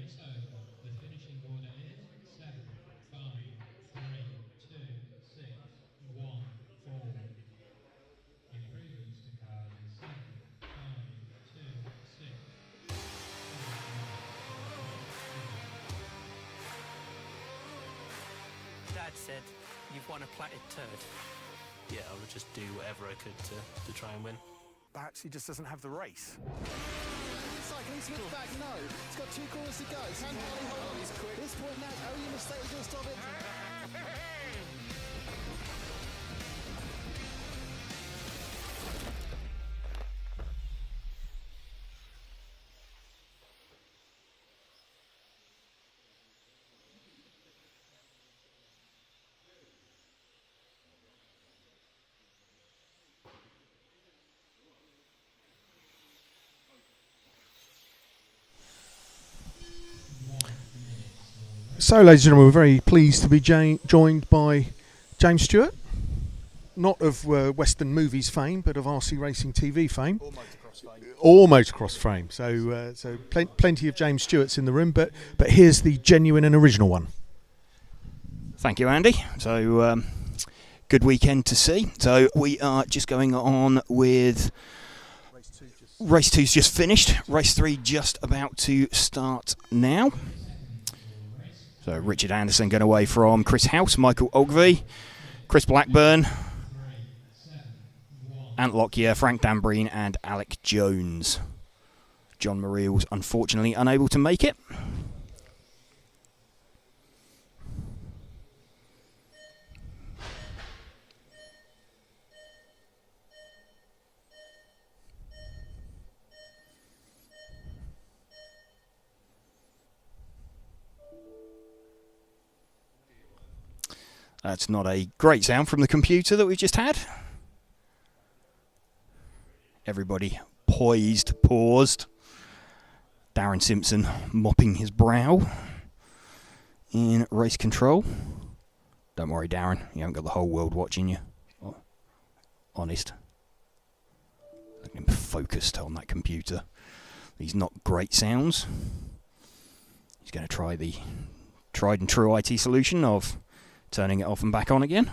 race over. The finishing order is 7, 5, 3, 2, 6, 1, 4. Improvements to cars in 7, 5, 2, 6. Dad said, "You've won a platted turd." Yeah, I would just do whatever I could to try and win. Perhaps he just doesn't have the race. Cycling Smith back, no. It's got 2 corners to go. San Harley, hold on, he's quick. This point now, only mistake is going to stop it. So, ladies and gentlemen, we're very pleased to be joined by James Stewart, not of Western Movies fame, but of RC Racing TV fame. Or motocross fame. So plenty of James Stewarts in the room, but here's the genuine and original one. Thank you, Andy. So, good weekend to see. So, we are just going on with Race 2's just finished. Race 3 just about to start now. So, Richard Anderson going away from Chris House, Michael Ogilvie, Chris Blackburn, Ant Lockyer, Frank Dambreen and Alec Jones. John Marie was unfortunately unable to make it. That's not a great sound from the computer that we've just had. Everybody poised, paused. Darren Simpson mopping his brow in race control. Don't worry, Darren, you haven't got the whole world watching you. Oh, honest. Look at him focused on that computer. These not great sounds. He's going to try the tried and true IT solution of turning it off and back on again.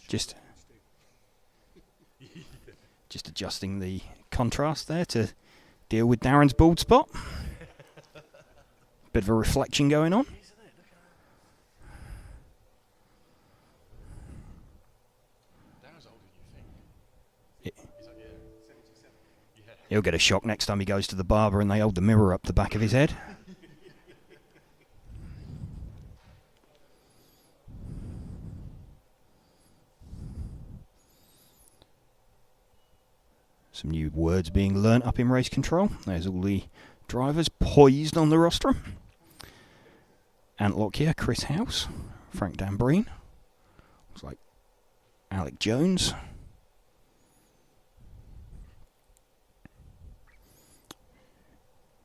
Just adjusting the contrast there to deal with Darren's bald spot. Bit of a reflection going on. He'll get a shock next time he goes to the barber and they hold the mirror up the back of his head. Some new words being learnt up in race control. There's all the drivers poised on the rostrum. Ant Lockyer, Chris House, Frank Dambreen. Looks like Alec Jones.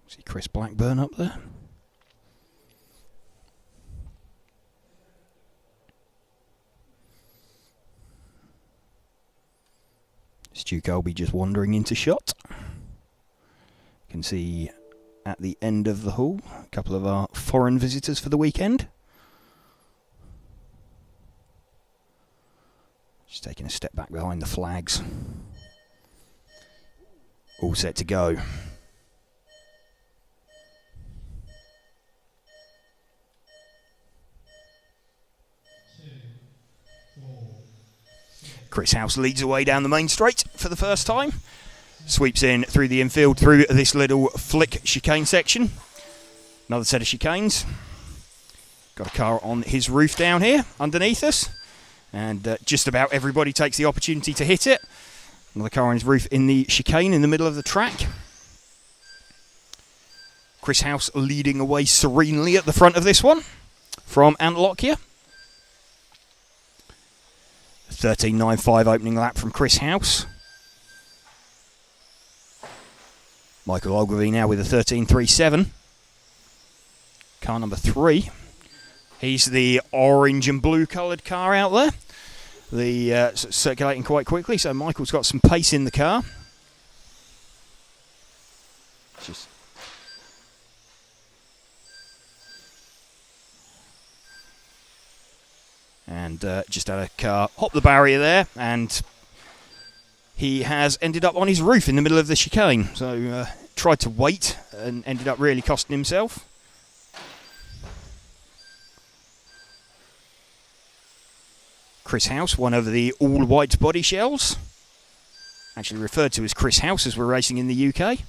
See Chris Blackburn up there. Stu Colby just wandering into shot. You can see at the end of the hall a couple of our foreign visitors for the weekend. Just taking a step back behind the flags. All set to go. Chris House leads away down the main straight for the first time. Sweeps in through the infield, through this little flick chicane section. Another set of chicanes. Got a car on his roof down here, underneath us. And just about everybody takes the opportunity to hit it. Another car on his roof in the chicane in the middle of the track. Chris House leading away serenely at the front of this one from Ant Lockyer. 13.95 opening lap from Chris House. Michael Ogilvie now with a 13.37. Car number 3. He's the orange and blue coloured car out there. The circulating quite quickly, so Michael's got some pace in the car. Just and just had a car hop the barrier there, and he has ended up on his roof in the middle of the chicane. So tried to wait and ended up really costing himself. Chris House, one of the all-white body shells. Actually referred to as Chris House as we're racing in the UK.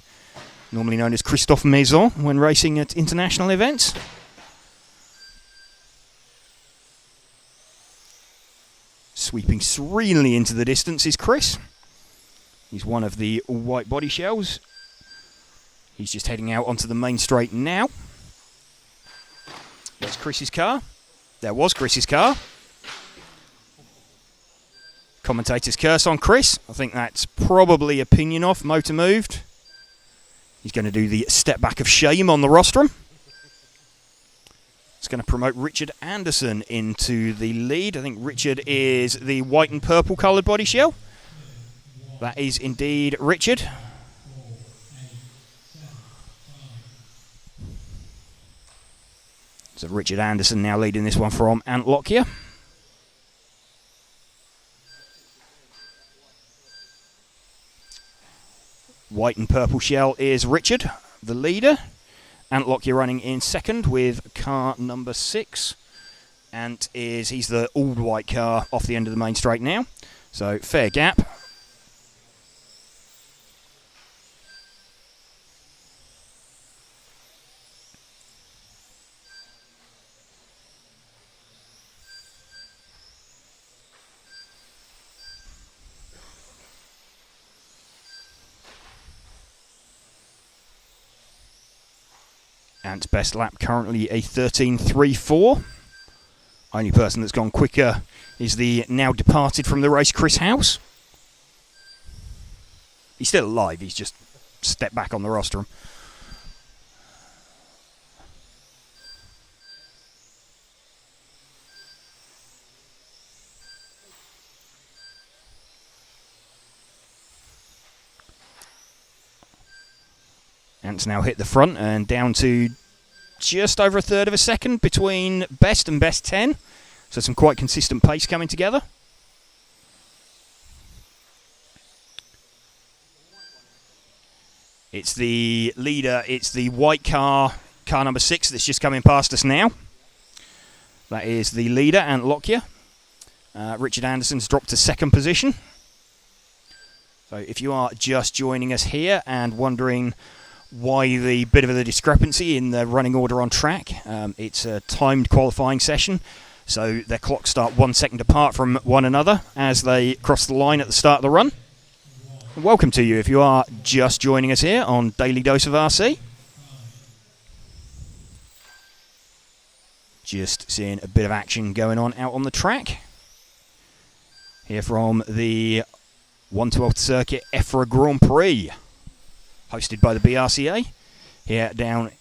Normally known as Christophe Maison when racing at international events. Sweeping serenely into the distance is Chris. He's one of the all-white body shells. He's just heading out onto the main straight now. There's Chris's car. There was Chris's car. Commentator's curse on Chris. I think that's probably a pinion off, motor moved. He's going to do the step back of shame on the rostrum. It's going to promote Richard Anderson into the lead. I think Richard is the white and purple coloured body shell. That is indeed Richard. So Richard Anderson now leading this one from Ant Lockyer. White and purple shell is Richard, the leader. Ant Lockyer running in second with car number 6. Ant he's the all white car off the end of the main straight now. So fair gap. Ant's best lap currently a 13.34. Only person that's gone quicker is the now departed from the race Chris House. He's still alive, he's just stepped back on the rostrum. Ant's now hit the front and down to just over a third of a second between best and best 10. So some quite consistent pace coming together. It's the leader, it's the white car, car number 6 that's just coming past us now. That is the leader, Ant Lockyer. Richard Anderson's dropped to second position. So if you are just joining us here and wondering why the bit of a discrepancy in the running order on track, it's a timed qualifying session, so their clocks start 1 second apart from one another as they cross the line at the start of the run. Welcome to you if you are just joining us here on Daily Dose of RC. Just seeing a bit of action going on out on the track. Here from the 112th Circuit EFRA Grand Prix, hosted by the BRCA, here down,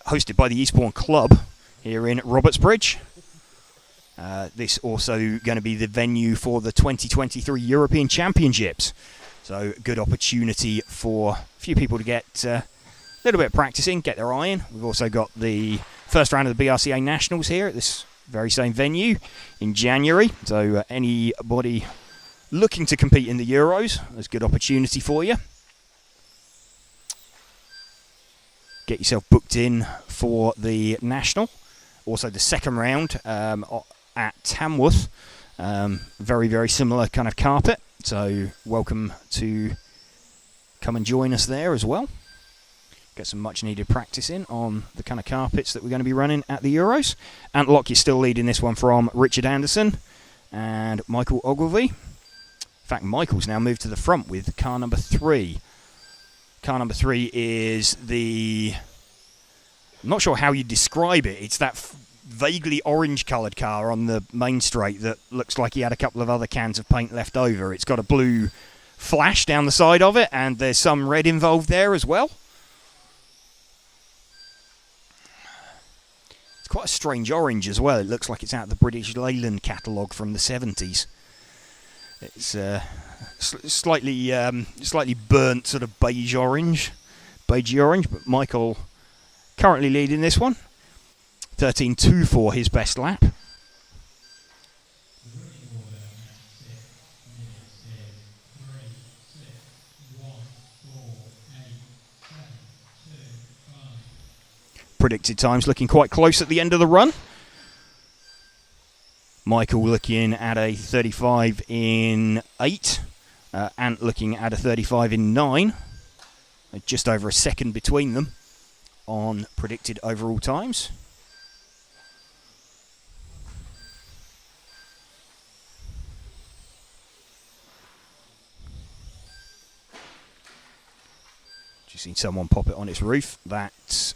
hosted by the Eastbourne Club here in Robertsbridge. This also going to be the venue for the 2023 European Championships. So good opportunity for a few people to get a little bit of practicing, get their eye in. We've also got the first round of the BRCA Nationals here at this very same venue in January. So anybody looking to compete in the Euros, there's a good opportunity for you. Get yourself booked in for the National. Also the second round at Tamworth. Very, very similar kind of carpet. So welcome to come and join us there as well. Get some much needed practice in on the kind of carpets that we're going to be running at the Euros. Ant Lockyer still leading this one from Richard Anderson and Michael Ogilvie. In fact, Michael's now moved to the front with car number 3. Car number 3 is the... I'm not sure how you describe it. It's that vaguely orange coloured car on the main straight that looks like he had a couple of other cans of paint left over. It's got a blue flash down the side of it, and there's some red involved there as well. It's quite a strange orange as well. It looks like it's out of the British Leyland catalogue from the 70s. It's slightly burnt sort of beigey orange, but Michael currently leading this one. 13.2 for his best lap. The running order at 6 minutes is 3, 6, 1, 4, 8, 7, 2, 5. Predicted times looking quite close at the end of the run. Michael looking at a 35 in 8. Ant looking at a 35 in 9. Just over a second between them on predicted overall times. Just seen someone pop it on its roof. That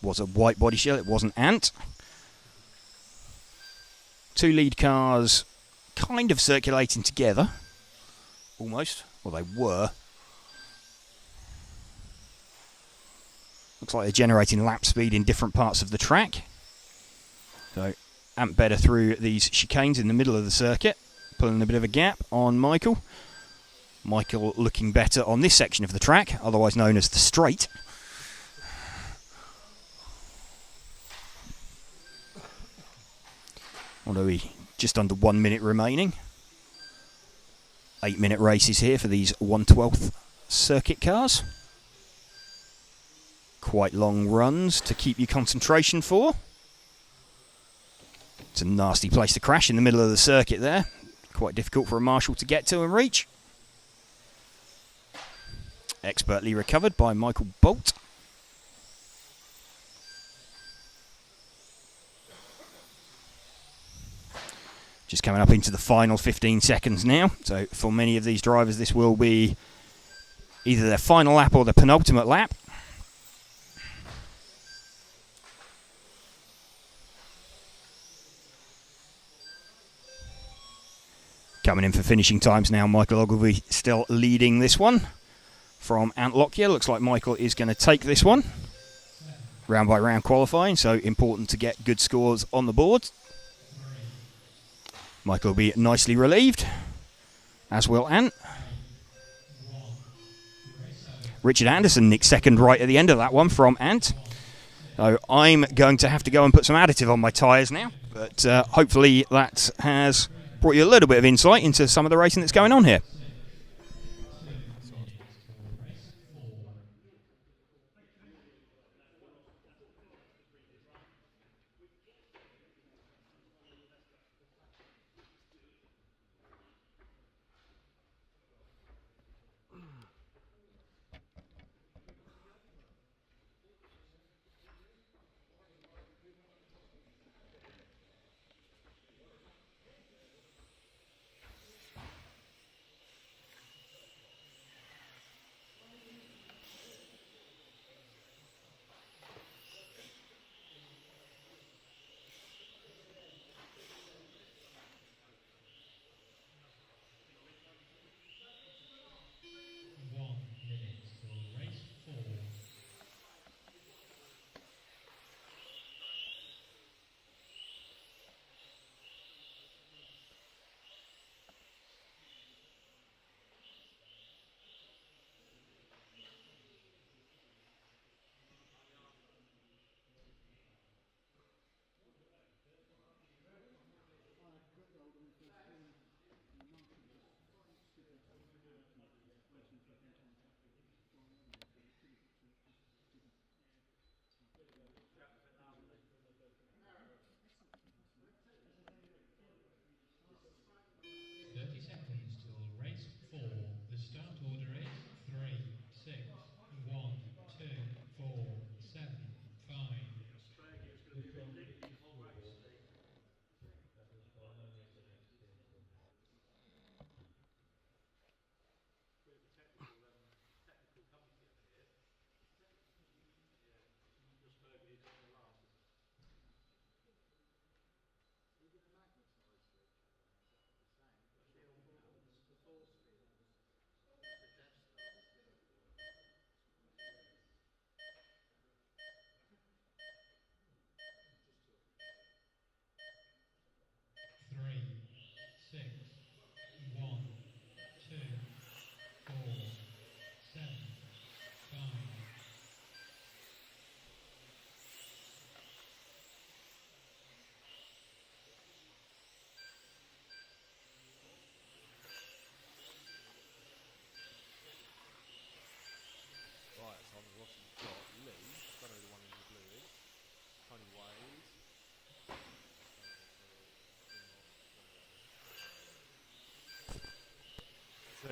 was a white body shell, it wasn't Ant. Two lead cars kind of circulating together. Almost. Well, they were. Looks like they're generating lap speed in different parts of the track. So, Ant better through these chicanes in the middle of the circuit, pulling a bit of a gap on Michael. Michael looking better on this section of the track, otherwise known as the straight. Although we just under 1 minute remaining. 8-minute races here for these 1/12 circuit cars. Quite long runs to keep your concentration for. It's a nasty place to crash in the middle of the circuit there. Quite difficult for a marshal to get to and reach. Expertly recovered by Michael Bolt. Just coming up into the final 15 seconds now. So for many of these drivers, this will be either their final lap or their penultimate lap. Coming in for finishing times now, Michael Ogilvie still leading this one from Ant Lockyer. Looks like Michael is going to take this one. Round by round qualifying, so important to get good scores on the board. Michael will be nicely relieved, as will Ant. Richard Anderson nicked second right at the end of that one from Ant. So I'm going to have to go and put some additive on my tyres now, but hopefully that has brought you a little bit of insight into some of the racing that's going on here.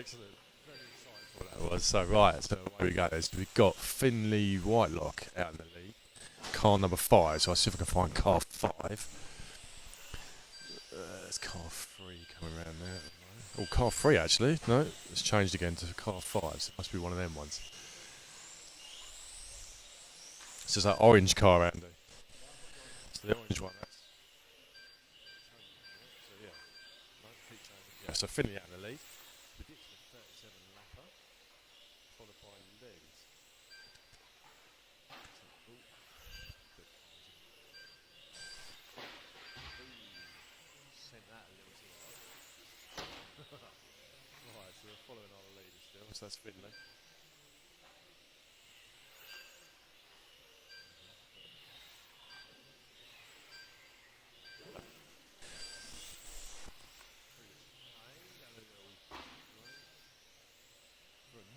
Excellent. Very excited for that was. So right, so away we go. So we've got Finley Whitelock out in the lead. Car number 5. So I'll see if I can find car 5. There's car 3 coming around there. Oh, car 3 actually. No, it's changed again to car 5. So it must be one of them ones. It's just that orange car, Andy. So the orange one. That's so yeah. No, keep changing. Yeah. So Finley out in the lead. Prediction of 37 lapper, followed by Leeds. Sent that a little too hard. Right, so we're following our leader still, so that's Finley.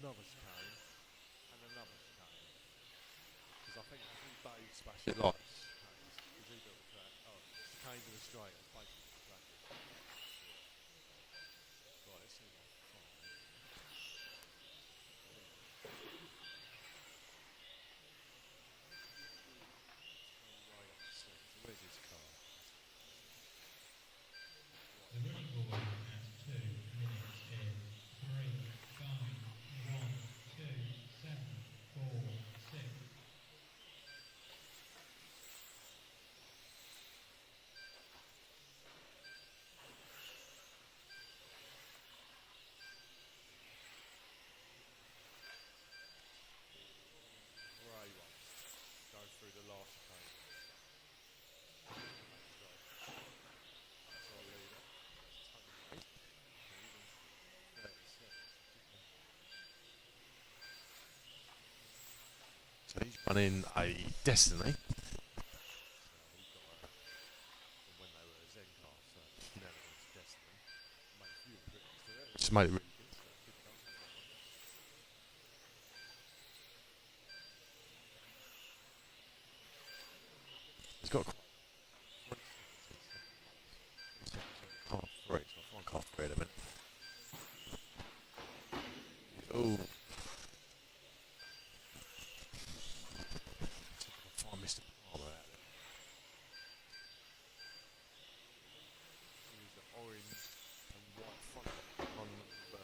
Another chicane and another chicane. Because I think Dave smashed it like chicanes. Because he built the track. Oh, chicanes in a straight. That's basically the track. Right, let's see what I can find. Where's his car? The running order at 2 minutes is 3, 5, 1, 2, 7, 4, 6. Grey one. Go through the last chicane. That's our leader. Tony. So he's running a Destiny. When they were a Zen car, so now they're going to Destiny. Made a few improvements to it, which made it really good. So good car. He's got quite car 3, so I'll find car 3 in a minute. Oh. Find Mr. Palmer out there. Use the orange and white front on number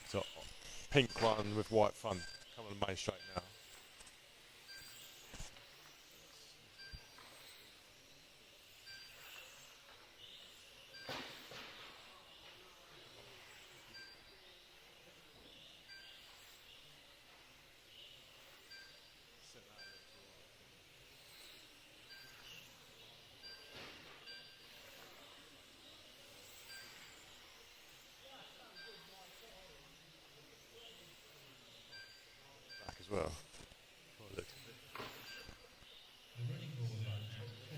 7. So pink one with white front coming on the main straight now. Back as well. Well, look. The running order at 4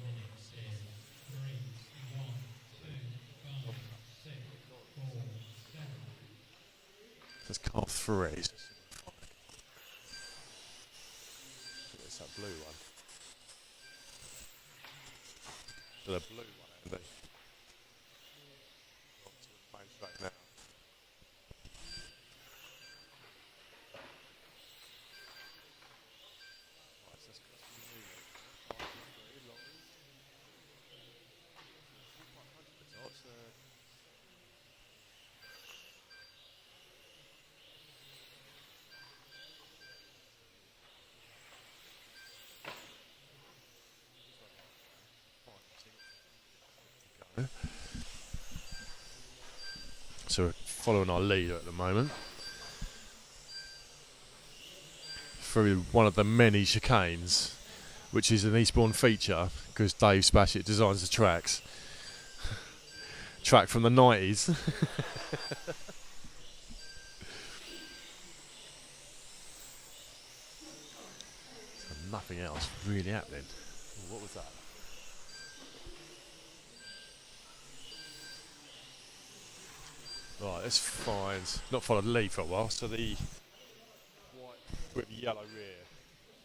minutes is 3, 1, 2, 5, 6, 4, 7. There's car 3. It's that blue one. So the blue one, Andy. On to the main straight now. Right, so that's got some new ones. Very long. Quite close to the top, so so we're following our leader at the moment through one of the many chicanes, which is an Eastbourne feature because Dave Spashett designs the tracks. Track from the 90s. So nothing else really happening. Ooh, what was that? Right, let's find, not followed Lee for a while, so the white with the yellow rear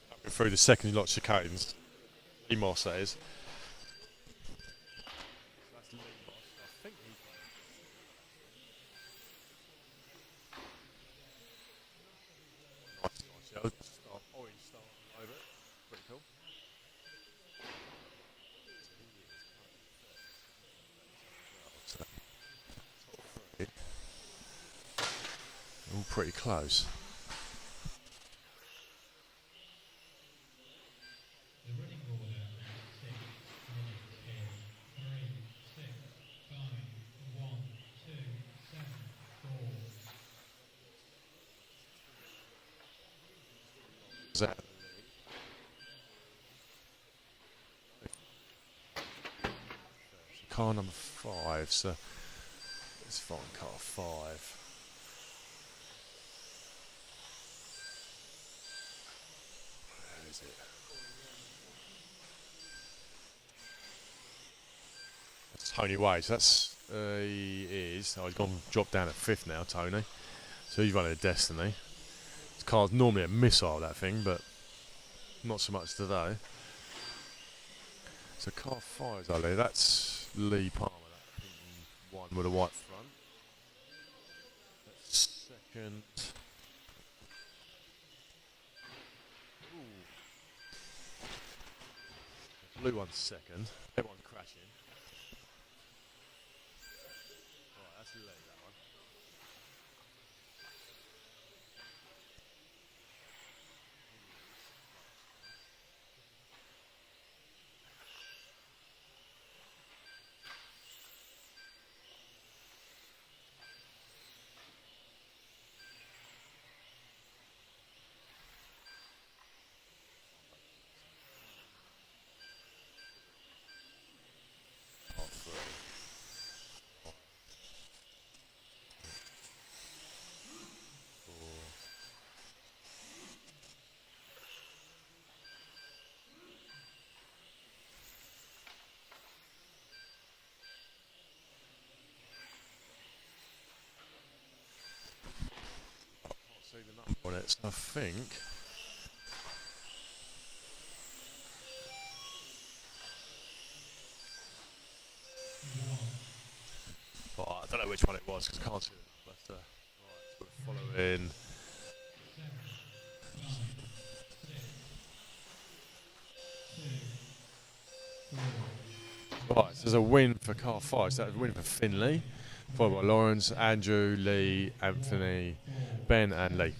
coming through the second lot chicanes, Lee Moss that is. orange star over it. Pretty cool. So, top three. All pretty close. The running order at 6 minutes is 3, 6, 5, 1, 2, 7, 4. Is that car number 5? So let's find car 5. Where is it? That's Tony Wade. So that's he is. Oh, he's dropped down at 5th now, Tony. So he's running a Destiny. This car's normally a missile, that thing, but not so much today. So car 5 is Ali. That's Lee Palmer, that pink one with a white front. That's second. Ooh. Blue one's second. Everyone's crashing. Right, that's Lee, that one. See the number on it, so I think I don't know which one it was because I can't see the number. So, right, so we're following. Right, so there's a win for car 5. So that's a win for Finley, followed by Lawrence, Andrew, Lee, Anthony, Ben, and Lee.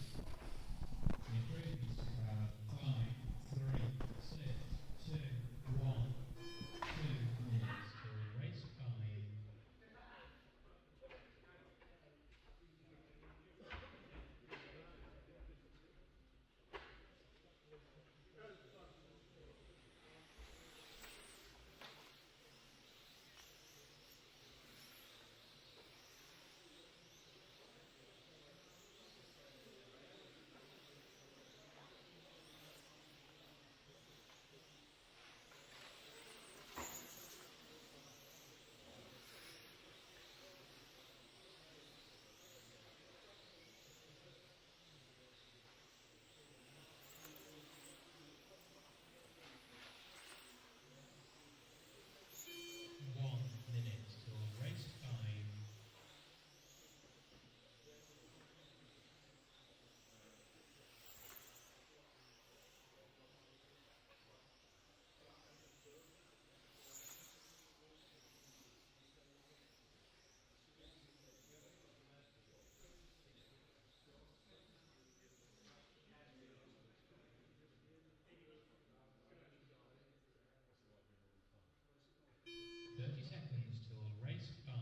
Race 5.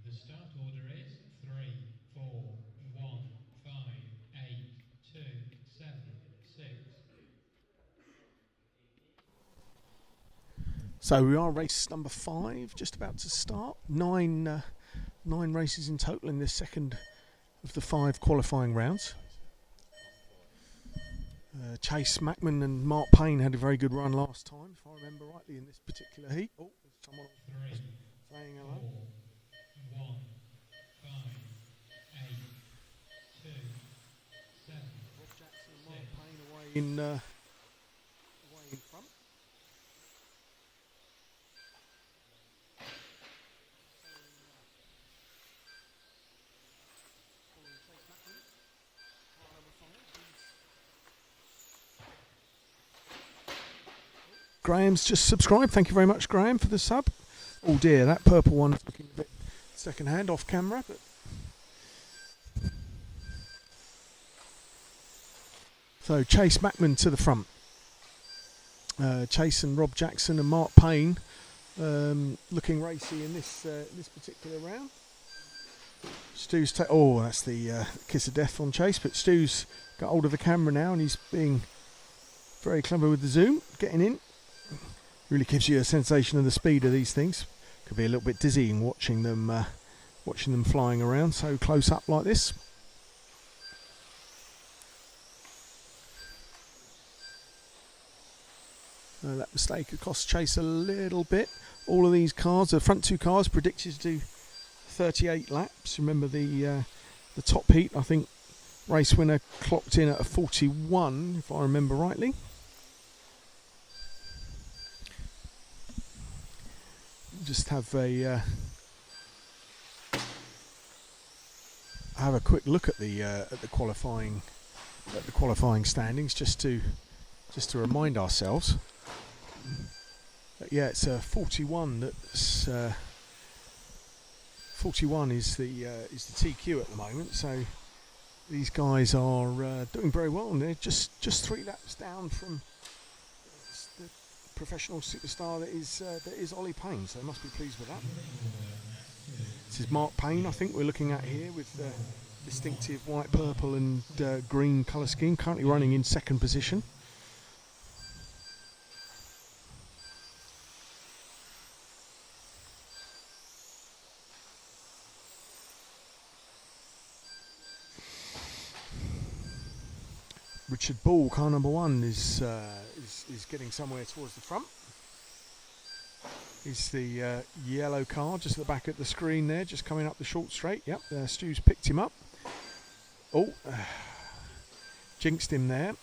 The start order is 3, 4, 1, 5, 8, 2, 7, 6. So we are race number 5, just about to start. Nine races in total in this second of the 5 qualifying rounds. Chase Mackman and Mark Payne had a very good run last time, if I remember rightly, in this particular heat. Oh, there's someone saying hello. 4, 1, 5, 8, 2, 7. Rob Jackson and Mark Payne away in front. Graham's just subscribed. Thank you very much, Graham, for the sub. Oh dear, that purple one's looking a bit second hand off camera, but so Chase Mackman to the front. Chase and Rob Jackson and Mark Payne looking racy in this particular round. Stu's that's the kiss of death on Chase, but Stu's got hold of the camera now and he's being very clever with the zoom, getting in. Really gives you a sensation of the speed of these things. Could be a little bit dizzying watching them flying around so close up like this. That mistake could cost Chase a little bit. All of these cars, the front two cars, predicted to do 38 laps. Remember the top heat, I think race winner clocked in at a 41, if I remember rightly. Just have a quick look at the qualifying standings, just to remind ourselves. Yeah, it's 41. That's 41 is the TQ at the moment. So these guys are doing very well, and they're just 3 laps down from the professional superstar that is Ollie Payne. So they must be pleased with that. This is Mark Payne, I think we're looking at here, with the distinctive white, purple, and green colour scheme. Currently running in second position. Richard Ball, car number 1, is getting somewhere towards the front. Is the yellow car just at the back of the screen there, just coming up the short straight. Yep, Stu's picked him up. Oh, jinxed him there.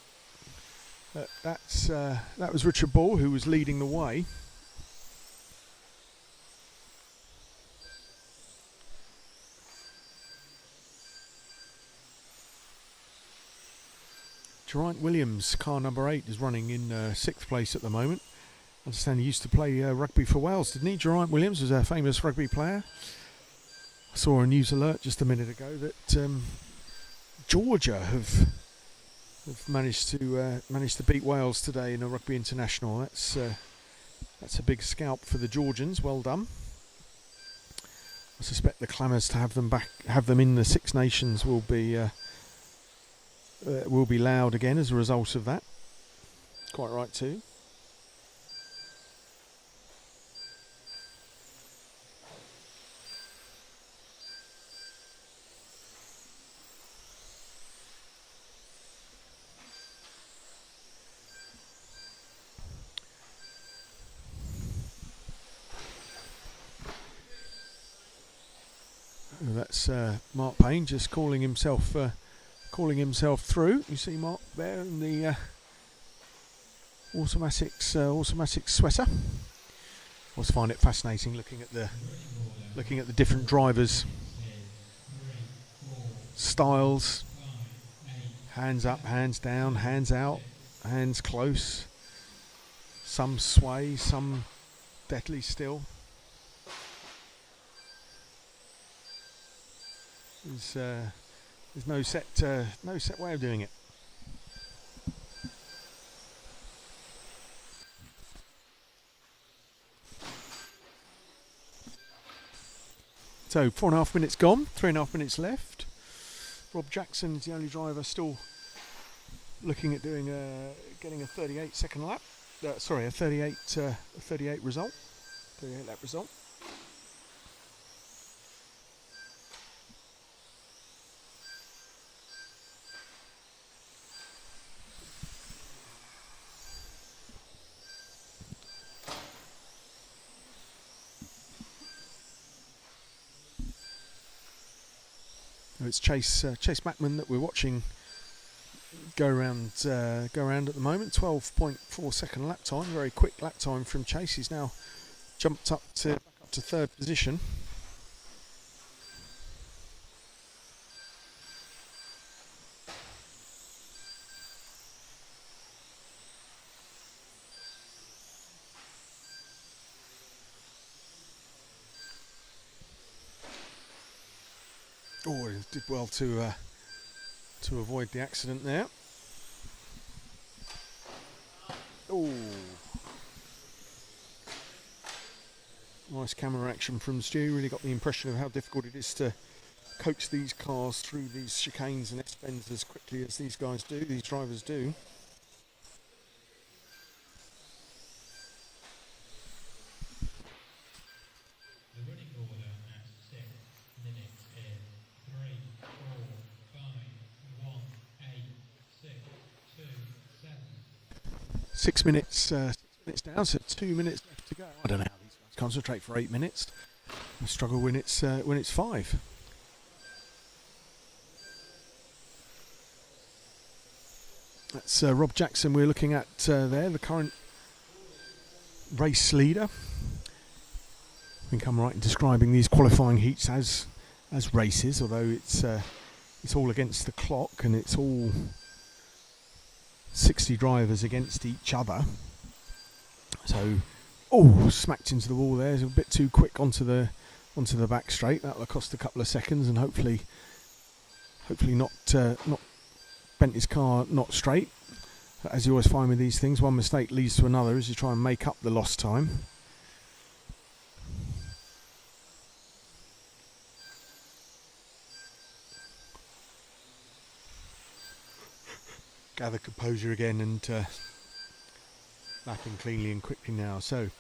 That was Richard Ball who was leading the way. Geraint Williams, car number 8, is running in 6th place at the moment. I understand he used to play rugby for Wales, didn't he? Geraint Williams was a famous rugby player. I saw a news alert just a minute ago that Georgia have managed to beat Wales today in a rugby international. That's a big scalp for the Georgians. Well done. I suspect the clamours to have them in the Six Nations will be loud again as a result of that. Quite right too. That's Mark Payne just calling himself through. You see Mark there in the automatic sweater. I always find it fascinating looking at the different drivers' styles. Hands up, hands down, hands out, hands close. Some sway, some deadly still. There's no set way of doing it. So 4.5 minutes gone, 3.5 minutes left. Rob Jackson is the only driver still looking at getting a 38 second lap. A 38 result, 38 lap result. It's Chase Mackman that we're watching go around at the moment. 12.4 second lap time, very quick lap time from Chase. He's now jumped up to third position. did well to avoid the accident there. Oh, nice camera action from Stu. Really got the impression of how difficult it is to coax these cars through these chicanes and S-bends as quickly as these guys do, these drivers do. The running order at 6 minutes is 3, 4, 5, 1, 8, 6, 2, 7. 6 minutes, 6 minutes down, so 2 minutes left to go. I don't know how these guys concentrate for 8 minutes. They struggle when it's 5. That's Rob Jackson we're looking at there, the current race leader. I think I'm right in describing these qualifying heats as races, although it's all against the clock and it's all 60 drivers against each other. So, smacked into the wall there. It's a bit too quick onto the back straight. That'll have cost a couple of seconds and hopefully not bent his car not straight. As you always find with these things, one mistake leads to another as you try and make up the lost time. Gather composure again and lapping cleanly and quickly now. So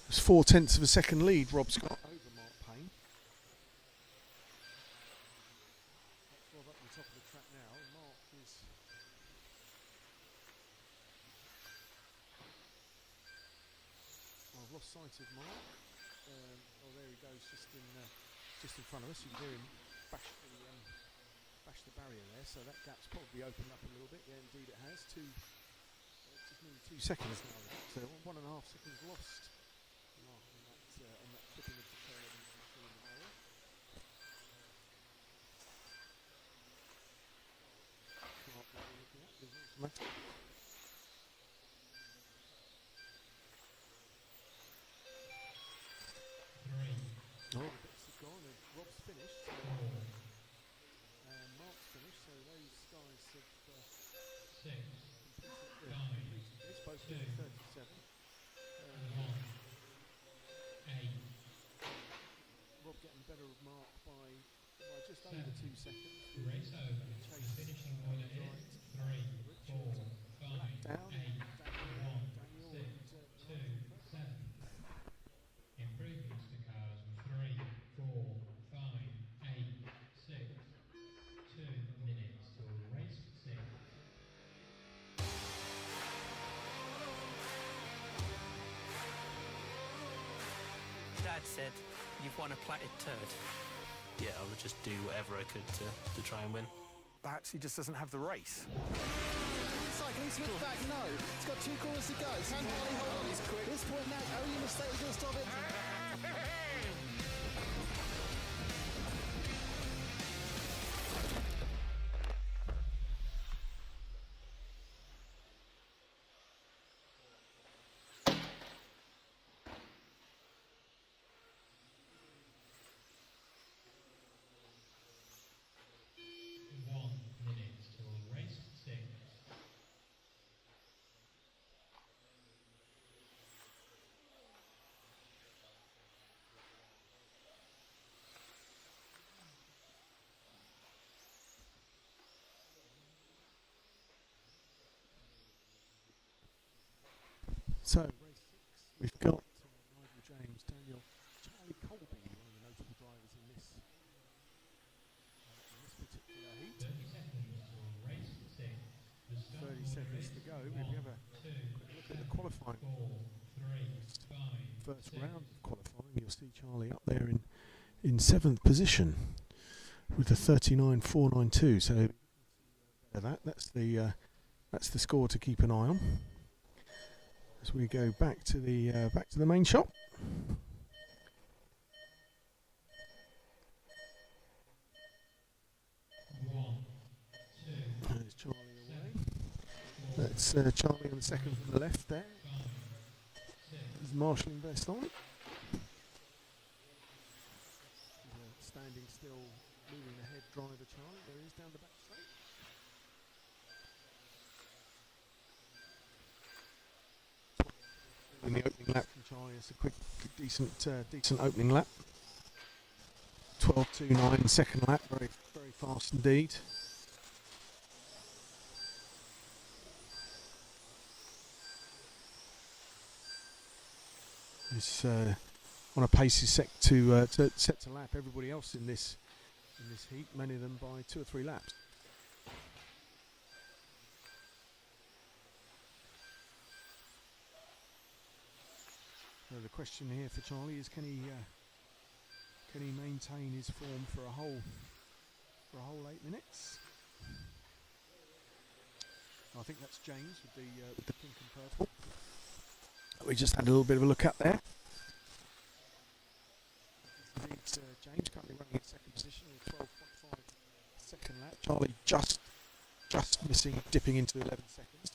it's 0.4 of a second lead Rob's got over Mark Payne. Rob up the top of the track now. Mark is I've lost sight of Mark. There he goes, just in front of us. You can hear him bash the barrier there, so that gap's probably opened up a little bit. Yeah, indeed it has. Just nearly 2 seconds now. So 1.5 seconds lost. Mark on that clipping of the curve in the barrier. Mark, what are we looking at? There's automatic. Oh, that's gone and Rob's finished. Mark's finished, so those guys have completed both doing 37. 8. Rob getting better of Mark by just under 2 seconds. Race over. The finishing order is 3, 4, 5, 8, 1, 6, 2, 7. Improvements to cars were 3, 4, 5, 8, 6. 2 minutes till race 6. Dad said, "You've won a platted turd." Yeah, I would just do whatever I could to try and win. Perhaps he just doesn't have the race. Cycling switch back, no. It's got 2 corners to go. San Harley, hold on, he's quick. This point now, only mistake will stop it. So, race 6, we've got Nigel James, Daniel, Charlie Colby, one of the notable drivers in this particular heat. 30 seconds till race 6. 30 seconds to go. If you have a look at the qualifying, 4, 3, 5, first round of qualifying, you'll see Charlie up there in 7th position with a 39.492. So that's the score to keep an eye on as we go back to the main shot. There's Charlie away. That's Charlie on the second from the left there. There's marshalling vest on. driver, Charlie. There he is down the back straight. In the opening lap from Charlie, it's a quick, decent opening lap. 12.29 second lap, very fast indeed. It's on a pace is set to lap everybody else in this heat, many of them by 2 or 3 laps. So the question here for Charlie is, can he maintain his form for a whole 8 minutes? I think that's James with the pink and purple. We just had a little bit of a look at there. Indeed, James currently running in second position with 12.5 second lap. Charlie just missing, dipping into 11 seconds.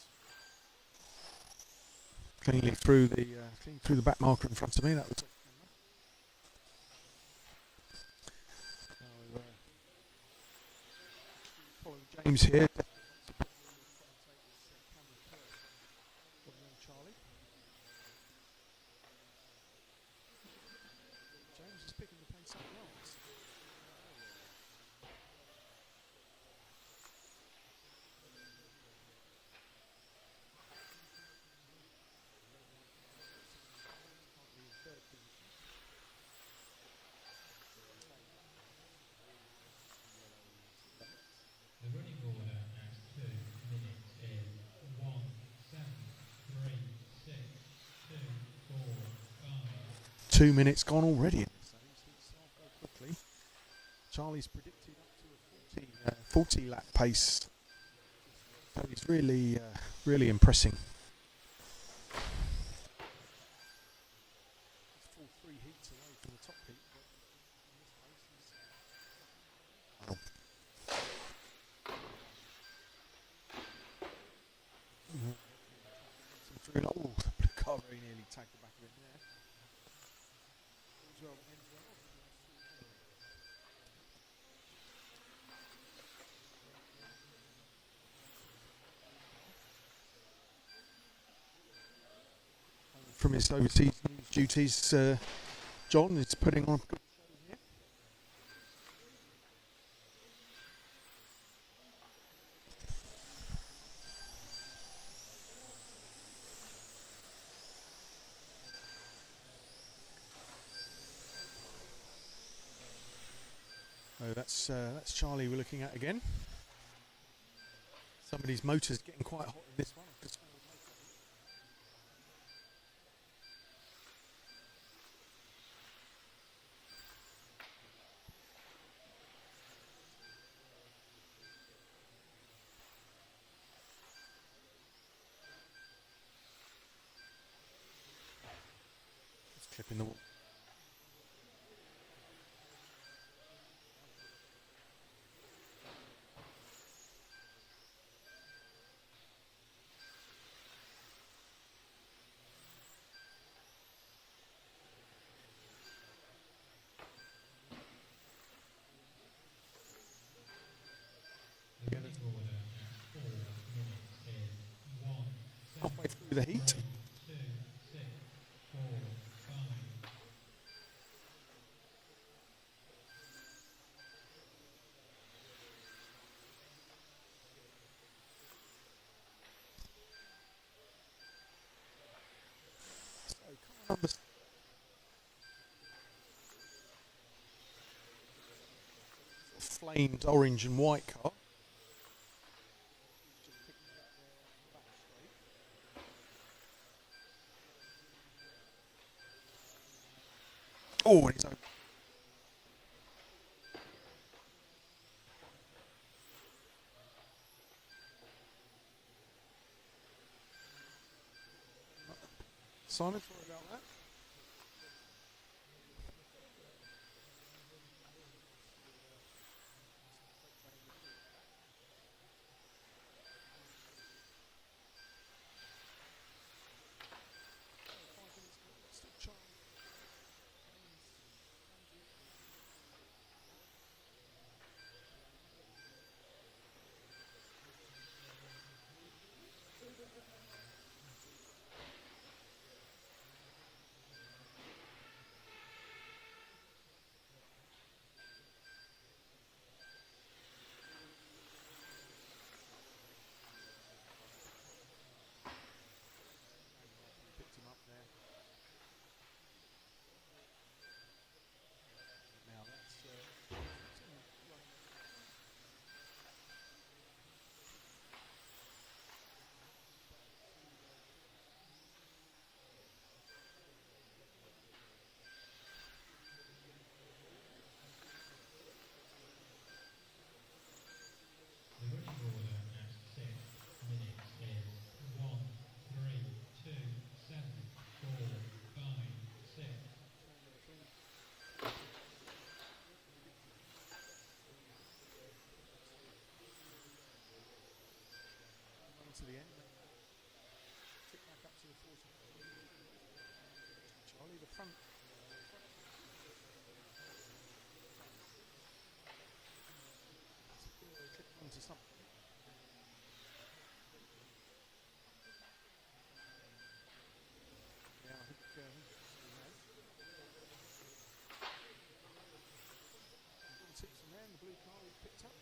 Cleanly through the back marker in front of me. That was. Follow James here. Charlie. James is picking the pace up well. The running order at 2 minutes is 1, 7, 3, 6, 2, 4, 5. 2 minutes gone already. So go quickly. Charlie's predicted up to a 40 lap pace. So he's really impressing. He's full 3 heats away from the top heat. Oh, the blue car very nearly tagged the back of it there. From his overseas news duties, John is putting on a good show here. Oh, that's Charlie we're looking at again. Somebody's motor's getting quite hot in this one. It's clipping the wall. The running order at 4 minutes is 1, 7, Halfway through the heat. 2, 6, 4, 5. So car number flamed orange and white car. Oh, and he's over. Simon, sorry about that. to the end. Tick back up to the 40. Charlie, the front. Click onto something. Yeah, I think tips from there, and the blue car he picked up.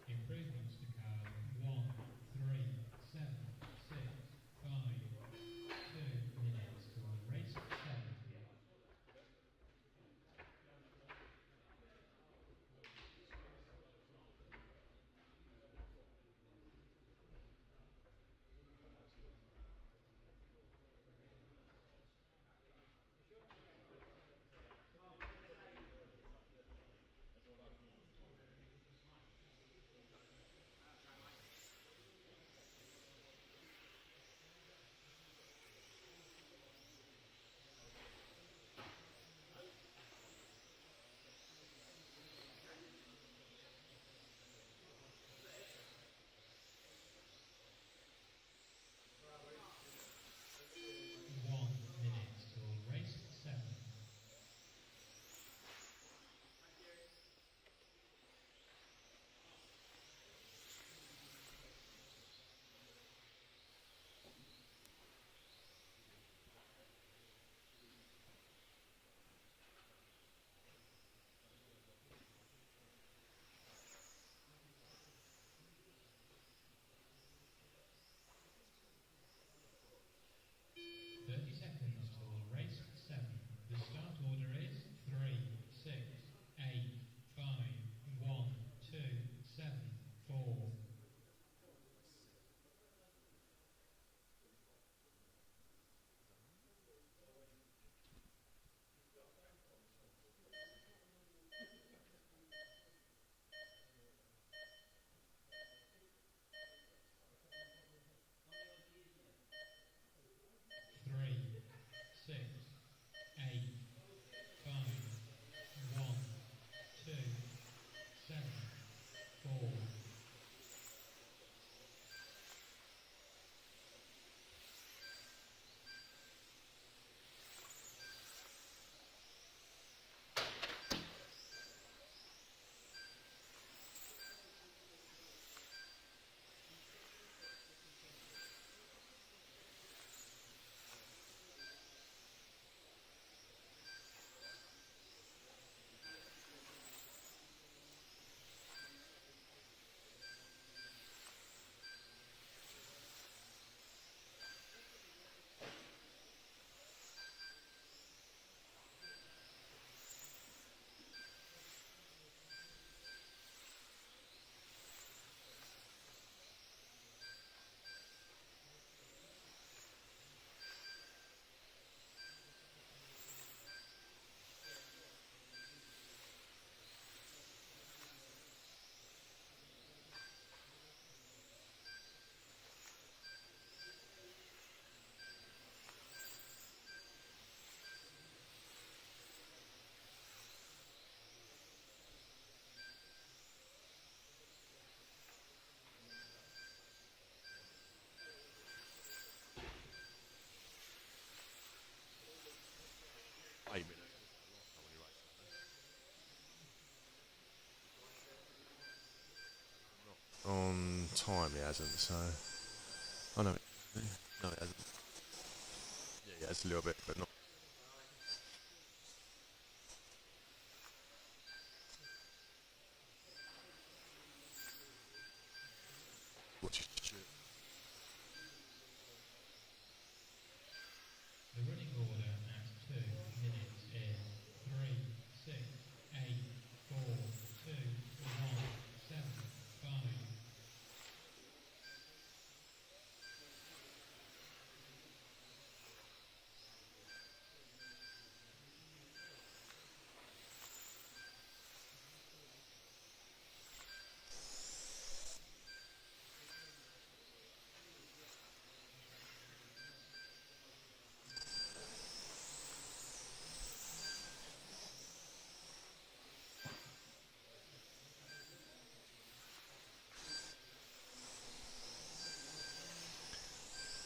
Improvements to car 1, 3, 7, 6, 5, 2 minutes to race 7. time he hasn't, so... Oh no, no he hasn't. Yeah, he has a little bit, but not... Watch his shit. The running order at 2 minutes is 3, 6, 8, 4, 2, 1, 7, 5.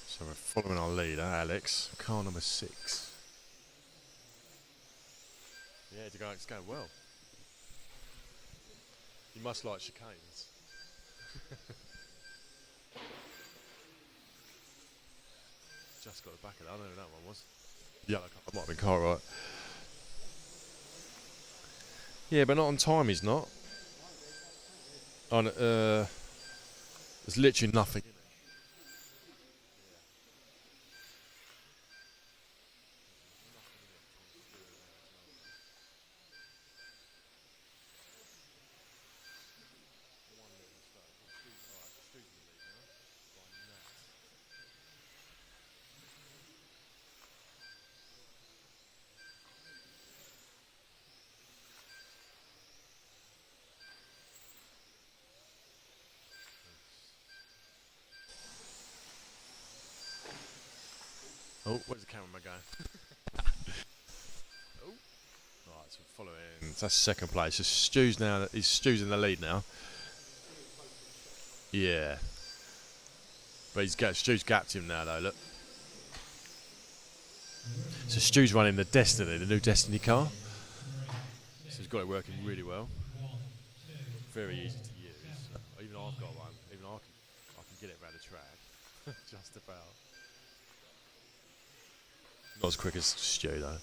So we're following our leader, Alex, car number 6. Yeah, it's going well. You must like chicanes. Just got the back of that. I don't know who that one was. Yellow car. Might have been Cartwright. Yeah, but not on time. He's not. On there's literally nothing in it. Oh, where's the cameraman going? Oh, right, so following. That's second place. So Stu's now. Stu's in the lead now. Yeah, but Stu's gapped him now though. Look. So Stu's running the Destiny, the new Destiny car. So he's got it working really well. Very easy to use. Even I've got one. Even I can get it around the track. Just about. Not as quick as Stu though.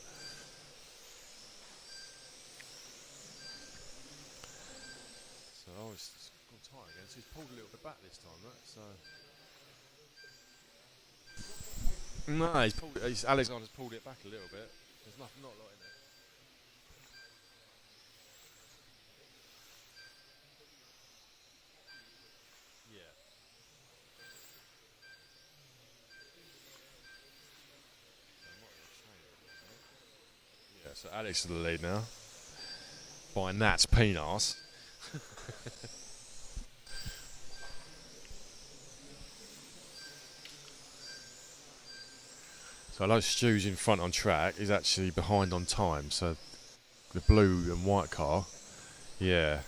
So he's gone tight again. So he's pulled a little bit back this time, right? So no, Alexander's pulled it back a little bit. There's not a lot in it. Yeah. Yeah, so Alex is the lead now. By Nat's penis. So I know Stu's in front on track. He's actually behind on time. So the blue and white car, yeah,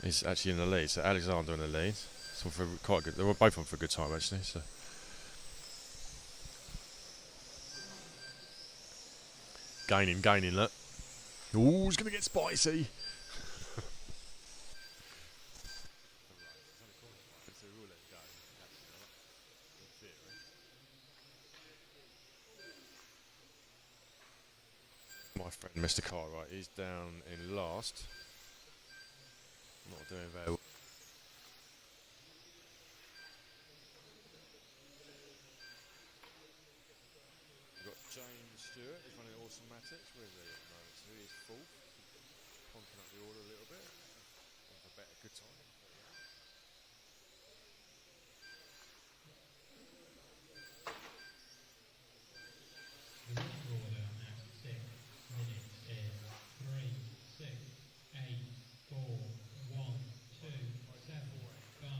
is actually in the lead. So Alexander in the lead. So for quite good. They were both on for a good time actually. So. Gaining, look. Ooh, it's going to get spicy. My friend Mr. Cartwright, he's down in last. Not doing very well. We've got James Stewart, he's running automatics. Where is he at the moment? So he is fourth. Honking up the order a little bit. Have a better good time. The running order at 6 minutes is 3, 6, 8, 4, 1, 2, 7, 5.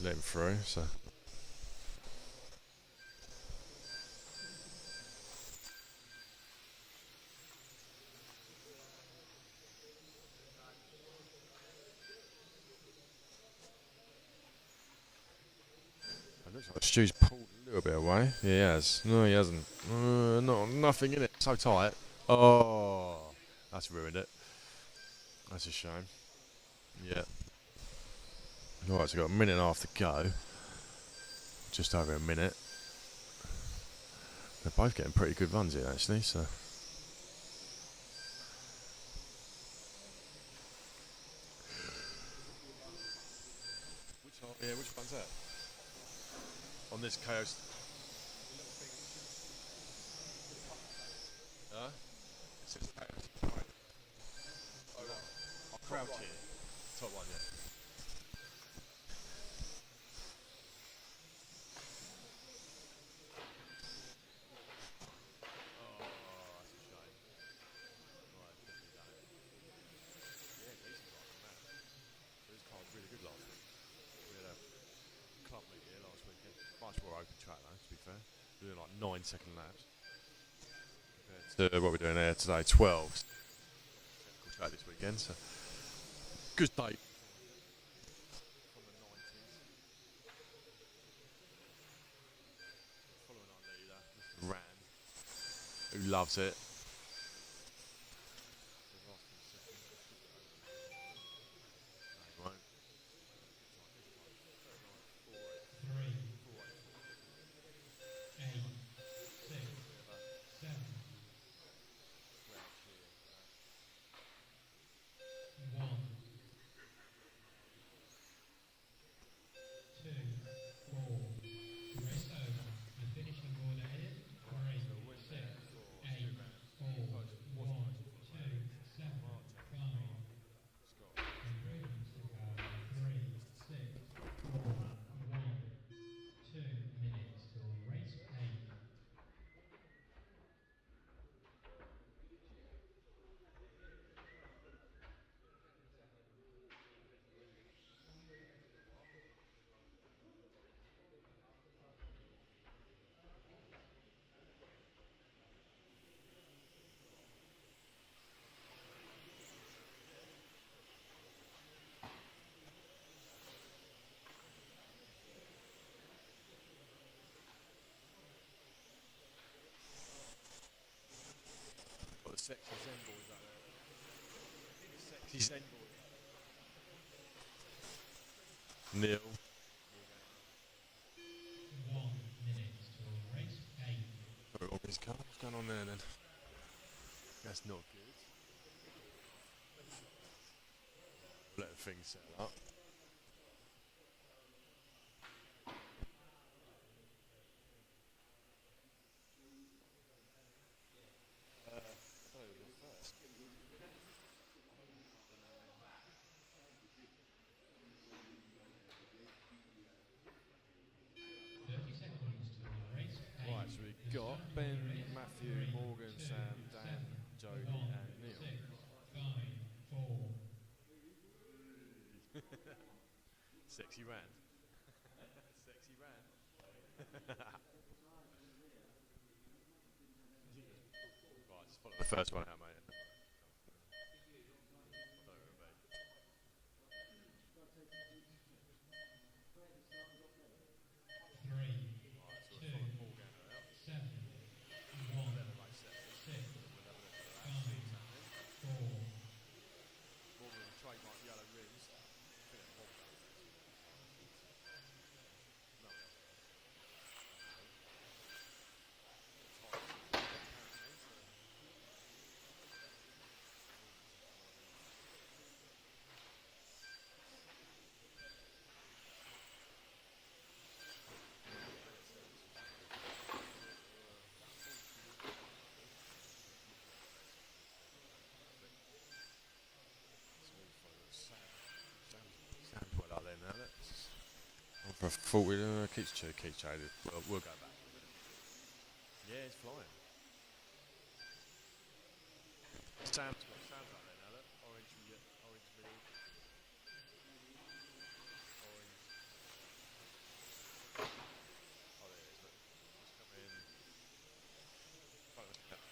Let him through, so. It looks like Stu's pulled a little bit away. Yeah, he has. No, he hasn't. Nothing in it. So tight. Oh, that's ruined it. That's a shame. Yeah. Alright, so we've got a minute and a half to go. Just over a minute. They're both getting pretty good runs here, actually, so. Which one's that? On this coast. Huh? It says coast. Right. Oh, I'll crouch here. Top one, yeah. Really good last week. We had a club meet here last weekend. Much more open track though, to be fair. We're doing like 9-second laps. Compared to what we're doing here today, 12. Technical track this weekend, so good day. From the 90s. Following our leader, Mr. Rand, who loves it. Sexy Zen boys out there. Sexy Zen boys. Neil. 1 minute till race 8. Sorry, on his car. What's going on there then? That's not good. Let the thing set up. Right, so we've got Ben, Matthew, Morgan, Sam, Dan, Jody and Neil. 6, 5, 4. Sexy Rand. Sexy Rand. Right, just follow the first one out, mate. For a 40, keeps chasing. We'll go back. Yeah, it's flying. Sam's out there now, look. Orange middle. Orange. Oh, there it is, look. Just come in. Front of the car.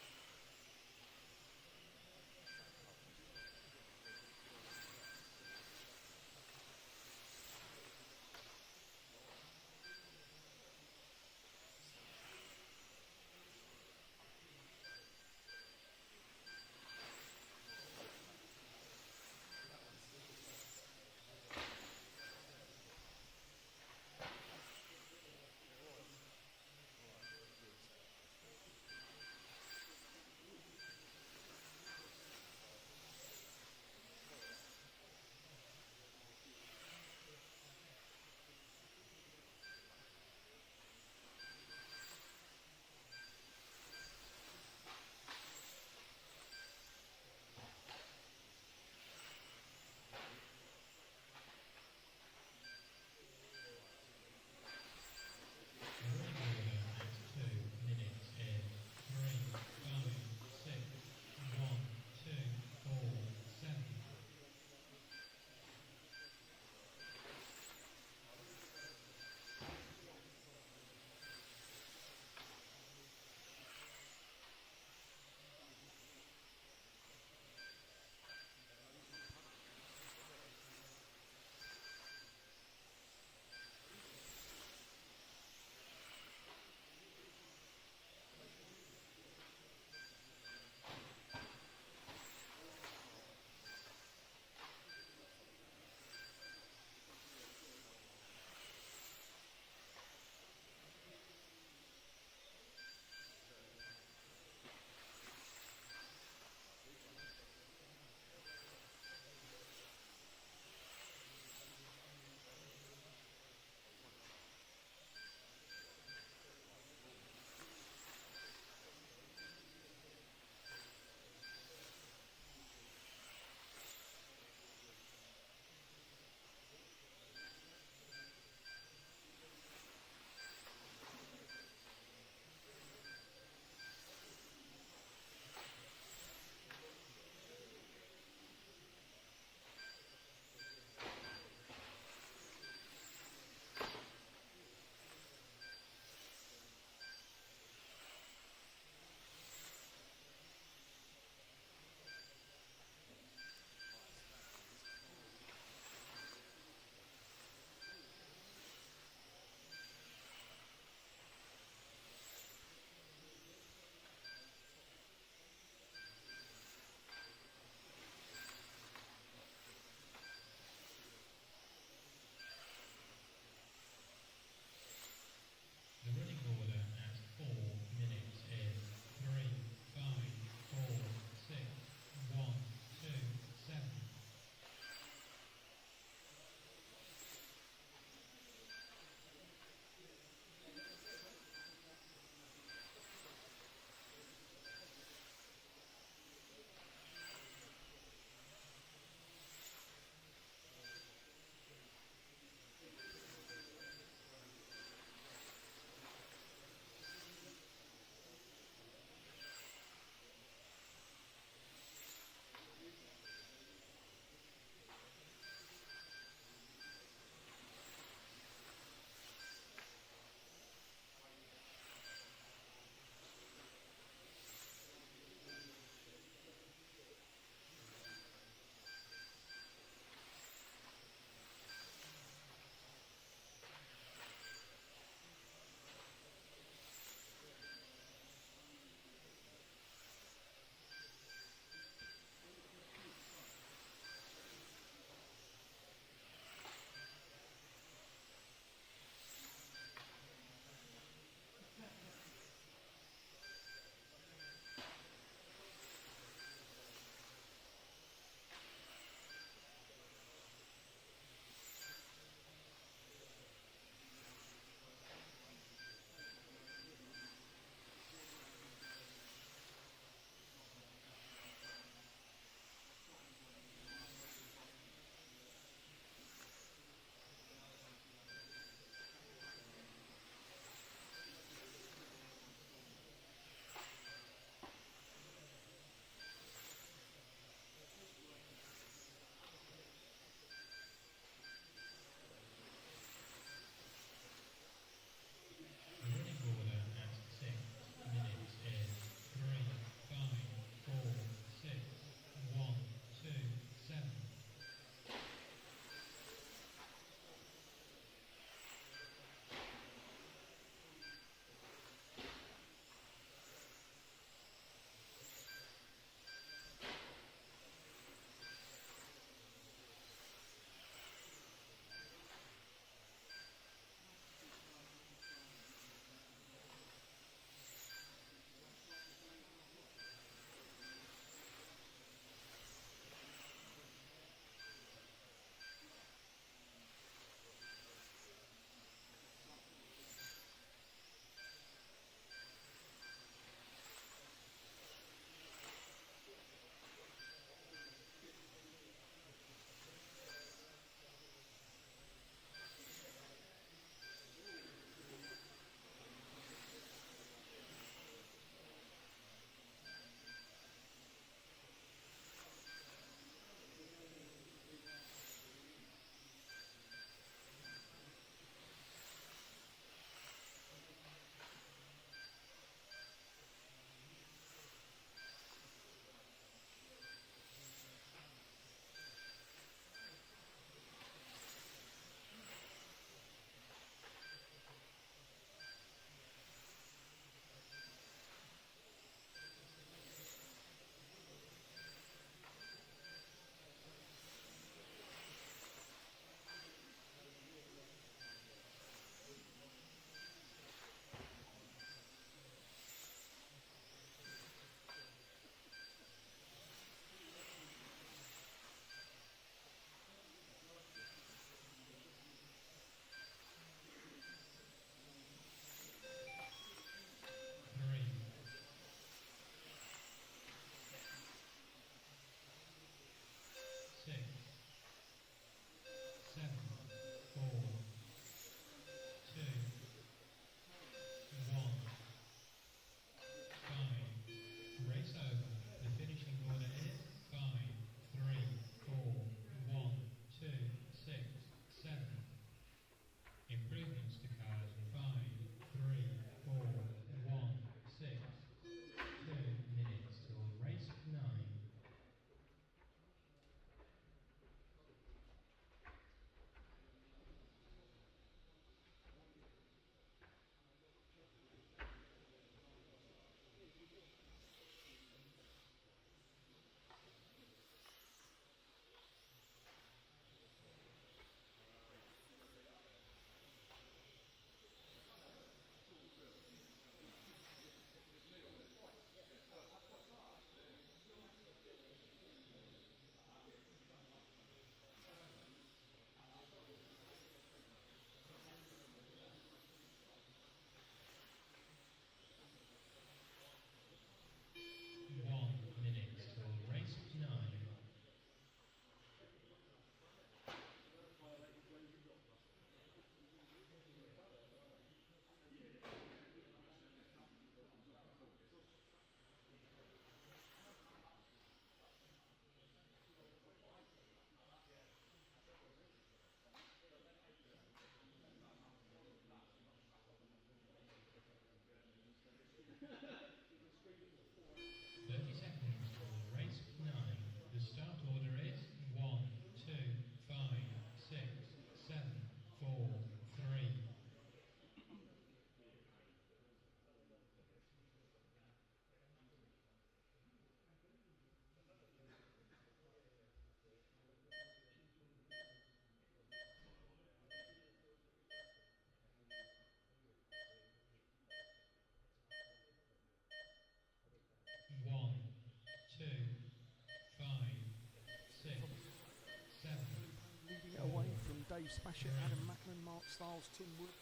Dave Spashett, Adam Macklin, Mark Stiles, Tim Wood,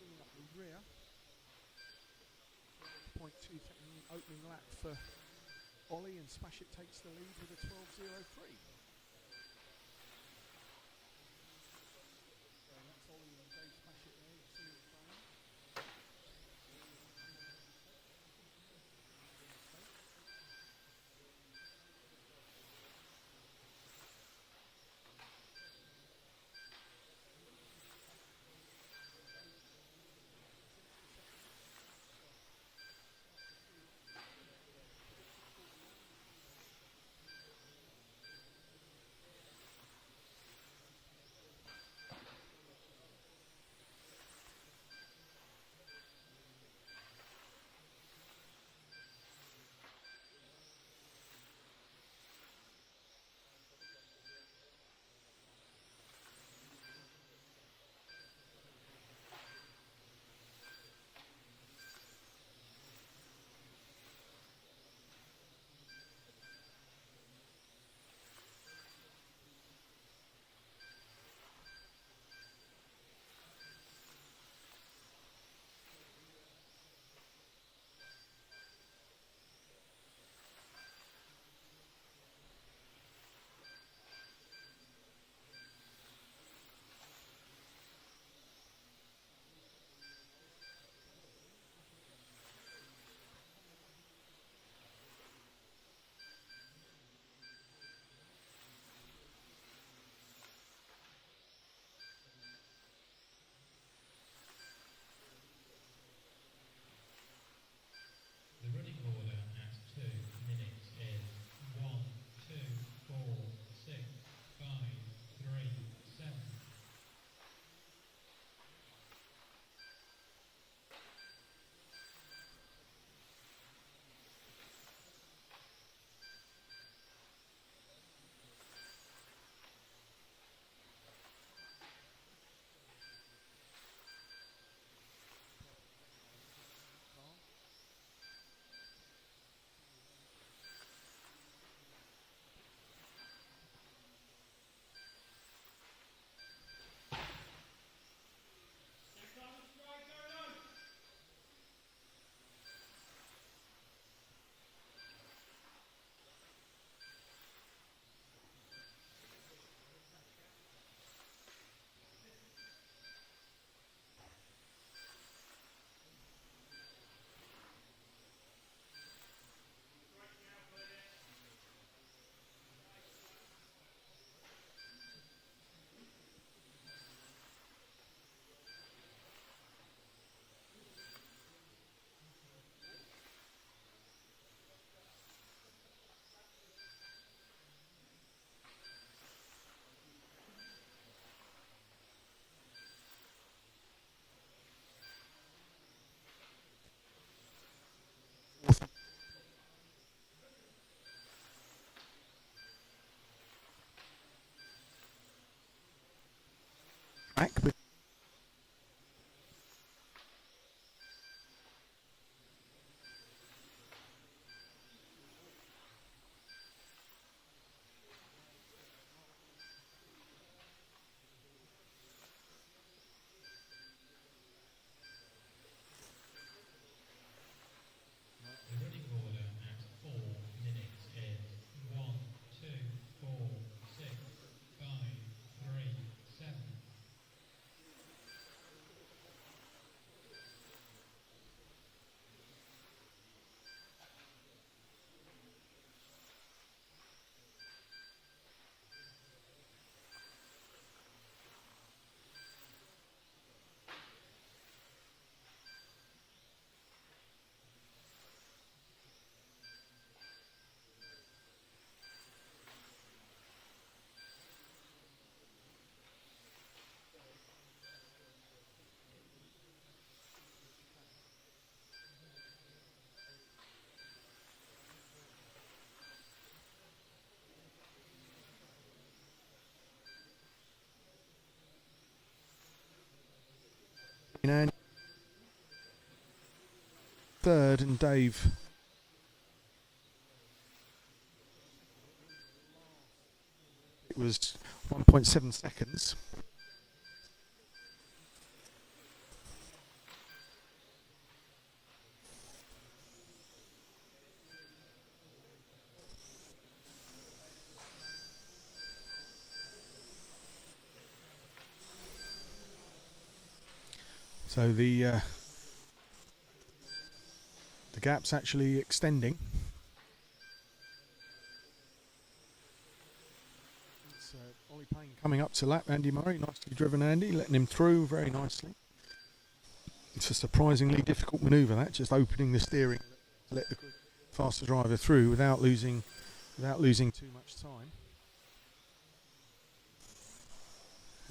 bringing up the rear. 0.2 second opening lap for Ollie, and Spashett takes the lead with a 12.03. So that's Ollie and Dave Spashett there, you see it playing. The running order at 2 minutes is 1, 2, 4, 6, 5, 3, 7. Back with The running order at 4 minutes is 1, 2, 4, 6, 5, 3, 7. and third, and Dave it was 1.7 seconds. So the gap's actually extending. It's Ollie Payne coming up to lap Andy Murray. Nicely driven, Andy, letting him through very nicely. It's a surprisingly difficult manoeuvre, that, just opening the steering to let the faster driver through without losing too much time.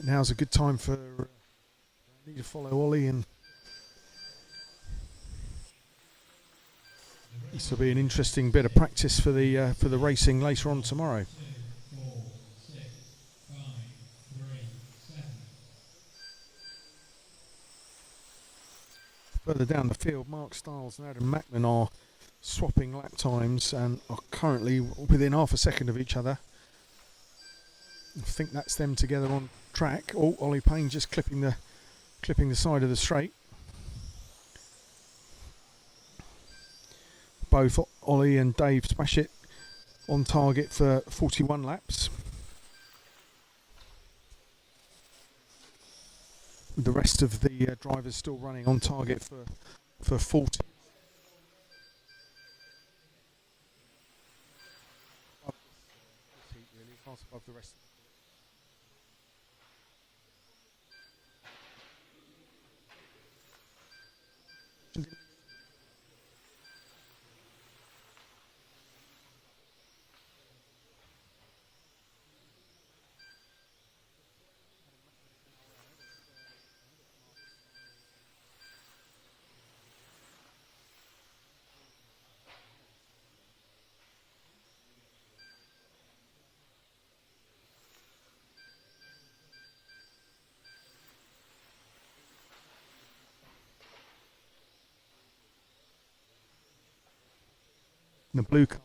Now's a good time for Andy to follow Ollie, and this will be an interesting bit of practice for the racing later on tomorrow. 2, 4, 6, 5, 3, 7. Further down the field, Mark Stiles and Adam Mackman are swapping lap times and are currently within half a second of each other. I think that's them together on track. Oh, Ollie Payne just clipping the side of the straight. Both Ollie and Dave Spashit on target for 41 laps. With the rest of the drivers still running on target for 40. Really fast above the rest. The blue car.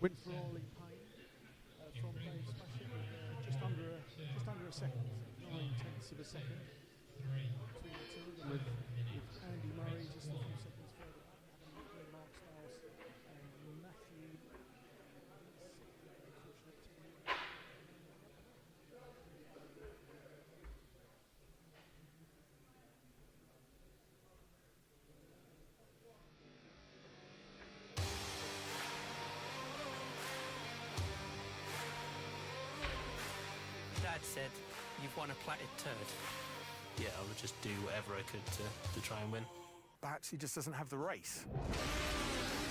Win for Ollie Payne from Dave Spashit, just under a second, 9/10 of a second between the two of them, with Andy Murray just a few seconds further up, Adam Mackman, Mark Stiles and Matthew. Dad said, "You've won a platted turd." Yeah, I would just do whatever I could to try and win. Perhaps he just doesn't have the race.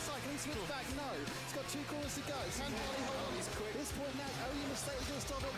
Cycling Smith back, no. It's got 2 corners to go. San Harley, hold on, he's quick. This point now, only mistake is going to stop it.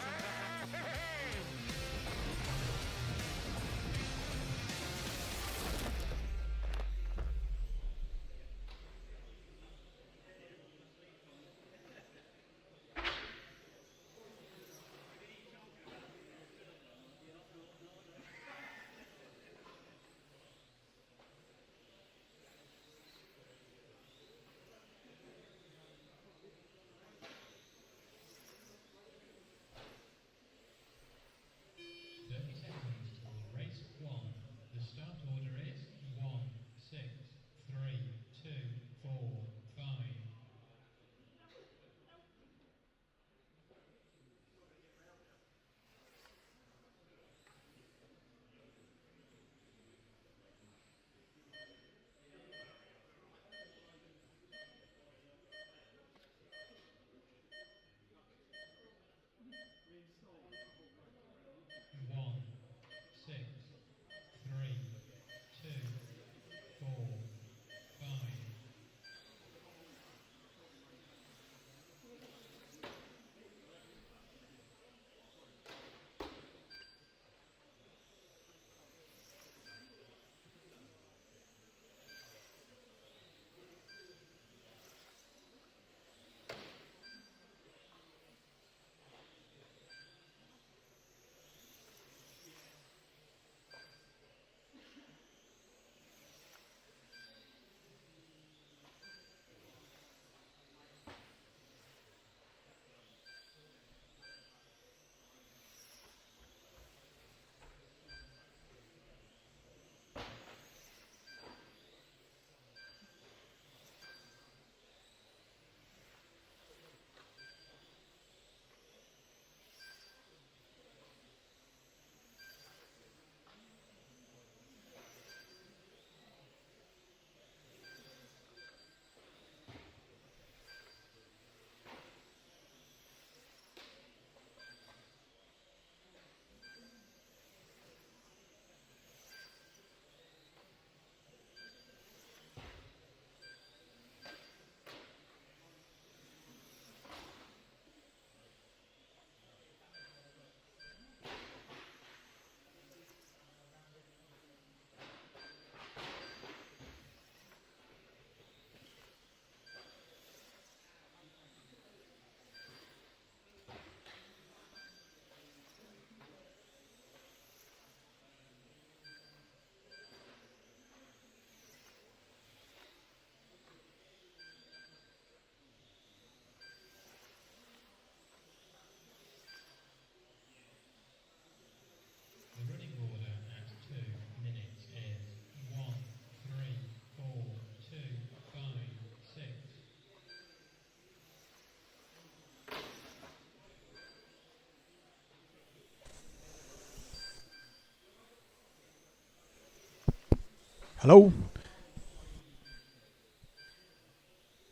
Hello.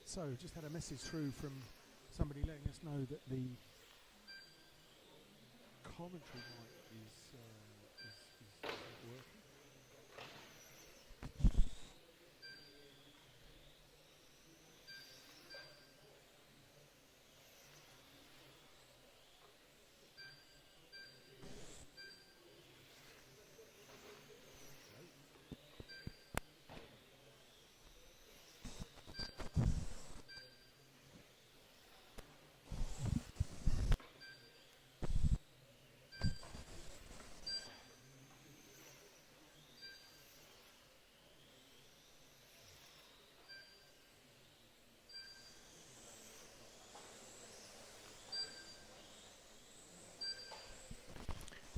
So, just had a message through from somebody letting us know that the commentary mic is not working.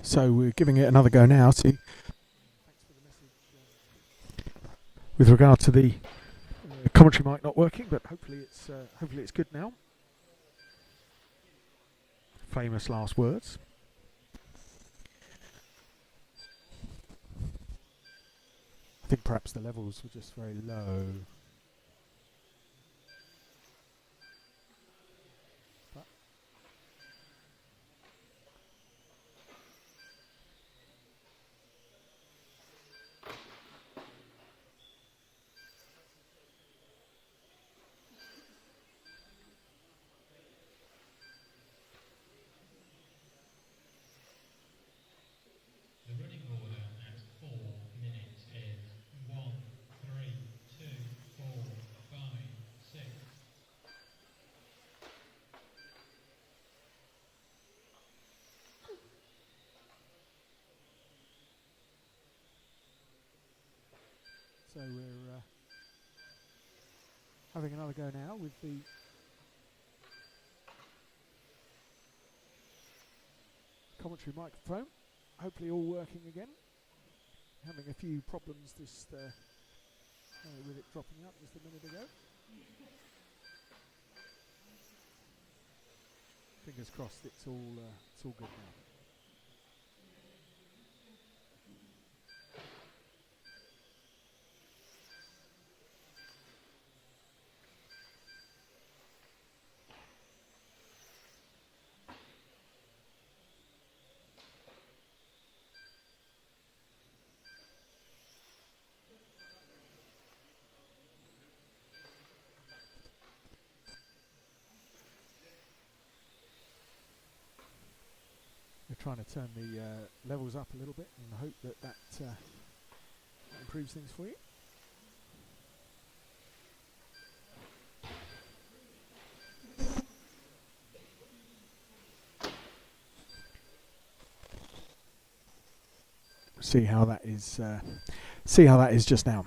So we're giving it another go now. See, thanks for the message with regard to the commentary mic not working, but hopefully it's good now. Famous last words. I think perhaps the levels were just very low. But The running order at 4 minutes is 1, 3, 2, 4, 5, 6. so we're having another go now with the commentary microphone. Hopefully all working again. Having a few problems just with it dropping out just a minute ago. Fingers crossed it's all good now. We're trying to turn the levels up a little bit and hope that improves things for you. See how that is. See how that is just now.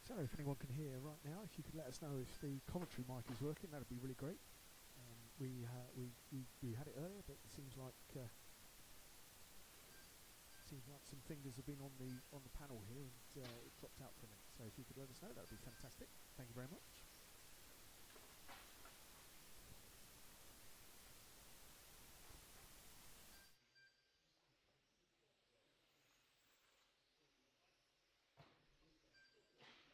So if anyone can hear right now, if you could let us know if the commentary mic is working, that'd be really great. We had it earlier, but it seems like some fingers have been on the panel here, and it dropped out for a minute. So if you could let us know, that'd be fantastic. Thank you very much. The running order at 4 minutes is 5, 3, 2, 1,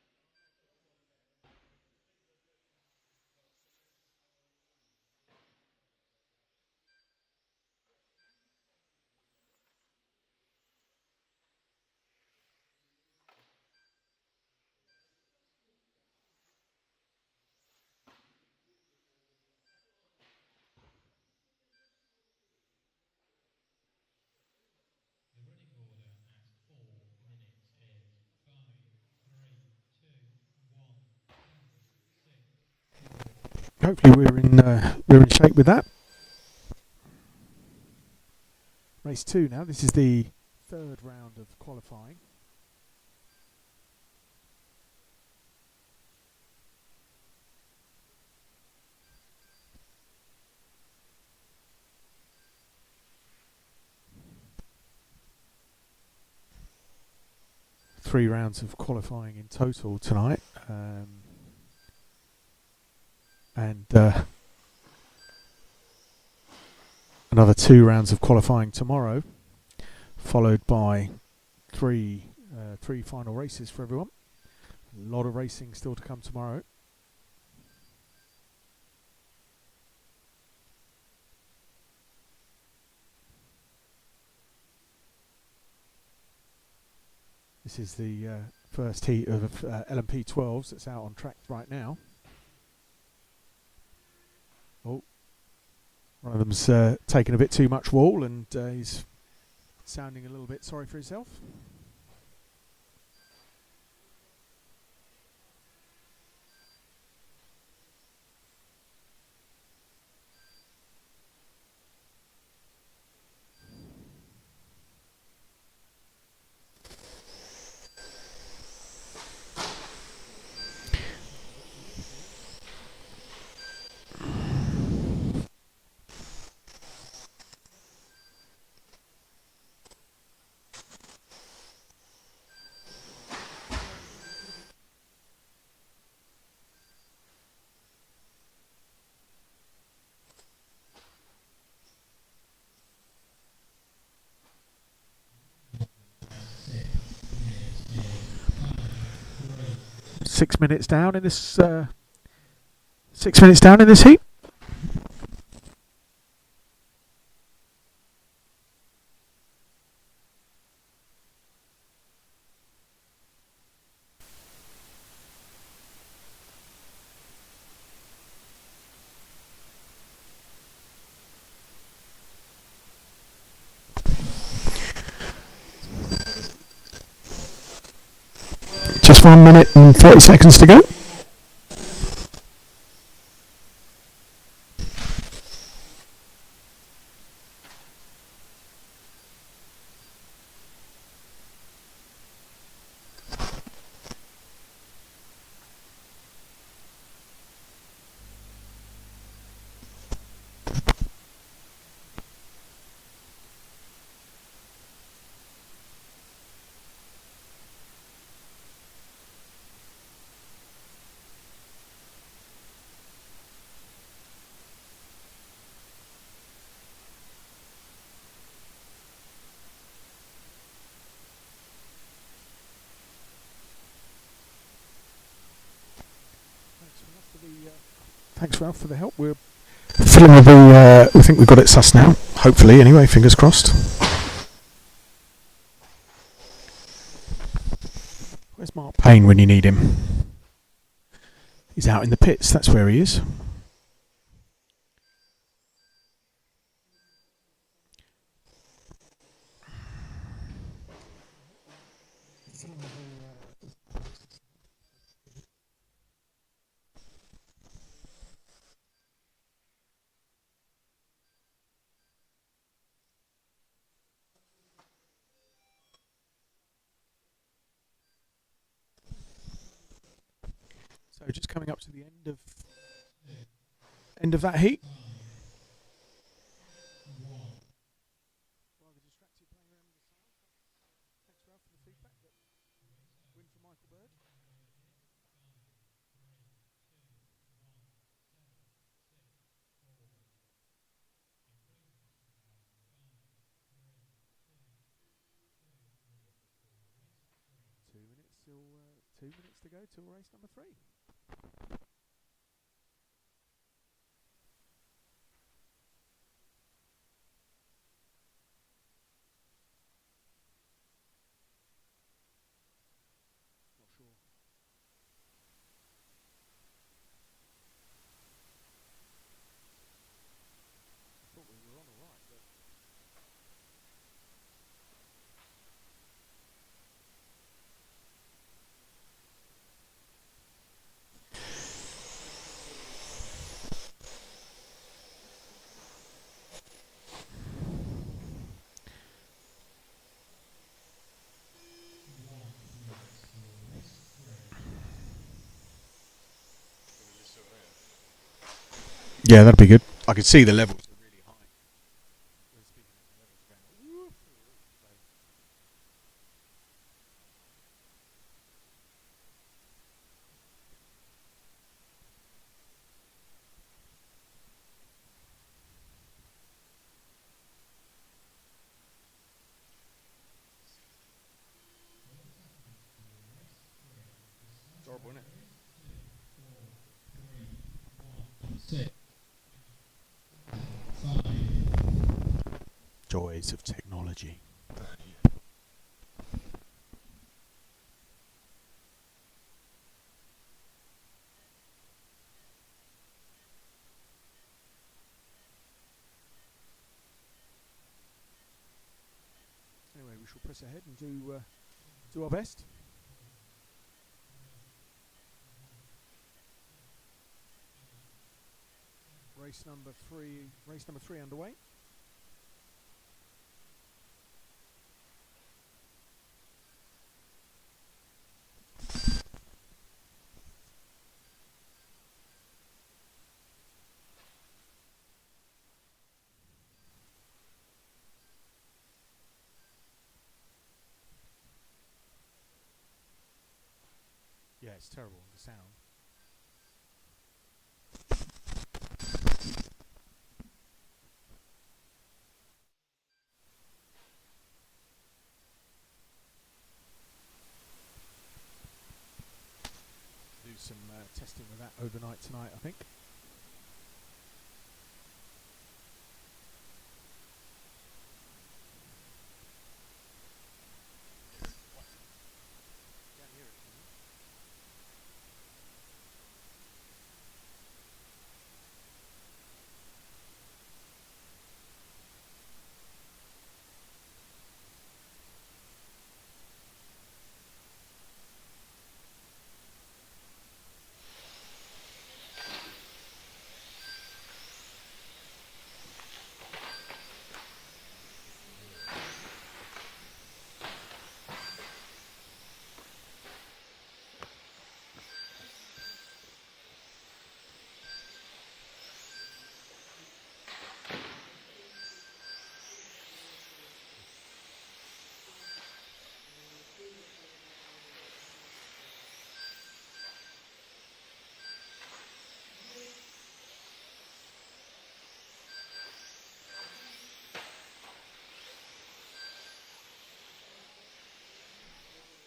7, 6. Hopefully we're in shape with that. Race 2 now. This is the third round of qualifying. Three rounds of qualifying in total tonight, and another 2 rounds of qualifying tomorrow, followed by three final races for everyone. A lot of racing still to come tomorrow. This is the first heat of LMP12s that's out on track right now. Oh, one of them's taken a bit too much wall, and he's sounding a little bit sorry for himself. Six minutes down in this heat. Just 1 minute and 40 seconds to go. Thanks, Ralph, for the help. We're filling with the. We think we've got it sussed now. Hopefully, anyway. Fingers crossed. Where's Mark Payne when you need him? He's out in the pits. That's where he is. So just coming up to the end of that heat. Two minutes to go till race number 3. Not sure. I thought we were on all right, but yeah, that'd be good. I could see the levels are really high. It's horrible, isn't it? 6, 5. Joys of technology. Anyway, we shall press ahead and do our best. Race number three underway. Yeah, it's terrible, the sound. Do some testing with that overnight tonight, I think.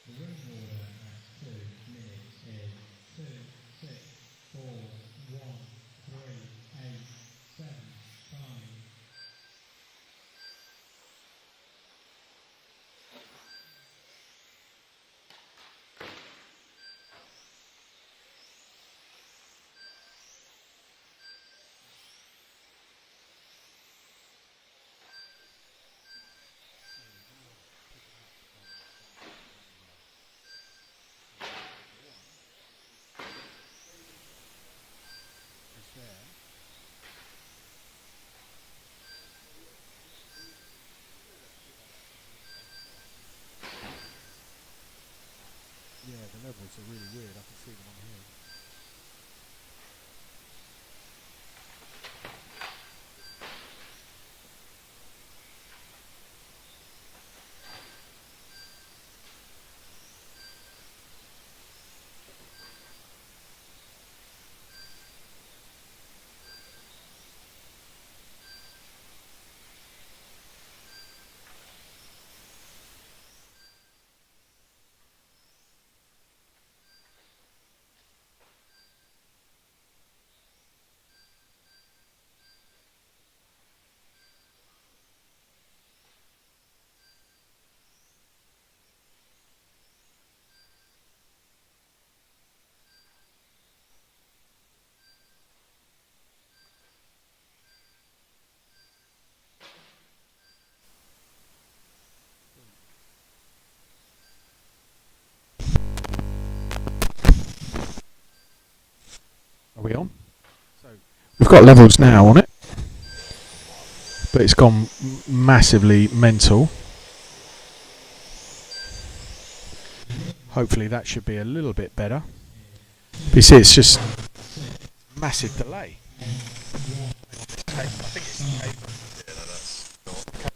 The running order at 2 minutes is 2, 6, 4, 1, 3, 8, 7, 5. Yeah, the levels are really weird. I can see them on here. we on? We've got levels now on it, but it's gone massively mental. Hopefully that should be a little bit better. You see, it's just massive delay. I think it's that's not.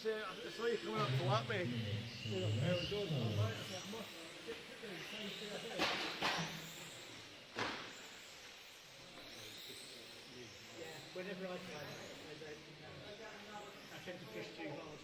say, I saw you coming up to lap me. Whenever I try that, I tend to push too hard.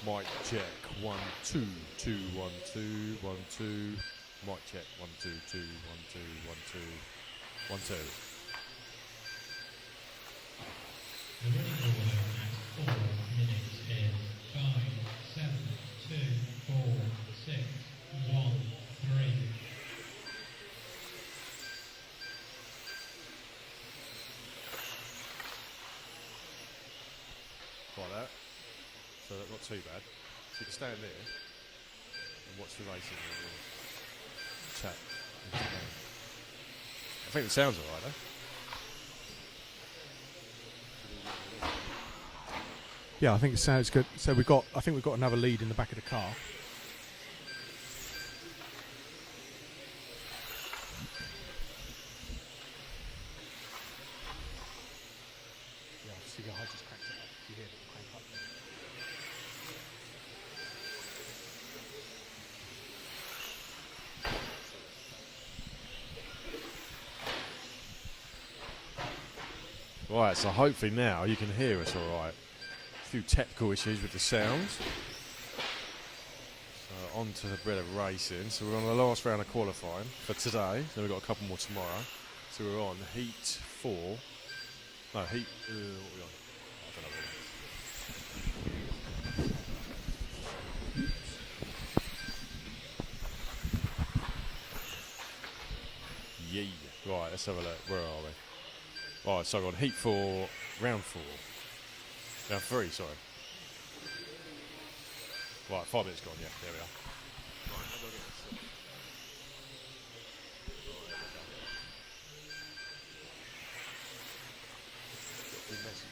Mic check, 1 2 2 1 2 1 2. Mic check, 1 2 2 1 2 1 2 1 2. too bad. So you can stand there and watch the racing and chat. I think it sounds alright though. Yeah, I think it sounds good. So I think we've got another lead in the back of the car. Yeah, see, I just cracked it up. You hear it crank up. Right, so hopefully now you can hear us all right. A few technical issues with the sound. So on to the bit of racing. So we're on the last round of qualifying for today. Then we've got a couple more tomorrow. So we're on heat 4. No, heat... what are we on? I don't know what it is. Yeah. Right, let's have a look. Where are we? Right, so we're on heat 4, round 4. Round 3, sorry. Right, 5 minutes gone, yeah, there we are. Right, how do I get this?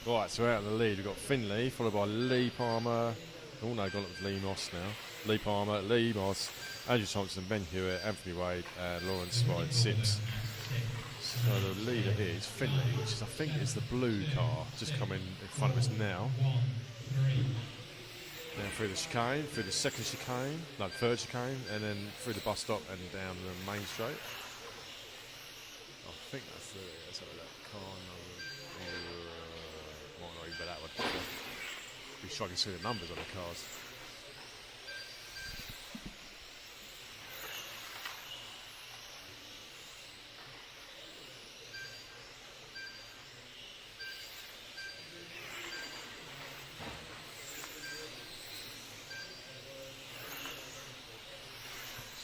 Right, so out in the lead we've got Finley, followed by Lee Palmer. Oh no, got it with Lee Moss now. Lee Palmer, Lee Moss, Andrew Thompson, Ben Hewitt, Anthony Wade, and Lawrence White Sips. So the leader is Finley, which is, I think, is the blue car just coming in front of us now. Then through the chicane, through the second chicane, no, third chicane, and then through the bus stop and down the main straight. I think that's the, let's have a look. Car number, might not even be that one. Be struggling to see the numbers on the cars.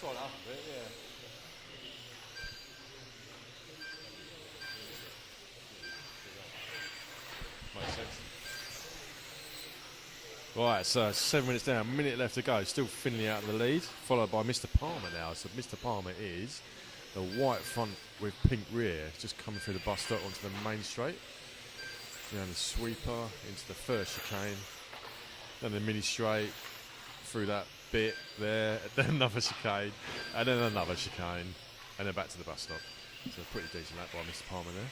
Slide up a bit, yeah. Makes sense. Right, so 7 minutes down, a minute left to go. Still Finley out of the lead, followed by Mr. Palmer now. So Mr. Palmer is the white front with pink rear, just coming through the bus stop onto the main straight. Down the sweeper into the first chicane, then the mini straight through that bit there, then another chicane, and then another chicane, and then back to the bus stop. So a pretty decent lap by Mr. Palmer there.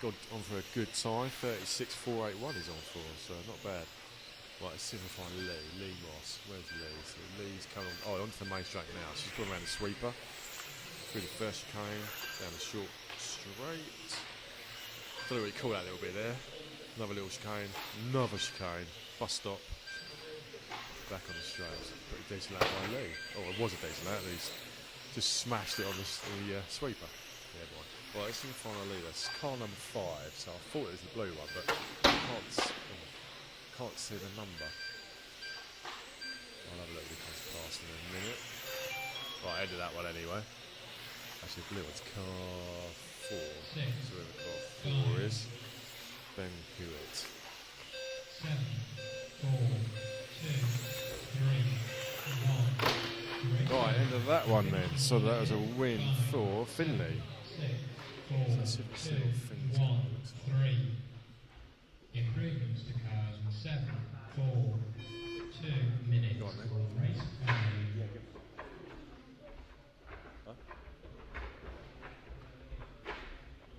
Got on for a good time, 36.481 he's on for, so not bad. Right, let's see if I find Lee Moss. Where's Lee? So Lee's coming on, onto the main straight now. She's going around the sweeper, through the first chicane, down the short straight. Don't know what you call that little bit there. Another little chicane, another chicane, bus stop, back on the straight. Pretty decent lap by Lee. Oh, it was a decent lap. He's just smashed it on the sweeper. Yeah, boy. Right, let's see the final lead. That's car number 5. So I thought it was the blue one, but can't see the number. I'll have a look if it comes past in a minute. Right, end of that one anyway. Actually, the blue one's car 4. So whoever car 4 is, Ben Hewitt. 7, 4, 2, 3, 1. Right, end of that one then. So that was a win for Finley. 6, 4, 2, 1, 3. Improvements to cars in 7, 4, 2 minutes. Go on, mate. Will race value. Huh?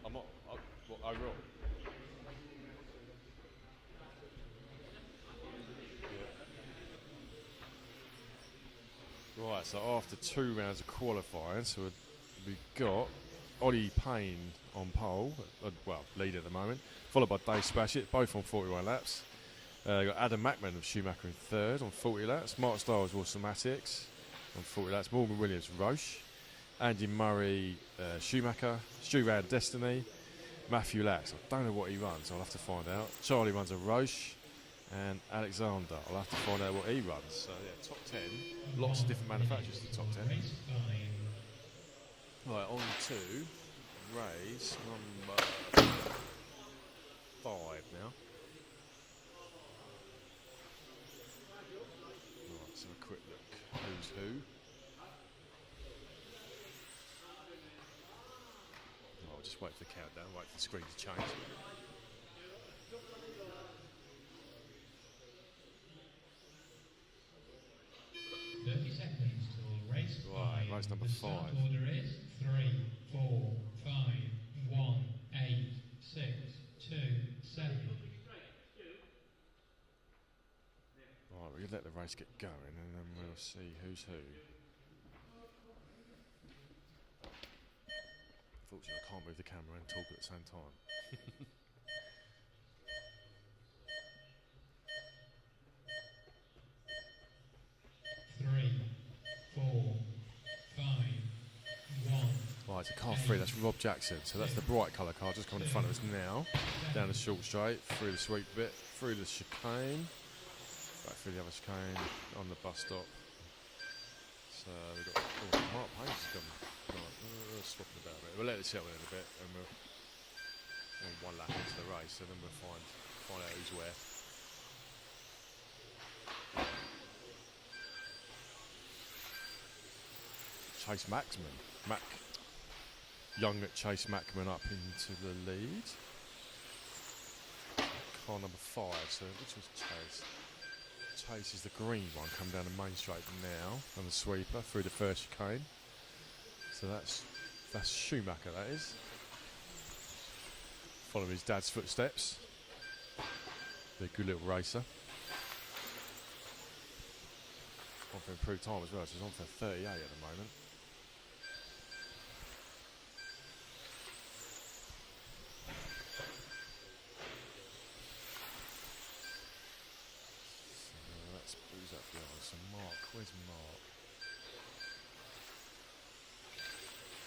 I'm not. What, overall? Yeah. Right, so after 2 rounds of qualifying, so we got Ollie Payne on pole, well, lead at the moment, followed by Dave Spashett, both on 41 laps. Got Adam Mackman of Schumacher in 3rd on 40 laps. Mark Stiles, Automatics on 40 laps. Morgan Williams, Roche. Andy Murray, Schumacher. Stu Rand, Destiny. Matthew Lax, I don't know what he runs, I'll have to find out. Charlie runs a Roche. And Alexander, I'll have to find out what he runs. So yeah, top 10, lots of different manufacturers to the top 10. Right, on to race number 5 now. Right, let's have a quick look. Who's who? Oh, I'll just wait for the countdown, wait for the screen to change. Right, race number 5. Order is 3, 4, 5, 1, 8, 6, 2, 7. Right, we'll let the race get going and then we'll see who's who. Unfortunately, I can't move the camera and talk at the same time. 3, 4, 5, 1. Right, it's a car 3, that's Rob Jackson. So that's the bright colour car just coming in front of us now. Down the short straight, through the sweep bit, through the chicane, back through the other chicane, on the bus stop. So we've got Mark Payne's coming. Right, swapping about a bit. We'll let it settle in a bit and we'll one lap into the race and then we'll find out who's where. Chase Maxman. Young Chase Maxman up into the lead. Car number 5, so which was Chase? Chase is the green one, come down the main straight now on the sweeper through the first chicane. So that's Schumacher, that is. Following his dad's footsteps. They're a good little racer. On for improved time as well, so he's on for 38 at the moment. Who's up behind? So Mark, where's Mark?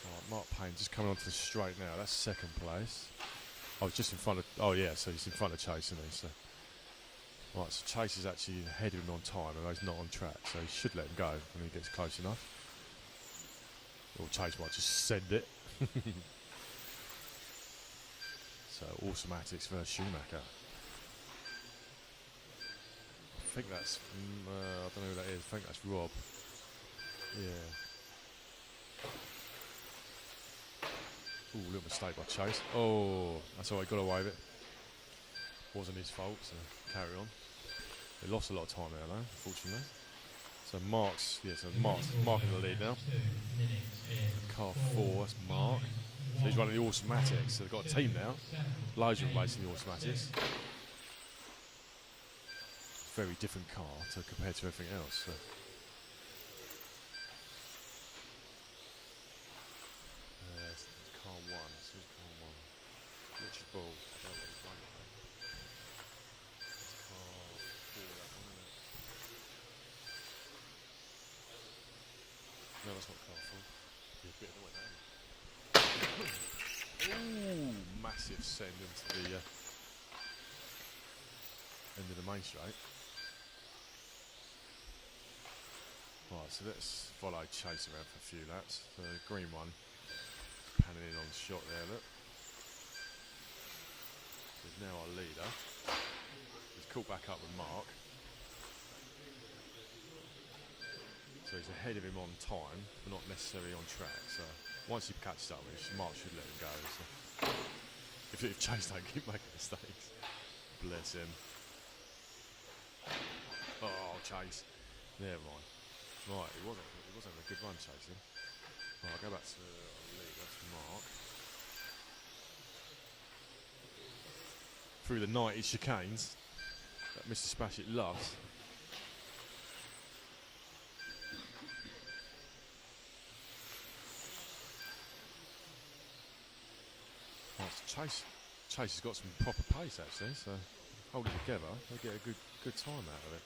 Right, Mark Payne just coming onto the straight now. That's second place. Oh, just in front of. Oh yeah, so he's in front of Chase, isn't he? So right, so Chase is actually ahead of him on time, and he's not on track, so he should let him go when he gets close enough. Or Chase might just send it. So automatics versus Schumacher. I think that's, I don't know who that is, I think that's Rob. Yeah. Ooh, little mistake by Chase. Oh, that's all right, got away with it. Wasn't his fault, so carry on. He lost a lot of time there though, unfortunately. So Mark's in the lead now. Car 4, that's Mark. So he's running the automatics, so they've got a team now. Loads of them racing the automatics. Very different car compared to everything else. So. Car 1. So car 1. Richard Ball. I don't know what he's running. It's car 4. That one, isn't it? No, that's not car 4. Be a bit annoying, that, isn't it? Ooh, massive send into the end of the main straight. Right, so let's follow Chase around for a few laps. The green one, panning in on the shot there, look. He's now our leader. He's caught back up with Mark. So he's ahead of him on time, but not necessarily on track. So once he catches up with him, Mark should let him go. So if Chase don't keep making mistakes, bless him. Oh, Chase. Never mind. Right, he wasn't having a good run chasing. Right, I'll go back to our lead, that's Mark. Through the 90s chicanes that Mr. Spashit loves. Right, so Chase has got some proper pace actually, so hold it together, they'll get a good time out of it.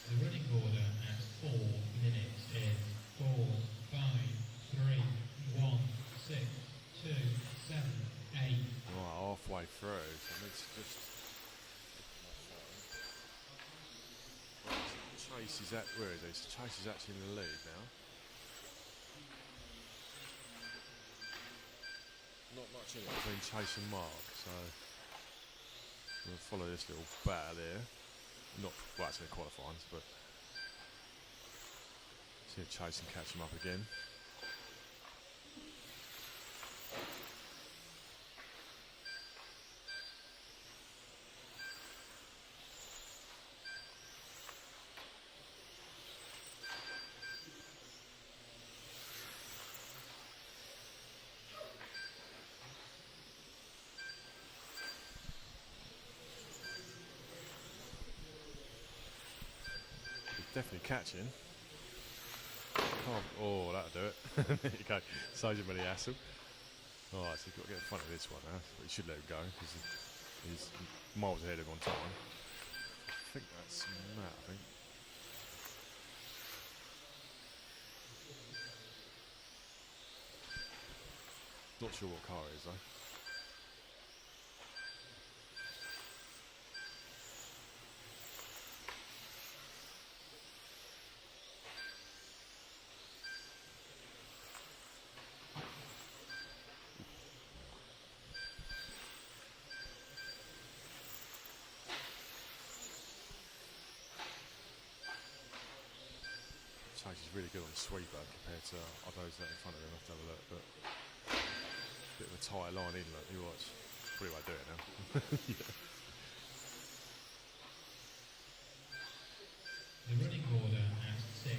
The running order at 4 minutes is 4, through, so I need to just. Right, Chase is at where is he? So Chase is actually in the lead now. Not much in it between Chase and Mark, so I'm going to follow this little battle here. Not well, it's in the qualifying, but see if Chase can catch him up again. Definitely catching. Oh, that'll do it. There you go. Saves him any hassle. Alright, so you've got to get in front of this one now. But you should let him go because he's miles ahead of him on time. I think that's Matt, I think. Not sure what car it is though. Chase is really good on the sweeper compared to others that in front of him. I have to have a look, but bit of a tight line in. Look, you watch. Probably won't do it now. Yeah. The running order at 6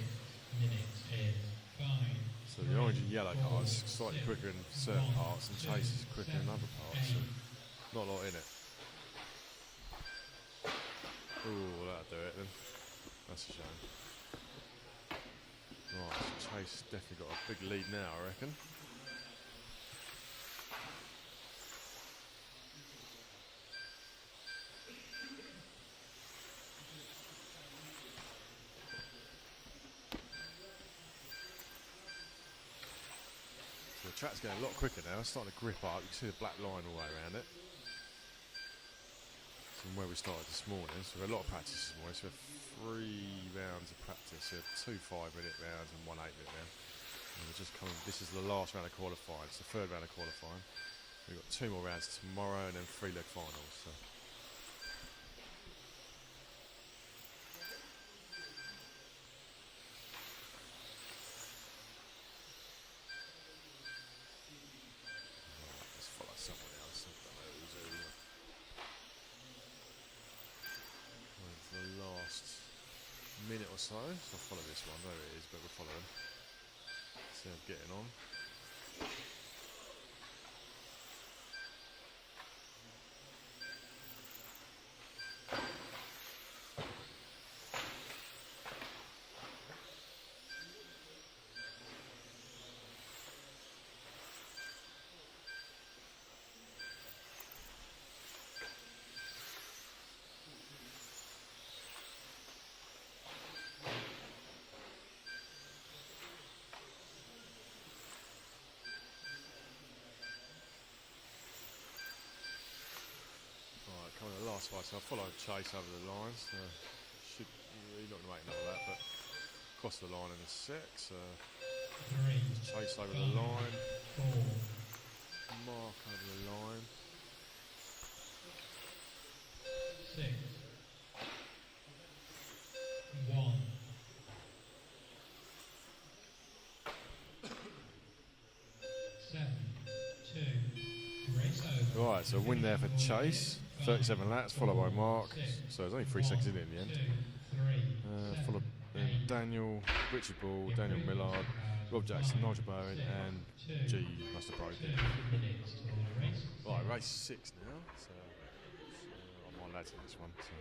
minutes is 5. So the orange and yellow cars slightly quicker in certain parts, and Chase is quicker in other parts. So not a lot in it. Oh, that'll do it then. That's a shame. Right, so Chase definitely got a big lead now, I reckon. So the track's getting a lot quicker now. It's starting to grip up. You can see the black line all the way around it. From where we started this morning, so we had a lot of practice this morning. So we had 3 rounds of practice. We had 2 5-minute rounds and 1 8-minute round. And we're just coming. This is the last round of qualifying. It's the 3rd round of qualifying. We've got 2 more rounds tomorrow and then 3 leg finals. So. Right, let's follow someone else. I don't know who's who. For the last minute or so. So I'll follow this one, there it is, but we'll follow him. See how I'm getting on. Right, coming to the last fight, so I'll follow Chase over the line. So should he's not going to make none of that, but cross the line in a sec. So 3, Chase over the line, 4, Mark over the line. 6, 1. Right, so win there for Chase. 37 laps, followed by Mark. So there's only 3 seconds in it in the end. Followed Daniel, Richard Ball, Daniel Millard, Rob Jackson, Nigel Bowen, and G must have broken. Right, race 6 now. So I'm my lads in this one. So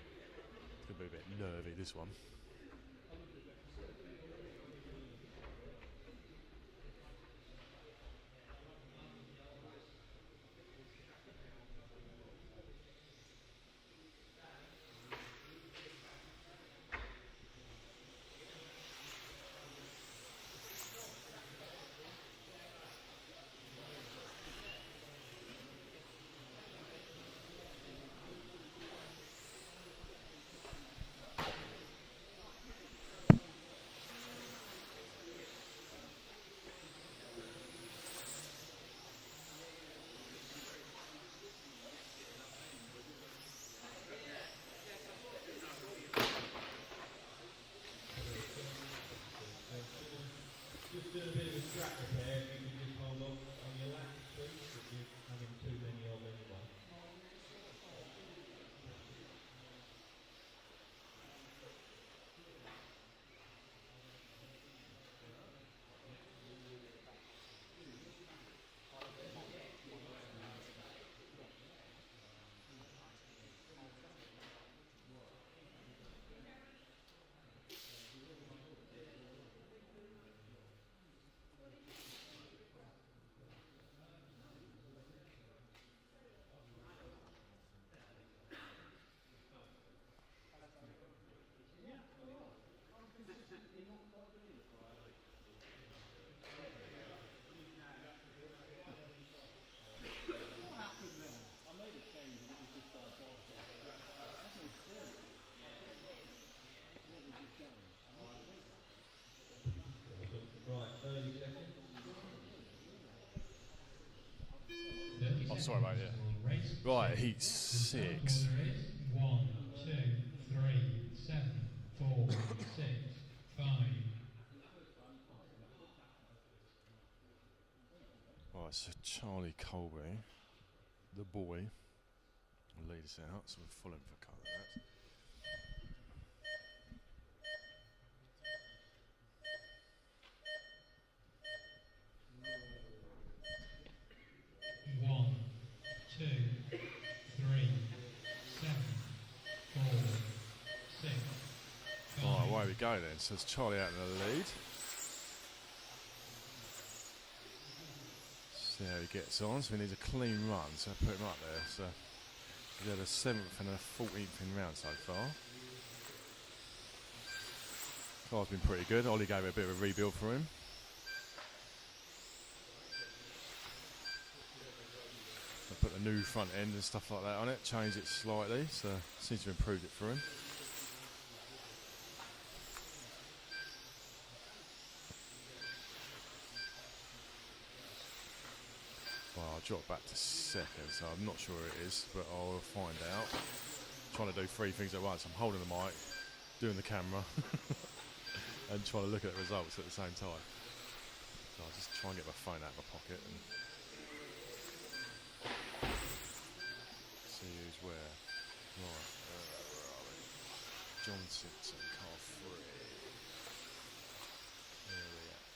it's going to be a bit nervy, this one. sorry about it. Right, heat 6. 1, 2, 3, 7, 4, 6, 5. Right, so Charlie Colby, the boy, will lead us out, so we'll follow him for a couple of minutes. One, 2, 3, 7, 4, 6, 5. Right, away we go then. So it's Charlie out in the lead. See how he gets on. So he needs a clean run, so I put him up there. So he's had a 7th and a 14th in round so far. Car's been pretty good. Ollie gave it a bit of a rebuild for him. I put the new front end and stuff like that on it, changed it slightly, so seems to have improved it for him. Well, I'll drop back to 2nd, so I'm not sure it is, but I'll find out. I'm trying to do 3 things at once. I'm holding the mic, doing the camera, and trying to look at the results at the same time. So I'll just try and get my phone out of my pocket and see who's where. Right, where are we? John Simpson, car 3. Where are we at?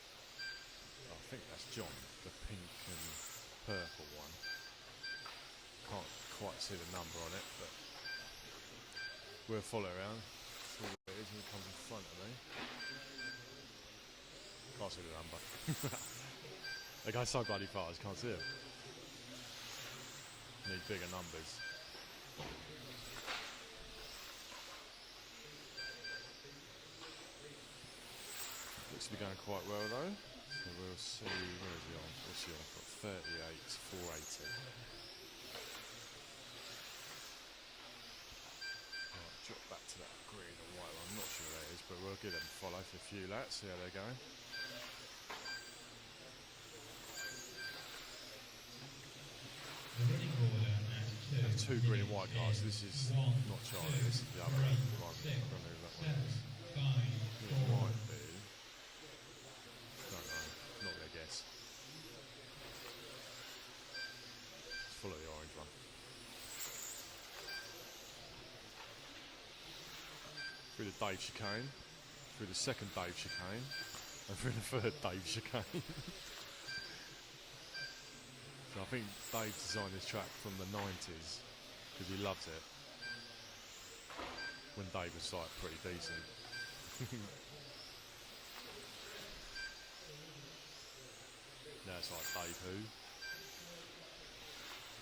Oh, I think that's John, the pink and purple one. Can't quite see the number on it, but we'll follow around. See where it is when it comes in front of me. Can't see the number. They go so bloody fast, can't see it. Need bigger numbers. Looks to be going quite well though. So we'll see, where is he on? What's he on? Got 38, 480. Right, drop back to that green and white one. I'm not sure where that is, but we'll give them a follow for a few laps, see how they're going. The running order at 2. 2 green and white cars, so this is not Charlie, this is the other one. Right, 6, remove that one. 7, 5, It 4. might be. Don't know, not gonna guess. Let's follow the orange one. Through the Dave chicane, through the second Dave chicane, and through the third Dave chicane. So I think Dave designed this track from the 90s because he loves it. When Dave was like pretty decent. Now it's like Dave who.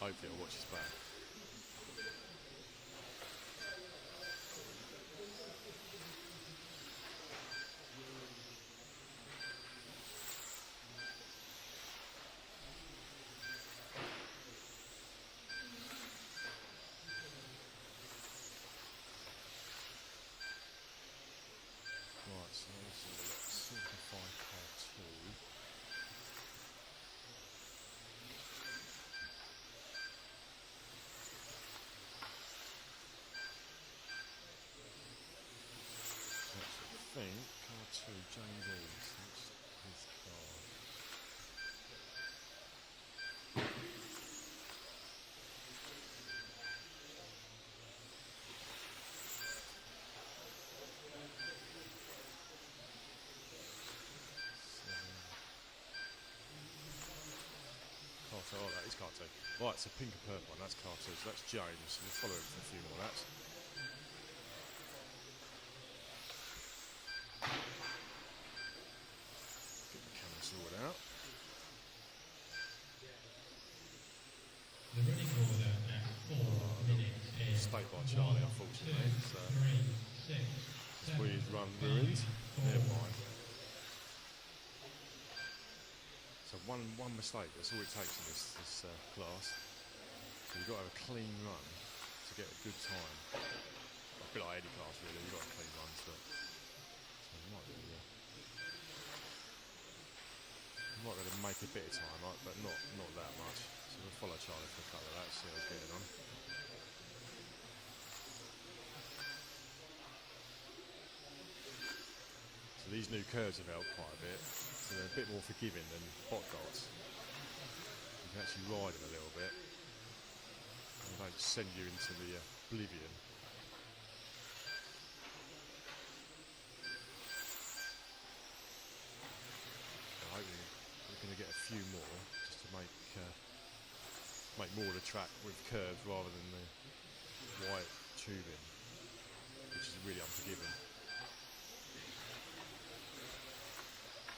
Hopefully I'll watch his back. Right, so let's simplify car 2. I think car 2, James Eaves, that's his car. Car 2, oh that is car 2. Right, so pink and purple one, that's car 2, so that's James, so we'll follow him for a few more laps. Sorted out. The running order at 4 minutes is Stayed by Charlie, unfortunately. 2, So 3, 6, 7, squeeze run ruined. Never mind. So one mistake. That's all it takes in this class. So you've got to have a clean run to get a good time. A bit like any class really. You've got a clean runs, but so you might be able to. You might be able to make a bit of time, right? But not that much. So we'll follow Charlie for a couple of laps, see how he's getting on. So these new curves have helped quite a bit, so they're a bit more forgiving than hot dots. You can actually ride them a little bit. They don't send you into the oblivion. So hopefully we're going to get a few more just to make more of the track with curves rather than the white tubing, which is really unforgiving.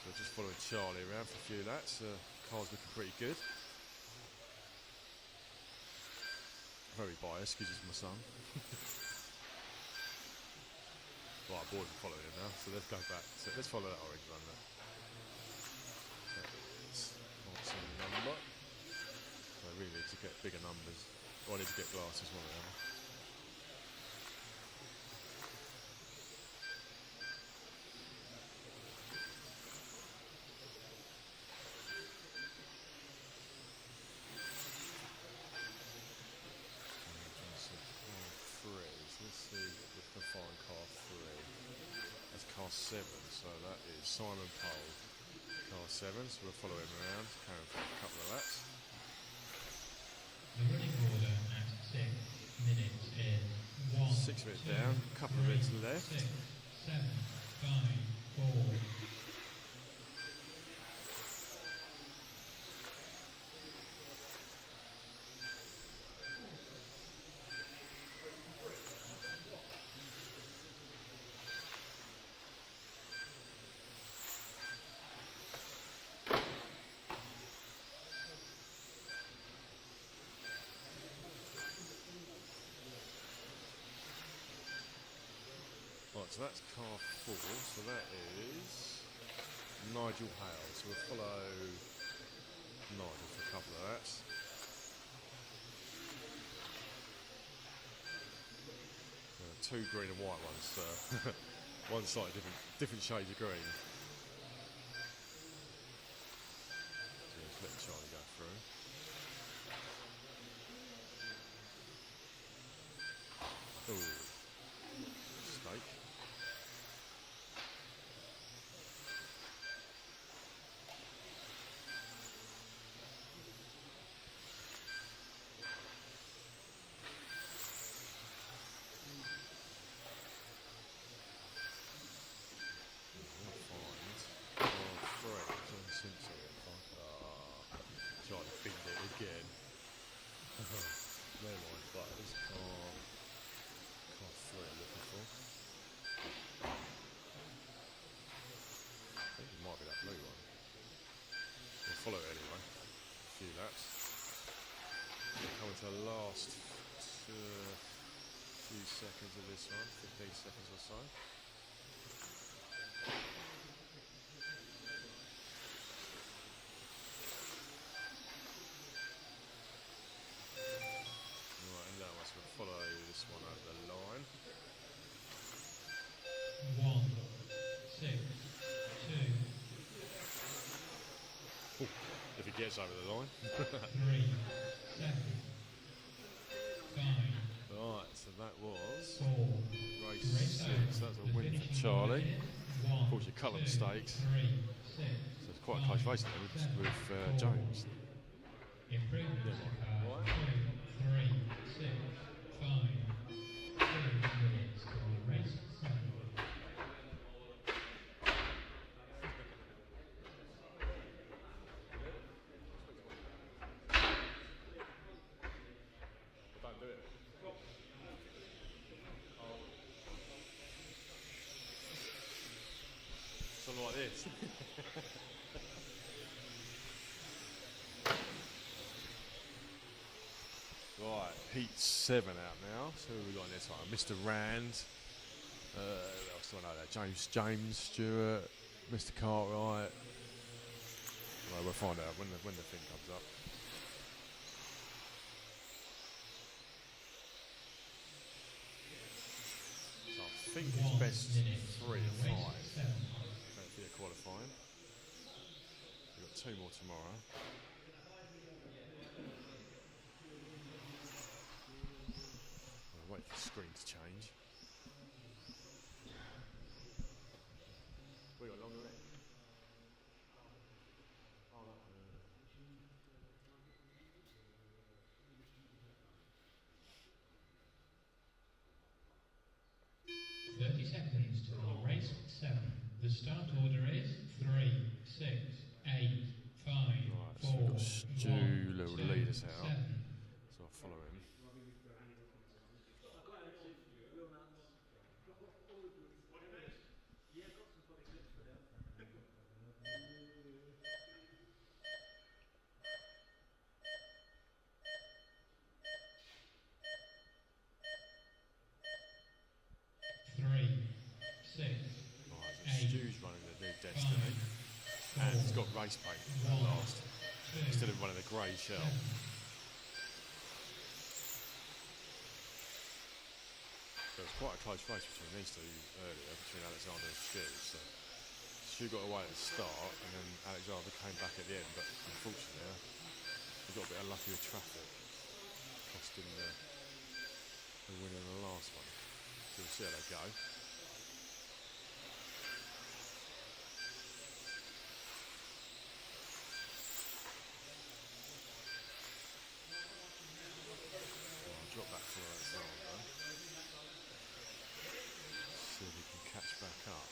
So just following Charlie around for a few laps. Car's looking pretty good. Very biased because he's my son. Right, our boys are following him now, so let's go back. So let's follow that orange one now. It's not the same number. So I really need to get bigger numbers. Or I need to get glasses, one of them. Let's see if we can find car 3. That's car 7, so that is Simon Pole, car 7. So we'll follow him around, carry him for a couple of laps. The running order at 6 minutes is 1, 6 minutes down, a couple of minutes left. 6, 7, 5, 4. Right, so that's car 4, so that is Nigel Hale. So we'll follow Nigel for a couple of laps. Two green and white ones, one slightly different shades of green. So just let Charlie go through. Ooh, mistake. Trying to beat it again. Never mind, but this car 3 I'm looking for. I think it might be that blue one. We'll follow it anyway. A few laps. We're coming to the last few seconds of this one, 15 seconds or so. We'll follow this one over the line. 1, 6, 2. Ooh, if he gets over the line. 3, 7, 5. Right, so that was 4. race 6. That's a win for Charlie. Unfortunately, a couple of mistakes. 3, 6. So it's quite a close race there with Jones. Improvement Never mind. Right. 3, 6, 5. 2 minutes for race 7. Don't do it. Something like this. Right, heat 7 out now. So who have we got in this one? Mr. Rand. Who else do I know there? James Stewart, Mr. Cartwright. Well, we'll find out when the thing comes up. So I think it's best 3 and 5. Don't be a qualifying. We've got 2 more tomorrow. wait for the screen to change. We got longer in. Oh, that one. 30 seconds to race 7. The start order is 3, 6, 8, 5, Right, so 4, we've got Stu 1, will 2, lead us out. 7. So I'll follow him. Stu's running the new Destiny, and he's got race paint at last, instead of running the grey shell. There was quite a close race between these two earlier, between Alexander and Stu. So Stu got away at the start, and then Alexander came back at the end, but unfortunately he got a bit unlucky with traffic, cost him the win in the last one. So we'll see how they go. Drop back to Alexander. See if he can catch back up.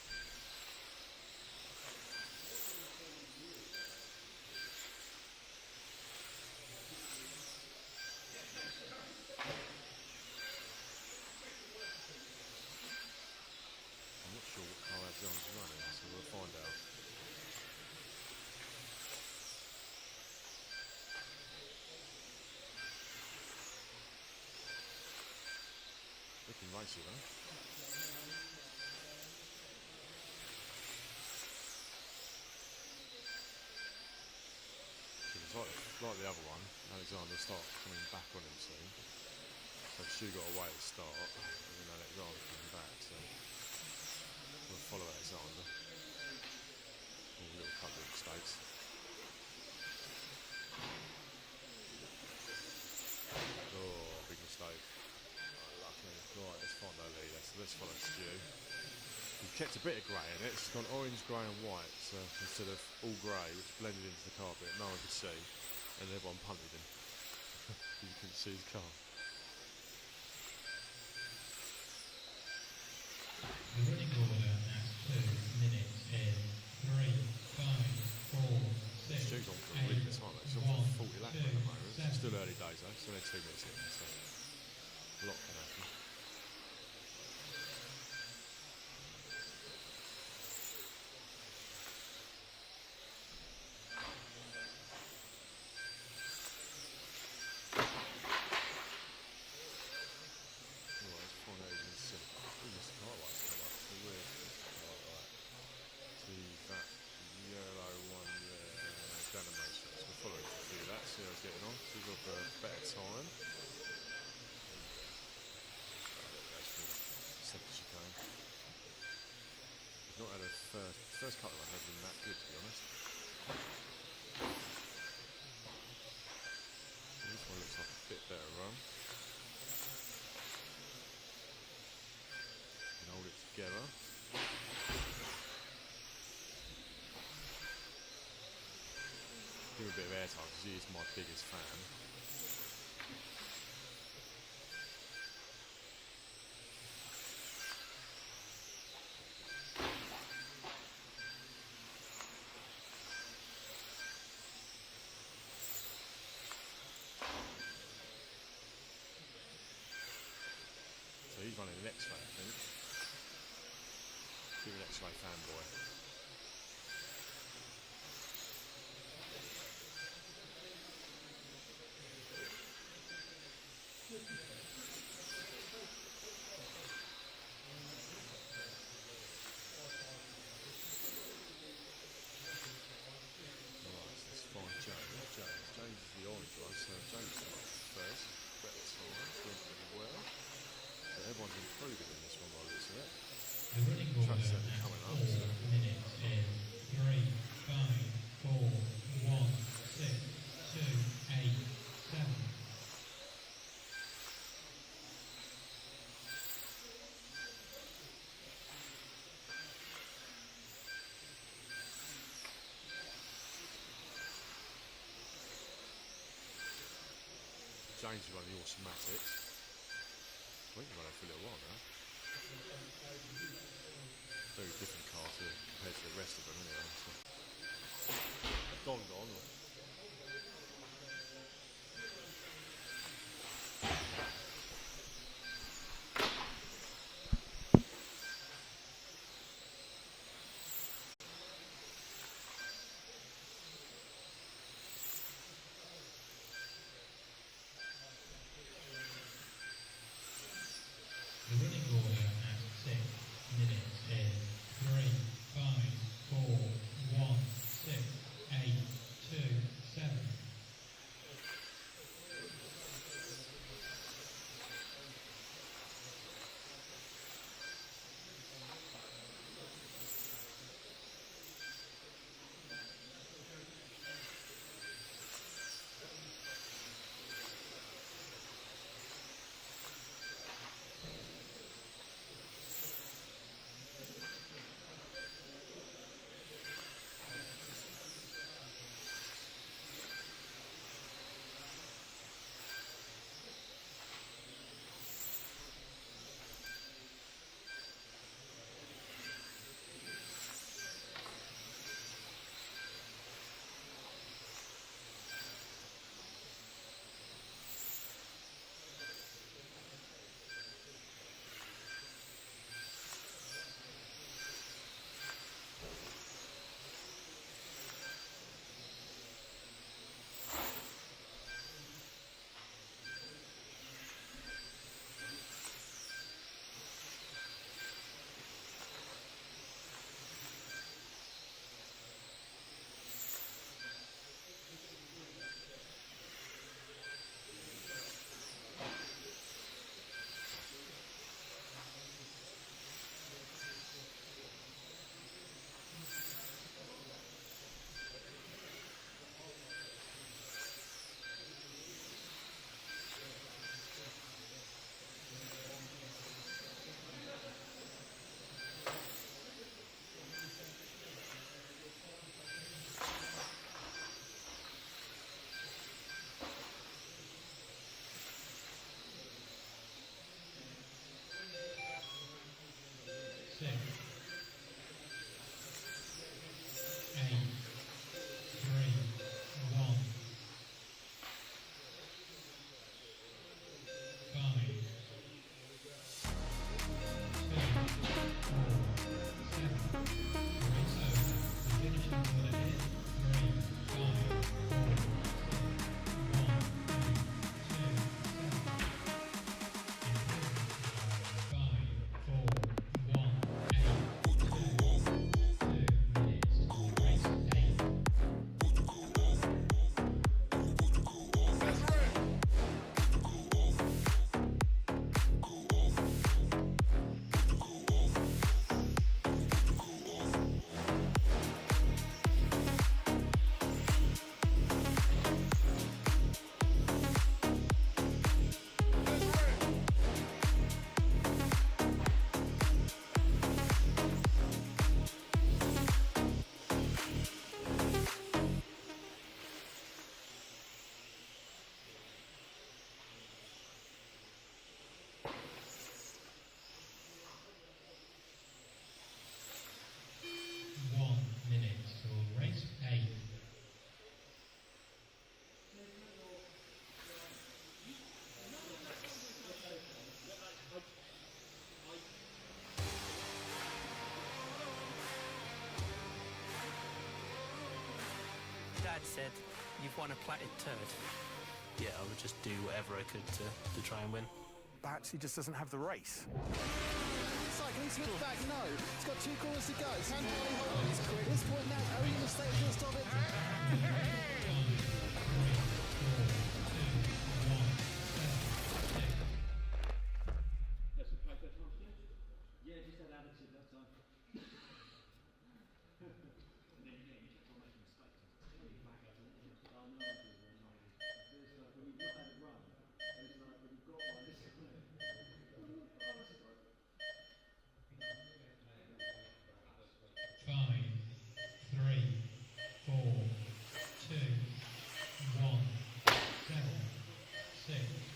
I'm not sure what car Alexander's running, so we'll find out. Looking racy though. It's like the other one, Alexander will start coming back on him soon. So Stu got away at the start, and then Alexander coming back, so we'll follow Alexander. A little couple of mistakes. Oh, big mistake. Right, let's find our leader, so let's follow Stu. We've kept a bit of grey in it, it's gone orange, grey and white, so instead of all grey, which blended into the carpet, no one could see, and everyone punted him. You couldn't see his car. The running order at 2 minutes is 3, 5, 4, 6, Stu's on for a really good time, he's on for 40 laps at the moment. It's still early days though, still only 2 minutes in, so a lot can happen. See how he's getting on. He's got a better time. Second chicane. He's not had a first couple of has been that good, to be honest. This one looks like a bit better run. Can hold it together. Give him a bit of airtime because he is my biggest fan. So he's running an X-Ray, I think. Give an X-Ray fanboy. James is the orange one, so James is first. Better time, doing pretty well. So everyone's improving in this one by the looks of it. The running order at 4 minutes is 3, 5, 4, 1, 6, 2, 8, 7. change to one of the automatics. I think we've run it for a little while now. Very different car compared to the rest of them, anyway. So. Gone. The winning order at 6 minutes is 3, 5, 4, 1, 6, 8, 2, 7. Dad said, "You've won a platted turd." Yeah, I would just do whatever I could to try and win. Perhaps he just doesn't have the race. Cycling switch back, no. It's got 2 corners to go. San Paulo hold on, he's quick. At this point now, only a mistake will stop it. Five, 3, 4, 2, 1, 7, 6.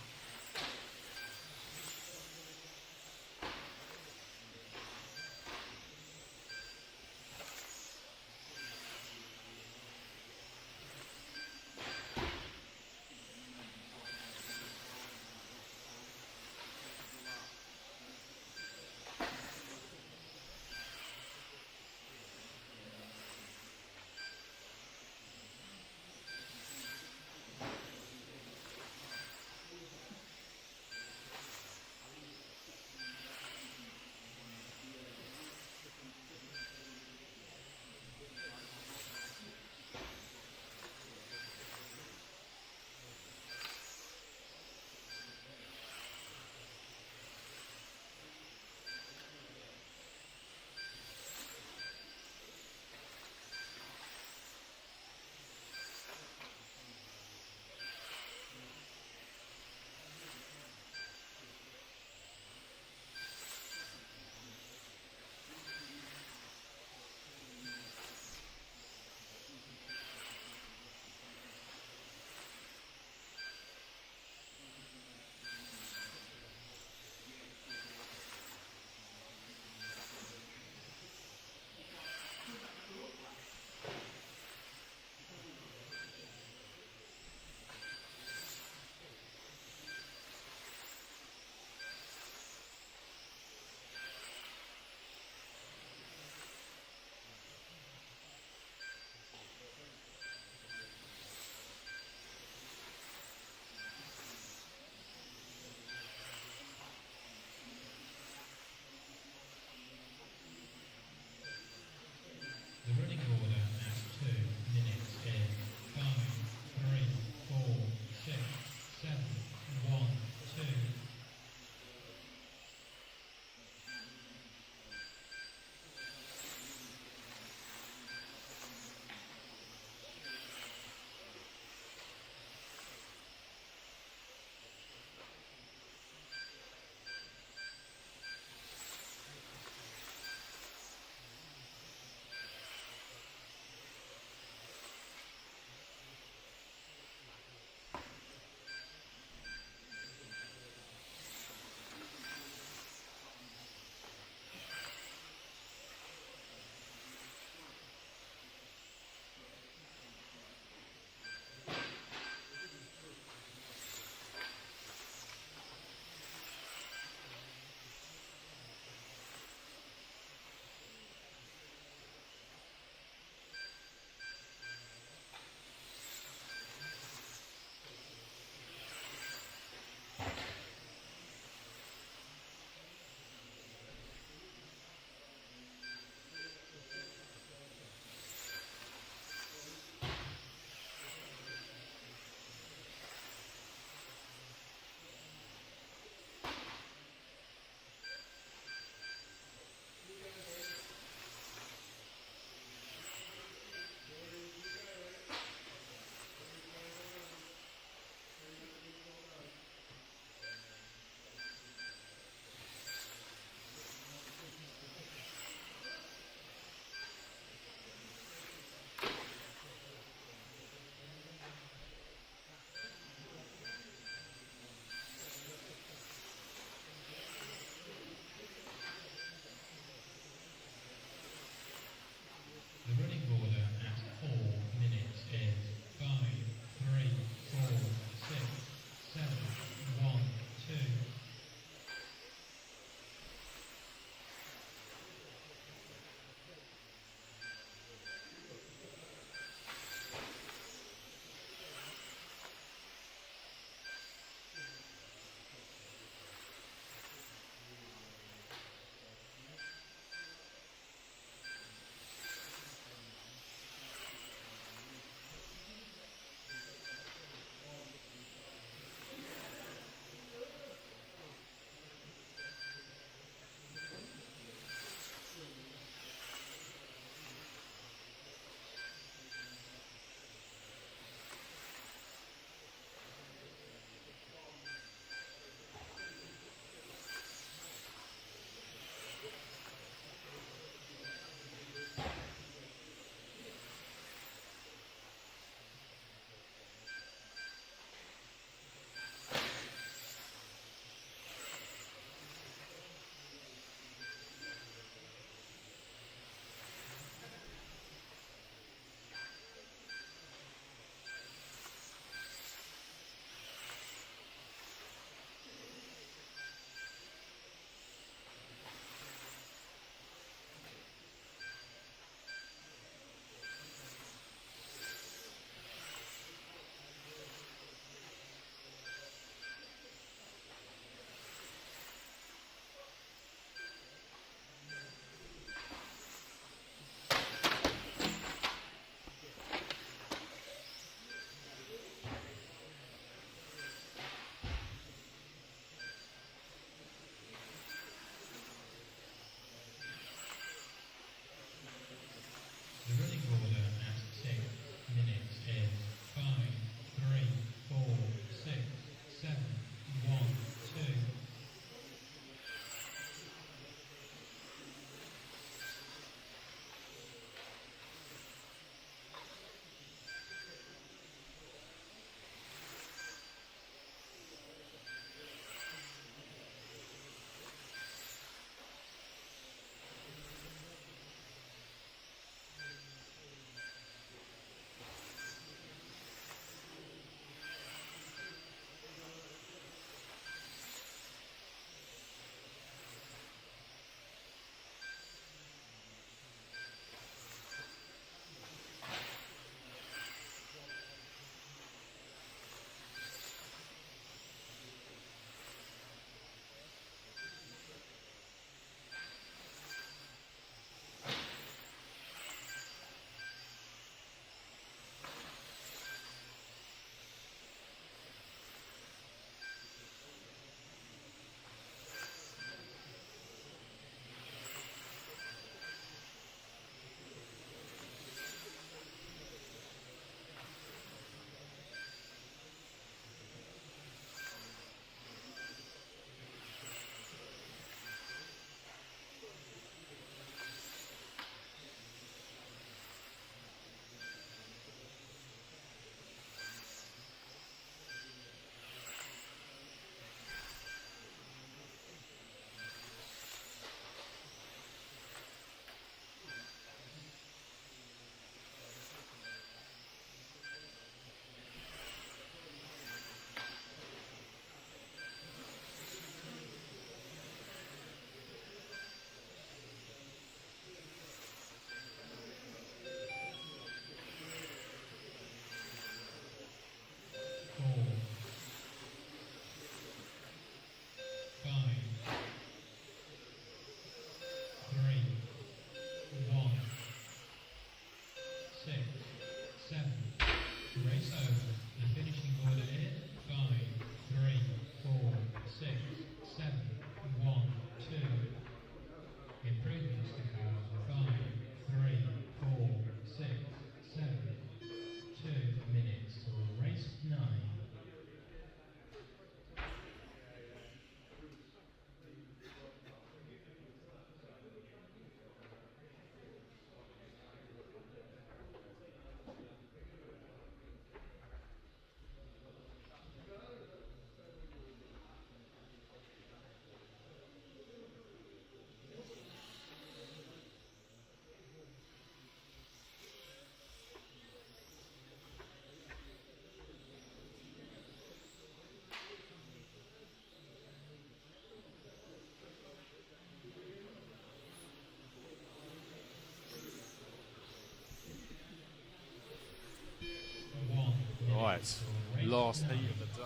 Last heat of the day.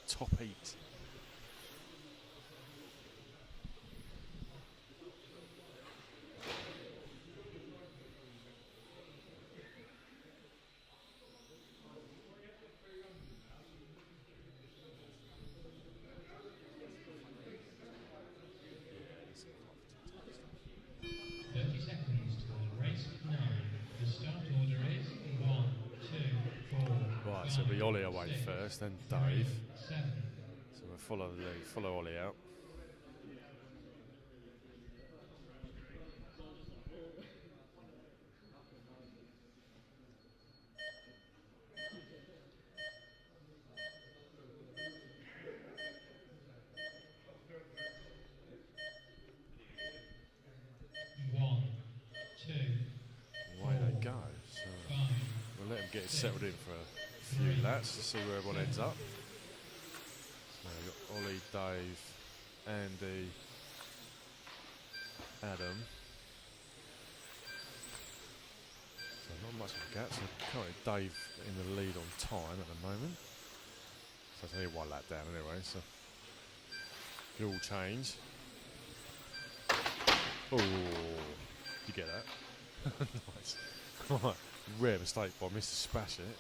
Top heat. Right, so we Ollie away first, then Dave. So we'll follow the lead, follow Ollie out. Away they go. So we'll let him get settled in for a few laps to see where everyone ends up. So we've got Ollie, Dave, Andy, Adam. So not much of a gap. So currently Dave in the lead on time at the moment. So it's only 1 lap down anyway. So it all change. Oh, you get that? Nice. Right. Rare mistake by Mr. Spash it.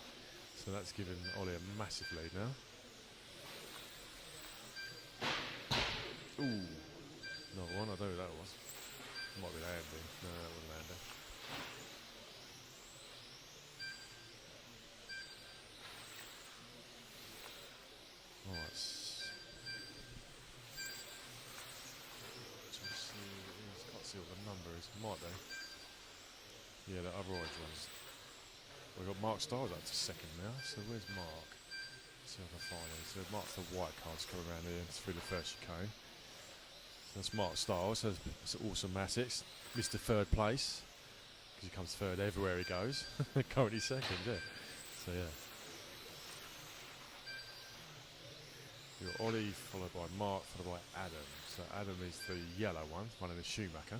So that's given Ollie a massive lead now. Ooh. Another one. I don't know who that was. Might be Andy. No, that wasn't Andy. Alright. Can't see what the number is. Might be. Yeah, the other orange ones. We've got Mark Stiles up to second now. So where's Mark? Let's see if I can find him. So Mark's the white cards coming around here through the first chicane. So that's Mark Stiles. So it's Automatics. Mr. Third place. Because he comes third everywhere he goes. Currently second, yeah. So yeah. You've got Ollie followed by Mark followed by Adam. So Adam is the yellow one, running the Schumacher.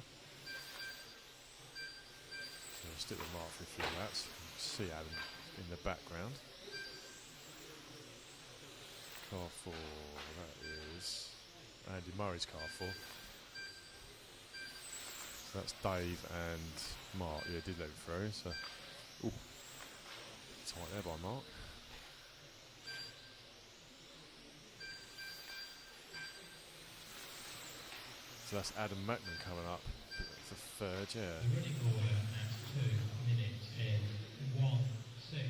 So we'll stick with Mark for a few laps. You can see Adam in the background. Car 4, that is Andy Murray's car 4. So that's Dave and Mark. Yeah, did let him through. So, ooh, tight there by Mark. So that's Adam Mackman coming up for third, yeah. The running order at 2 minutes in 1, 6,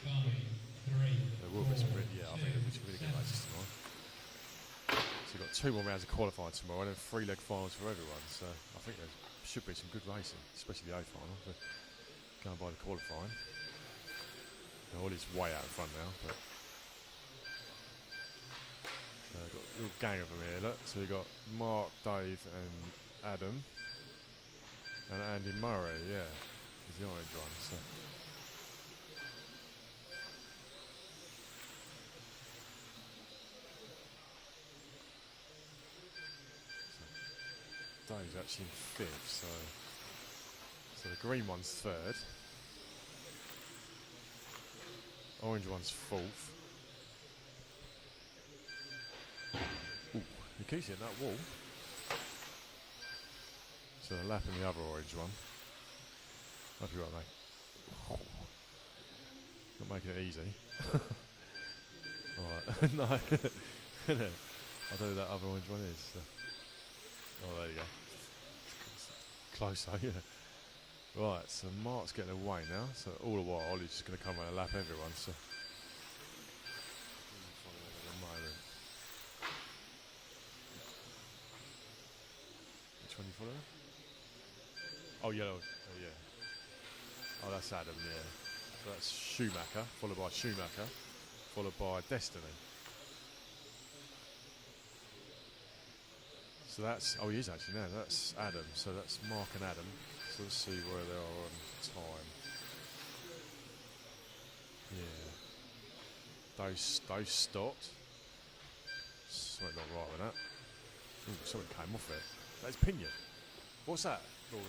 5, 3. There will be some really, yeah, I think there'll be some really good races tomorrow. So we've got 2 more rounds of qualifying tomorrow and then 3-leg finals for everyone. So I think there should be some good racing, especially the A final. So going by the qualifying. Ollie's way out in front now, but we've got a little gang of them here, look. So we've got Mark, Dave and Adam. And Andy Murray, yeah, is the orange one. So Dave's actually in 5th, so the green one's 3rd. Orange one's 4th. Ooh, he keeps hitting that wall. So a lap in the other orange one. Hope you're right, mate. Not making it easy. Alright, no. I don't know who that other orange one is. So. Oh, there you go. Closer, yeah. Right, so Mark's getting away now. So all the while, Ollie's just going to come around and lap everyone. So. Which one you follow? Oh, yellow. Oh, yeah. Oh, that's Adam, yeah. So that's Schumacher, followed by Schumacher, followed by Destiny. So that's, oh, he is actually now. That's Adam. So that's Mark and Adam. So let's see where they are on time. Yeah. Those stopped. Something not right with that. Ooh, something came off it. That's Pinion. What's that, Rory?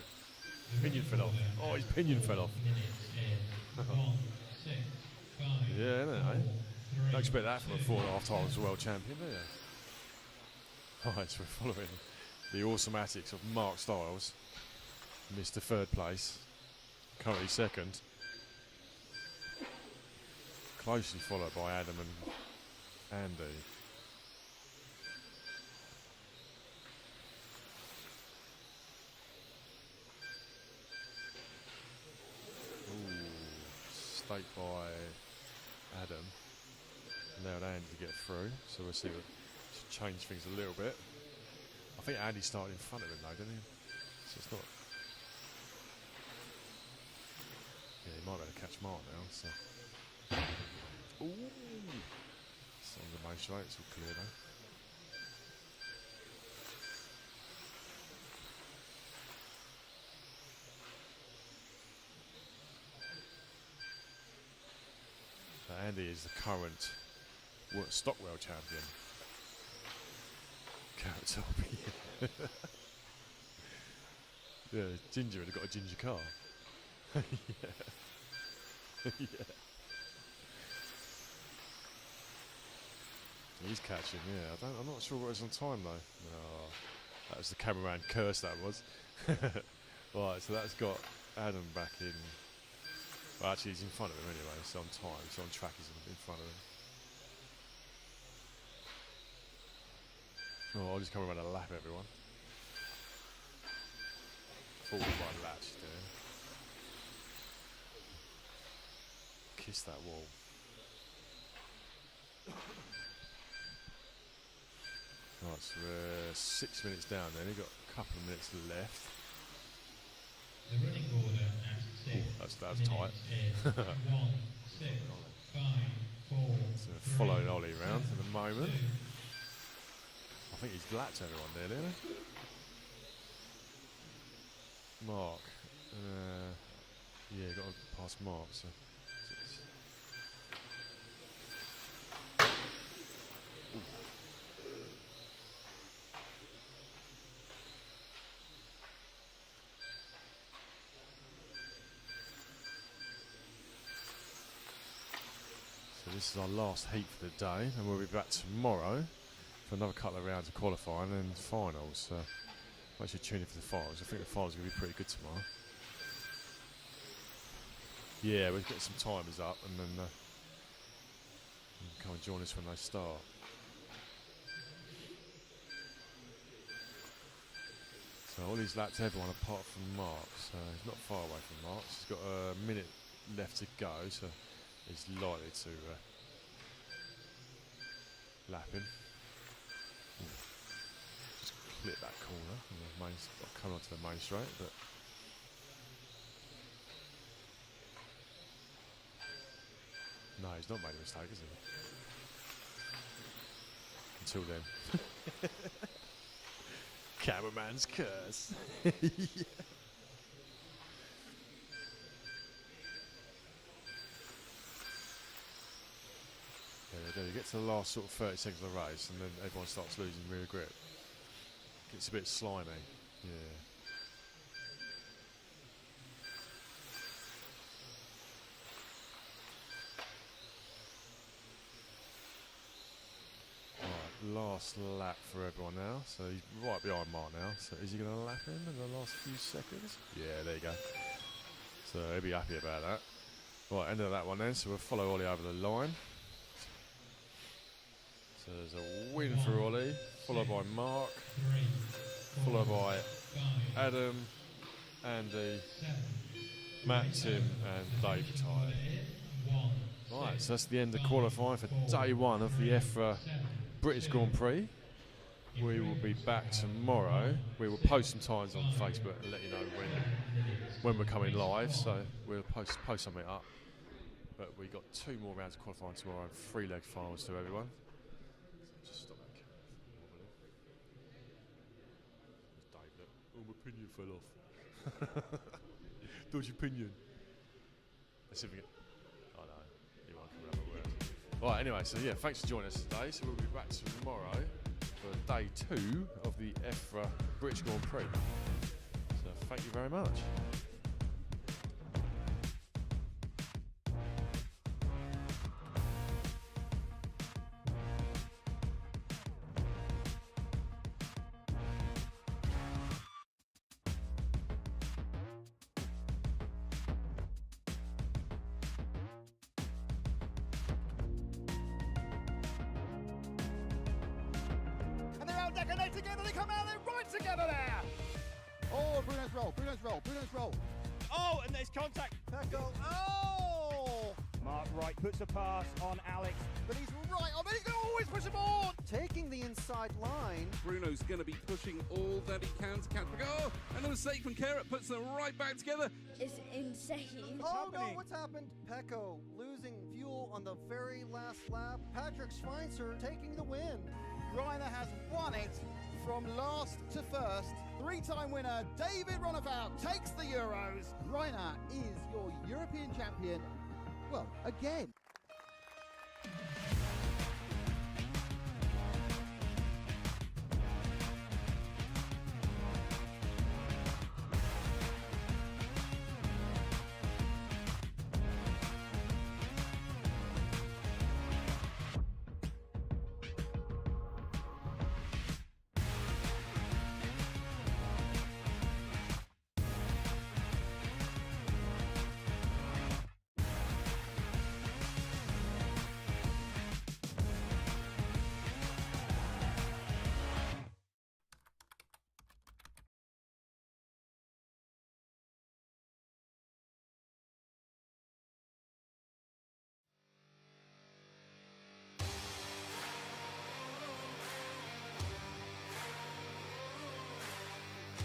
Pinion fell off. Oh, his pinion fell off. Yeah, isn't it, eh? Don't expect that from a 4.5 times world champion, do you? Right, so we're following the awesomatics of Mark Styles, Mr. Third place, currently second. Closely followed by Adam and Andy. Stake by Adam. Allowed Andy to get through, so we'll see what change things a little bit. I think Andy started in front of him though, didn't he? So it's not. Yeah, he might be able to catch Mark now. So. Ooh. It's on the main straight, it's all clear though. So Andy is the current stock world champion. Carrot top, yeah. Ginger had got a ginger car. Yeah. Yeah. He's catching, yeah. I'm not sure what it was on time though. Oh, that was the cameraman curse, that was. Right, so that's got Adam back in. Well, actually, he's in front of him anyway, so on time. So on track, he's in front of him. Oh, I'll just come around and lap everyone. 41 laps he's doing. Kiss that wall. Right, so we're 6 minutes down then. We've got a couple of minutes left. The running order at 6 that was tight. 1, 6, 5, 4. So we're following Ollie around at the moment. I think he's lapped everyone there, didn't he? Mark. Yeah, got to pass Mark. So. So this is our last heat for the day, and we'll be back tomorrow for another couple of rounds of qualifying and finals. So make sure you tune in for the finals. I think the finals are going to be pretty good tomorrow. Yeah, we'll get some timers up and then you can come and join us when they start. So all these laps, everyone apart from Mark, so he's not far away from Mark. He's got a minute left to go, so he's likely to lap him. Just clip that corner, and the main, I'll come onto the main straight, but no, he's not made a mistake, has he? Until then. Cameraman's curse. Yeah. You get to the last sort of 30 seconds of the race and then everyone starts losing rear grip. Gets a bit slimy. Yeah. Right, last lap for everyone now. So he's right behind Mark now. So is he going to lap him in the last few seconds? Yeah, there you go. So he'll be happy about that. Right, end of that one then. So we'll follow Ollie over the line. So there's a win for Ollie, followed by Mark, followed by Adam, Andy, Matt, Tim and Dave retired. Right, so that's the end of qualifying for day one of the EFRA British Grand Prix. We will be back tomorrow. We will post some times on Facebook and let you know when we're coming live, so we'll post something up. But we got 2 more rounds of qualifying tomorrow and 3 leg finals to everyone. Just stop that camera from wobbling. There's Dave, look. Oh, my pinion fell off. Dodgy pinion. Let's see if we get. Oh no, he won't come around my word. Right, anyway, so yeah, thanks for joining us today. So we'll be back tomorrow for day 2 of the EFRA British Grand Prix. So thank you very much. together, they come out there right together there. Oh, Bruno's roll, Bruno's roll, Bruno's roll. Oh, and there's contact. Pecco, oh! Mark Wright puts a pass on Alex. But he's right, I mean, he can always push him on! Taking the inside line. Bruno's going to be pushing all that he can to catch. Oh, and a mistake from Carrot puts them right back together. It's insane. Oh no, what's happened? Pecco losing fuel on the very last lap. Patrick Schweinzer taking the win. Reiner has won it from last to first. Three-time winner David Ronnefout takes the Euros. Reiner is your European champion, well, again.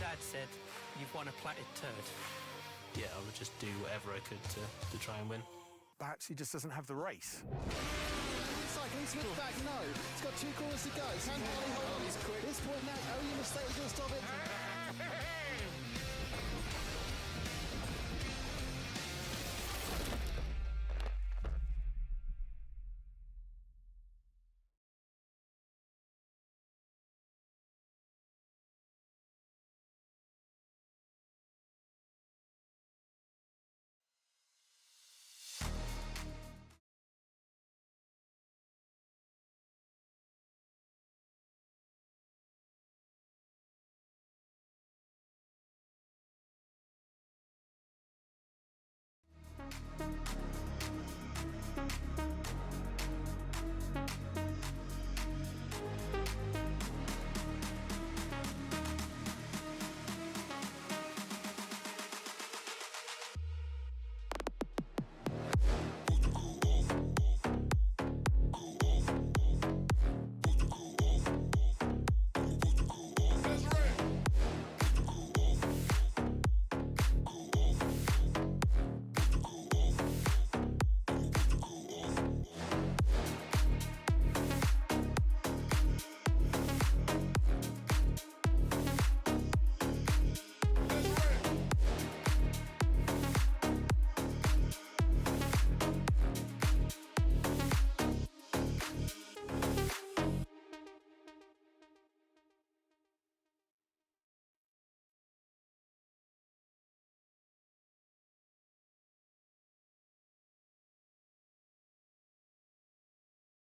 Dad said, "You've won a platted turd." Yeah, I would just do whatever I could to try and win. Perhaps he just doesn't have the race. Cycling switch back, no. It's got 2 corners to go. Can Harley hold on? He's quick. This point now, only mistake is going to stop it.